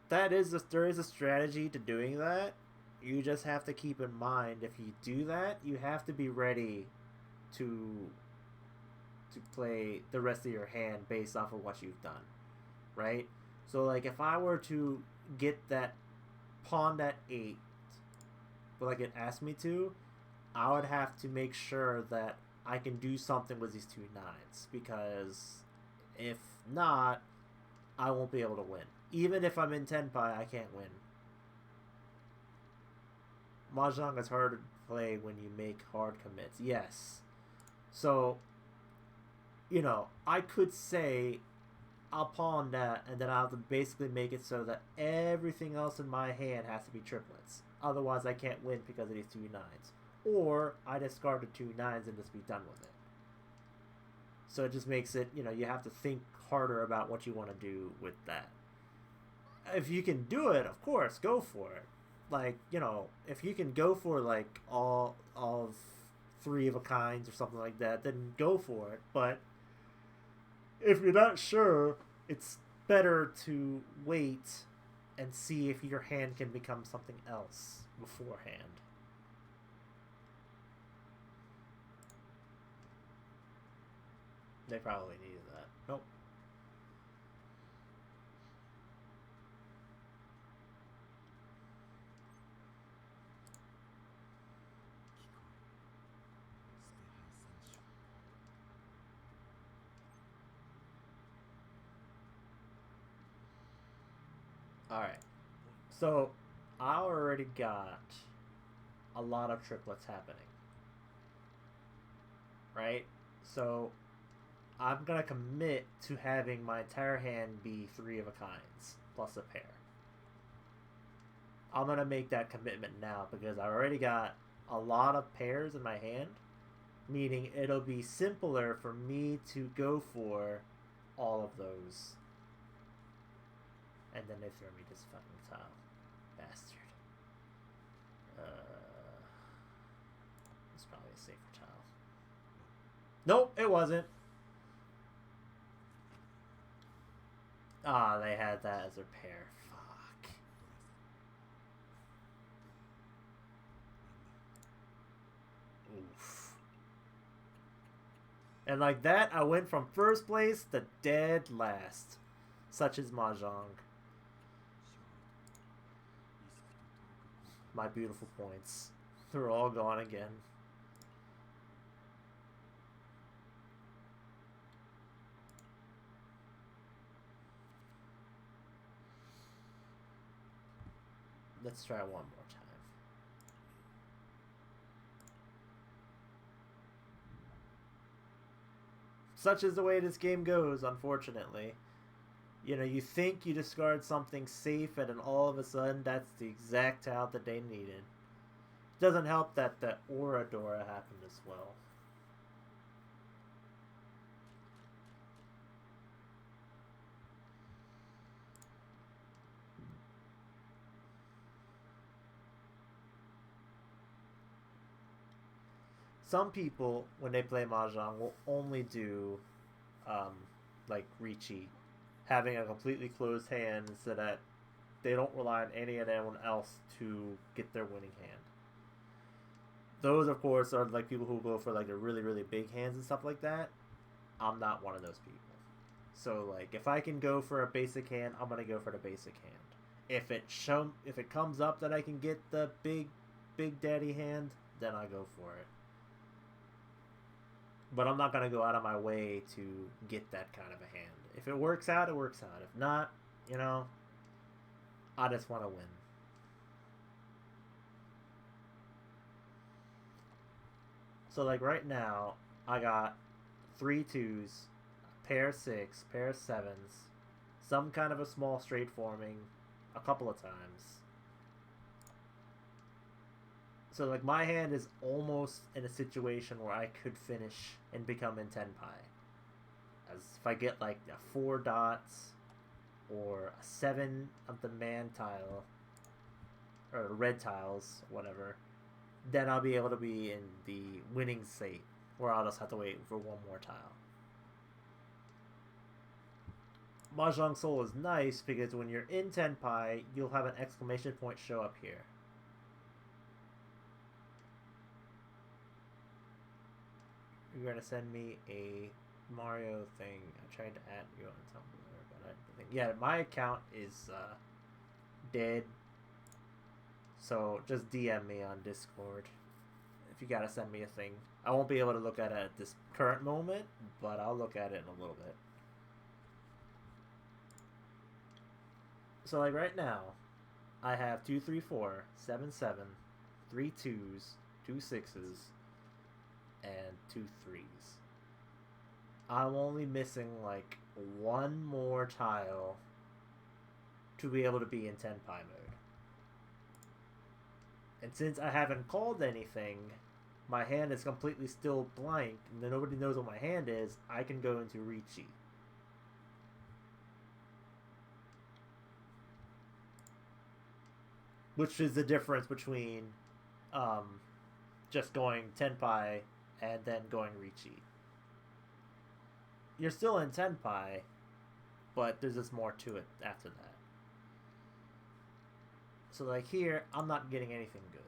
there is a strategy to doing that. You just have to keep in mind, if you do that, you have to be ready to play the rest of your hand based off of what you've done, right? So like if I were to get that pawn at 8, but like it asked me to, I would have to make sure that I can do something with these 2 9s, because if not, I won't be able to win. Even if I'm in Tenpai, I can't win. Mahjong is hard to play when you make hard commits. Yes. So, you know, I could say I'll pawn that, and then I'll have to basically make it so that everything else in my hand has to be triplets. Otherwise, I can't win because of these 2 9s. Or I discard the 2 9s and just be done with it. So it just makes it, you know, you have to think harder about what you want to do with that. If you can do it, of course, go for it. Like, you know, if you can go for like all of 3 of a kinds or something like that, then go for it. But if you're not sure, it's better to wait and see if your hand can become something else beforehand. They probably needed that. Nope. Alright. So, I already got a lot of triplets happening. Right? So, I'm gonna commit to having my entire hand be 3 of a kinds plus a pair. I'm gonna make that commitment now because I already got a lot of pairs in my hand, meaning it'll be simpler for me to go for all of those. And then they throw me this fucking tile. Bastard. It's probably a safer tile. Nope, it wasn't. Ah, they had that as their pair. Fuck. Oof. And like that, I went from first place to dead last. Such is Mahjong. My beautiful points. They're all gone again. Let's try one more time. Such is the way this game goes, unfortunately. You know, you think you discard something safe, and then all of a sudden, that's the exact tile that they needed. It doesn't help that the Oradora happened as well. Some people, when they play Mahjong, will only do, like, Riichi, having a completely closed hand so that they don't rely on anyone else to get their winning hand. Those, of course, are, like, people who go for, like, the really, really big hands and stuff like that. I'm not one of those people. So, like, if I can go for a basic hand, I'm gonna go for the basic hand. If it comes up that I can get the big daddy hand, then I go for it. But I'm not going to go out of my way to get that kind of a hand. If it works out, it works out. If not, you know, I just want to win. So, like, right now, I got 3 2s, pair 6, pair 7s, some kind of a small straight forming a couple of times. So, like, my hand is almost in a situation where I could finish and become in Tenpai. As if I get, like, 4 dots or a 7 of the man tile, or red tiles, whatever, then I'll be able to be in the winning state, where I'll just have to wait for one more tile. Mahjong Soul is nice because when you're in Tenpai, you'll have an exclamation point show up here. You're gonna send me a Mario thing. I tried to add you on Tumblr, but I think, yeah, my account is dead. So just DM me on Discord if you gotta send me a thing. I won't be able to look at it at this current moment, but I'll look at it in a little bit. So, like, right now, I have 2 3 4 7 7, 3 2s, 2 6s, and 2 3s. I'm only missing, like, one more tile to be able to be in Tenpai mode. And since I haven't called anything, my hand is completely still blank, and then nobody knows what my hand is, I can go into Riichi. Which is the difference between just going Tenpai and then going Riichi. You're still in Tenpai, but there's just more to it after that. So, like, here, I'm not getting anything good.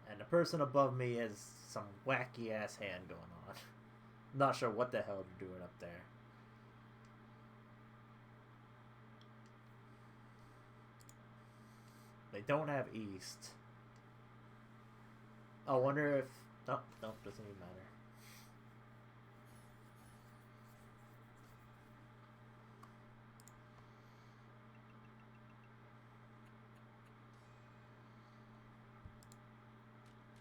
And the person above me has some wacky ass hand going on. Not sure what the hell they're doing up there. They don't have East. I wonder if... Oh, no, doesn't even matter.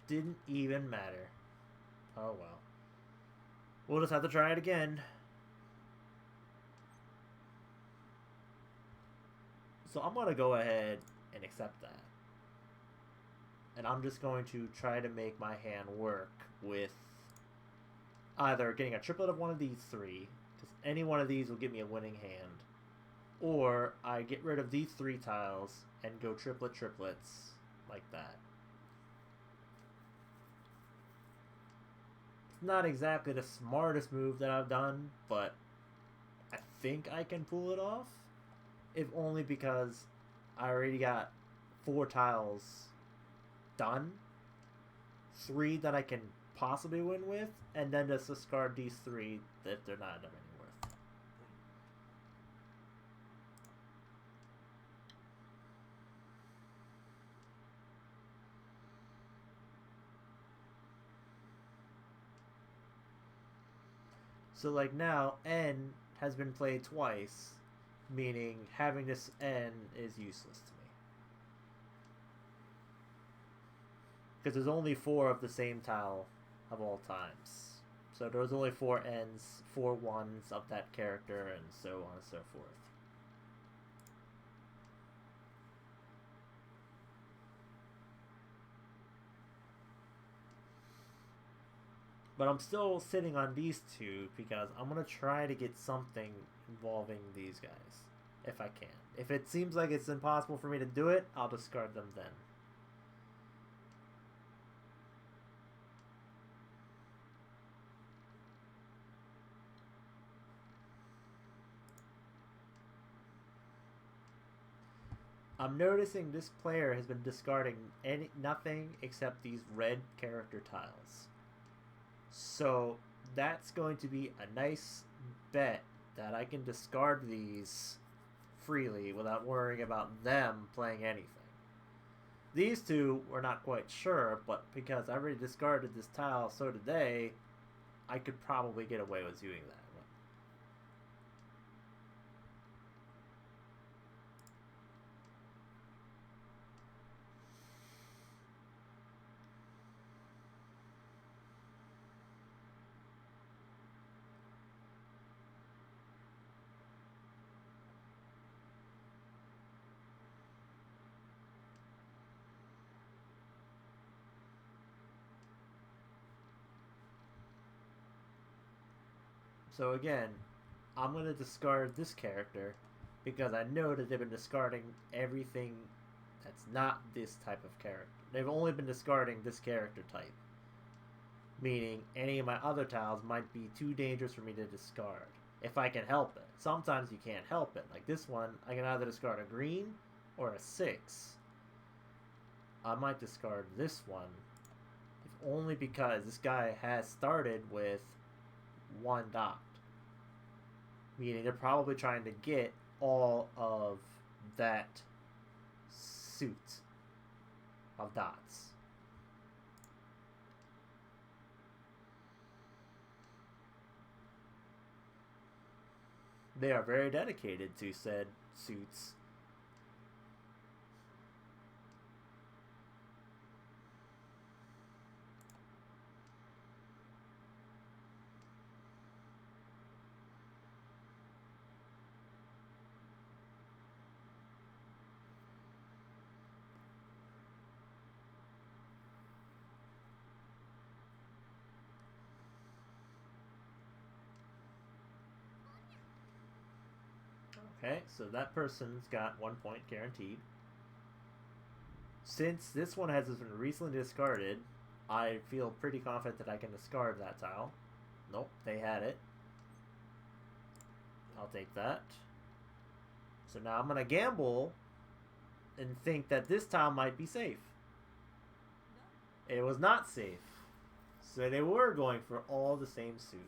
Didn't even matter. Oh well. We'll just have to try it again. So I'm going to go ahead and accept that. And I'm just going to try to make my hand work with either getting a triplet of one of these three, because any one of these will give me a winning hand, or I get rid of these three tiles and go triplets like that. It's not exactly the smartest move that I've done, but I think I can pull it off, if only because I already got 4 tiles done, 3 that I can possibly win with, and then just discard these 3 if they're not of any worth. So like now, N has been played twice, meaning having this N is useless to me. Because there's only 4 of the same tile of all times. So there's only 4 N's, 4 1s of that character, and so on and so forth. But I'm still sitting on these 2 because I'm going to try to get something involving these guys, if I can. If it seems like it's impossible for me to do it, I'll discard them then. I'm noticing this player has been discarding nothing except these red character tiles. So that's going to be a nice bet that I can discard these freely without worrying about them playing anything. These 2 we're not quite sure, but because I already discarded this tile, so did they, I could probably get away with doing that. So again, I'm going to discard this character because I know that they've been discarding everything that's not this type of character. They've only been discarding this character type. Meaning any of my other tiles might be too dangerous for me to discard, if I can help it. Sometimes you can't help it. Like this one, I can either discard a green or a 6. I might discard this one, if only because this guy has started with 1 dot. Meaning they're probably trying to get all of that suit of dots. They are very dedicated to said suits. Okay, so that person's got 1 point guaranteed. Since this one has been recently discarded, I feel pretty confident that I can discard that tile. Nope, they had it. I'll take that. So now I'm going to gamble and think that this tile might be safe. It was not safe. So they were going for all the same suit.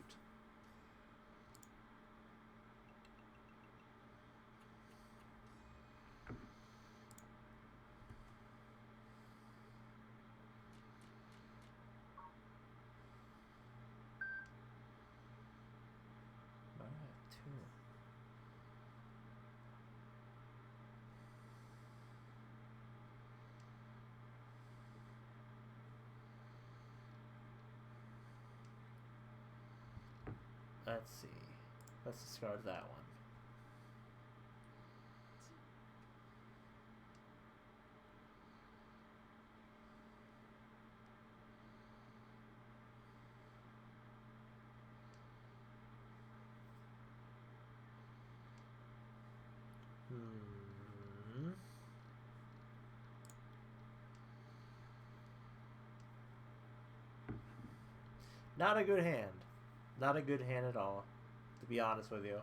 Let's see. Let's discard that one. Not a good hand. Not a good hand at all, to be honest with you.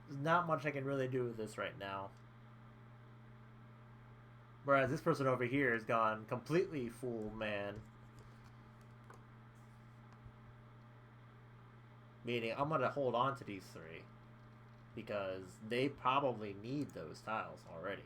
There's not much I can really do with this right now. Whereas this person over here has gone completely full man. Meaning, I'm going to hold on to these three. Because they probably need those tiles already.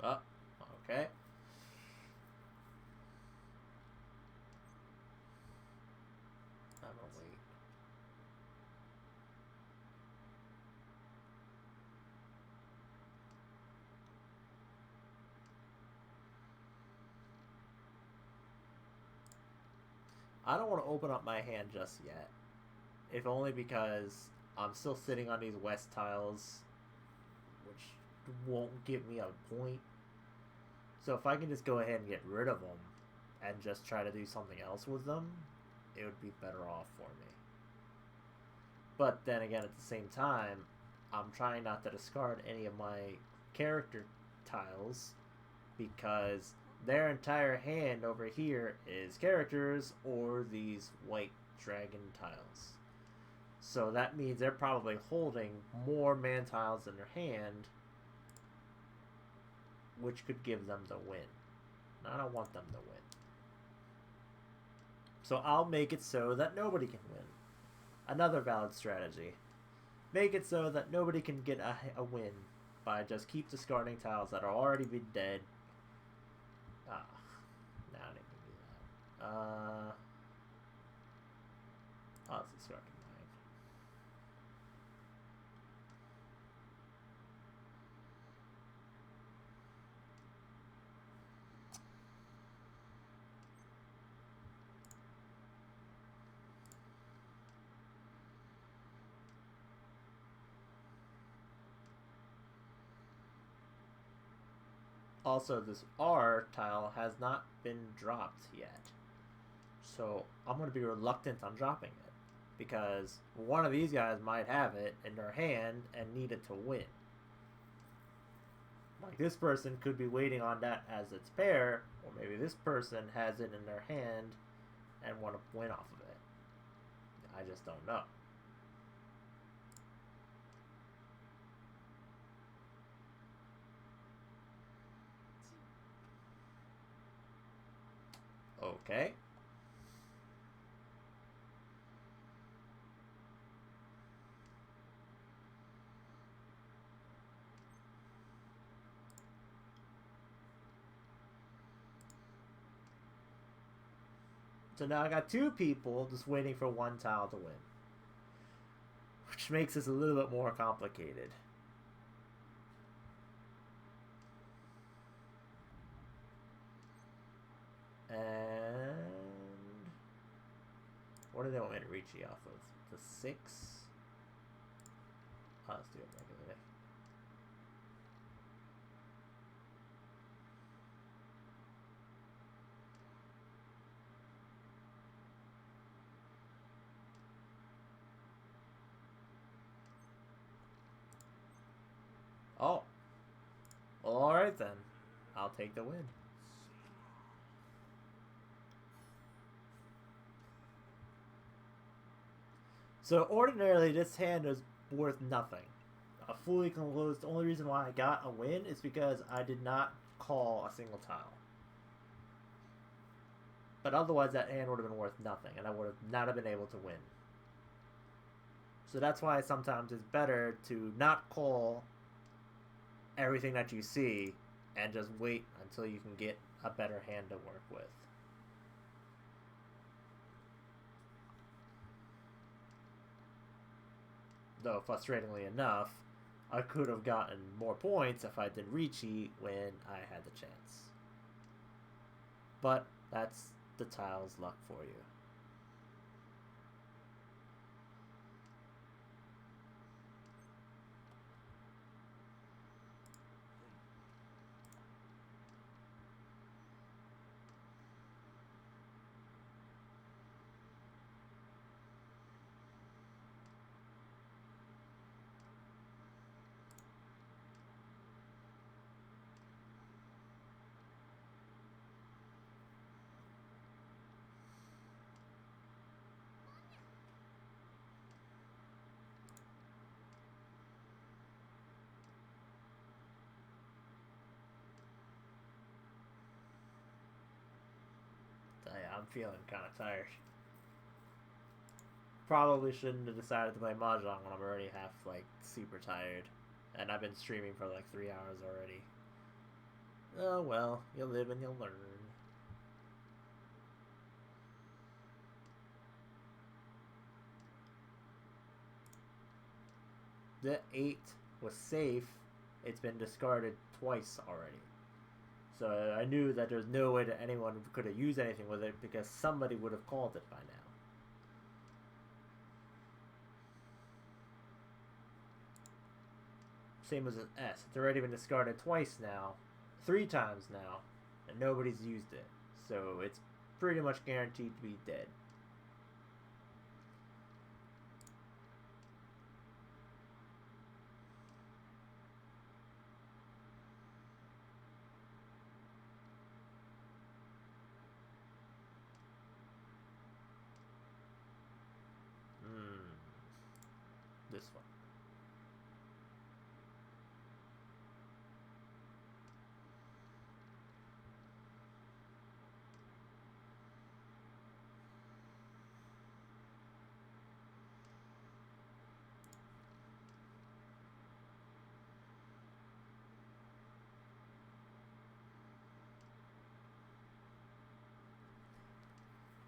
Oh, okay. I'm gonna wait. I don't want to open up my hand just yet. If only because I'm still sitting on these west tiles, which won't give me a point. So if I can just go ahead and get rid of them and just try to do something else with them, it would be better off for me. But then again, at the same time, I'm trying not to discard any of my character tiles because their entire hand over here is characters or these white dragon tiles. So that means they're probably holding more man tiles in their hand, which could give them the win. I don't want them to win. So I'll make it so that nobody can win. Another valid strategy. Make it so that nobody can get a win by just keep discarding tiles that are already been dead. Nah, I didn't do that. I'll discard mine. Also, this R tile has not been dropped yet. So I'm going to be reluctant on dropping it. Because one of these guys might have it in their hand and need it to win. Like this person could be waiting on that as its pair, or maybe this person has it in their hand and want to win off of it. I just don't know. Okay. So now I got two people just waiting for one tile to win. Which makes this a little bit more complicated. And what do they want me to reach you off of? The 6? Oh, let's do it regularly. Oh. Well, alright then. I'll take the win. So ordinarily this hand is worth nothing. A fully closed. The only reason why I got a win is because I did not call a single tile. But otherwise that hand would have been worth nothing and I would have not have been able to win. So that's why sometimes it's better to not call everything that you see and just wait until you can get a better hand to work with. Though, frustratingly enough, I could have gotten more points if I did Ricci when I had the chance. But that's the tile's luck for you. feeling kind of tired. Probably shouldn't have decided to play Mahjong when I'm already half, like, super tired. And I've been streaming for, like, 3 hours already. Oh, well. You'll live and you'll learn. The 8 was safe. It's been discarded twice already. So I knew that there's no way that anyone could have used anything with it because somebody would have called it by now. Same as an S. It's already been discarded twice now. 3 times now. And nobody's used it. So it's pretty much guaranteed to be dead. This one.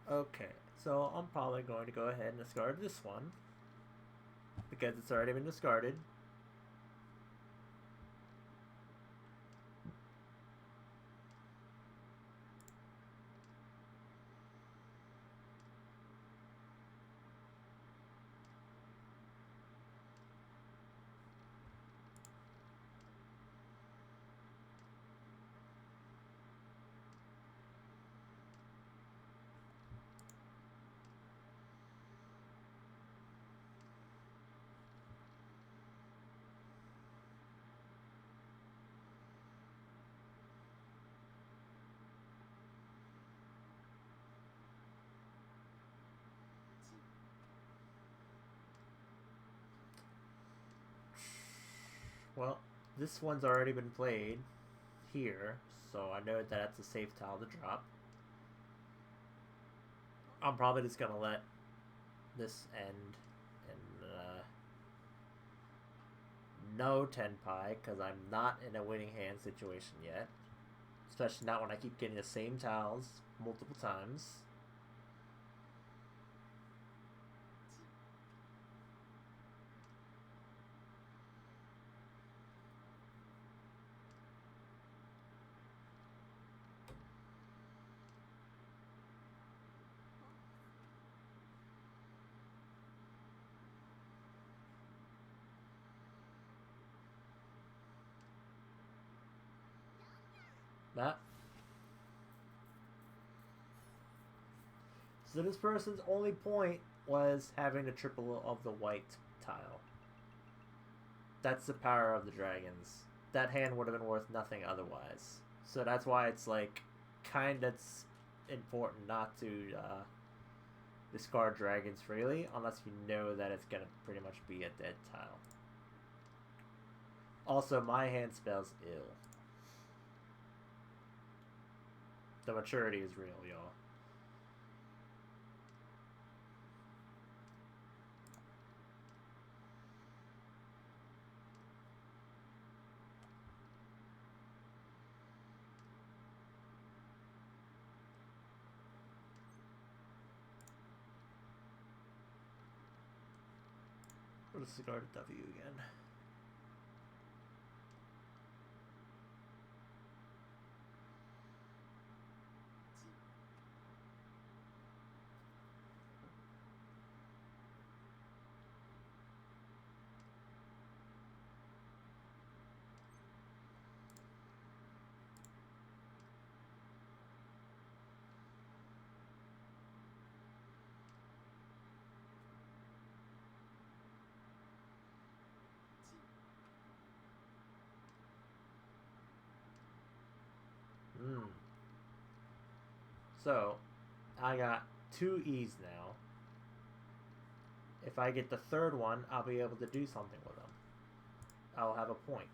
Okay, so I'm probably going to go ahead and discard this one because it's already been discarded. Well, this one's already been played here, so I know that that's a safe tile to drop. I'm probably just gonna let this end and no Tenpai because I'm not in a winning hand situation yet. Especially not when I keep getting the same tiles multiple times. That. So this person's only point was having a triple of the white tile. That's the power of the dragons. That hand would have been worth nothing otherwise. So that's why it's like kind of important not to discard dragons freely unless you know that it's gonna pretty much be a dead tile. Also, my hand spells ill. The maturity is real, y'all. We'll discard a W again. So, I got 2 E's now. If I get the third one, I'll be able to do something with them. I'll have a point.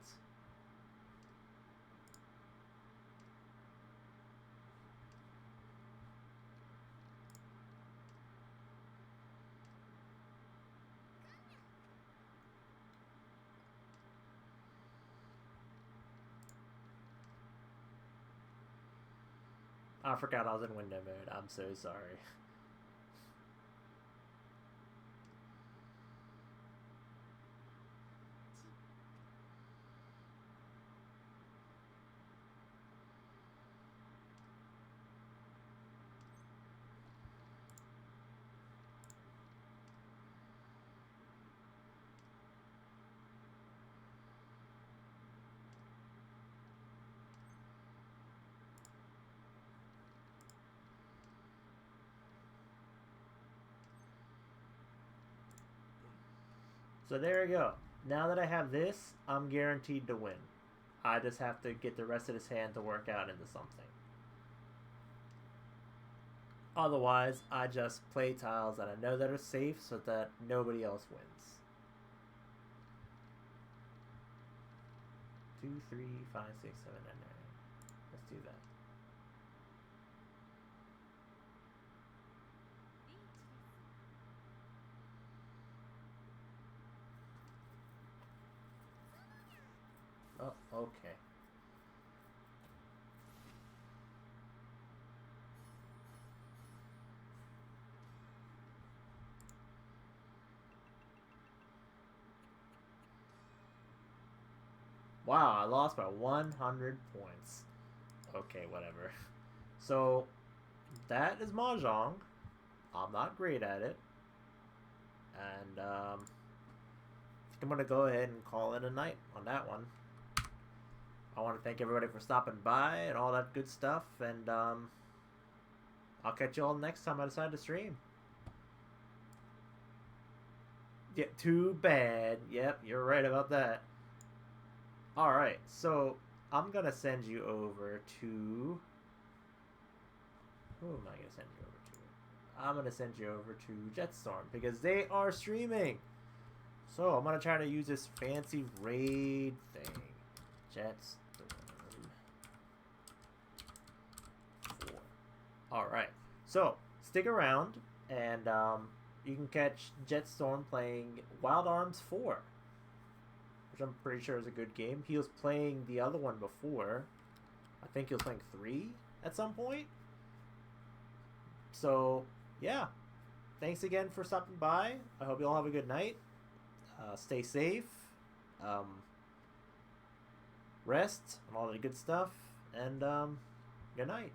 I forgot I was in window mode. I'm so sorry. So there we go. Now that I have this, I'm guaranteed to win. I just have to get the rest of this hand to work out into something. Otherwise, I just play tiles that I know that are safe so that nobody else wins. 2, 3, 5, 6, 7, and 9. Let's do that. Oh, okay. Wow, I lost by 100 points. Okay, whatever. So, that is Mahjong. I'm not great at it. And, I think I'm going to go ahead and call it a night on that one. I want to thank everybody for stopping by and all that good stuff. And, I'll catch you all next time I decide to stream. Yeah, too bad. Yep, you're right about that. Alright, so I'm going to send you over to... Who am I going to send you over to? I'm going to send you over to Jetstorm because they are streaming. So I'm going to try to use this fancy raid thing. Jetstorm 4. Alright, so stick around and you can catch Jetstorm playing Wild Arms 4. Which I'm pretty sure is a good game. He was playing the other one before. I think he was playing 3 at some point. So, yeah. Thanks again for stopping by. I hope you all have a good night. Stay safe. Rest and all the good stuff. And, good night.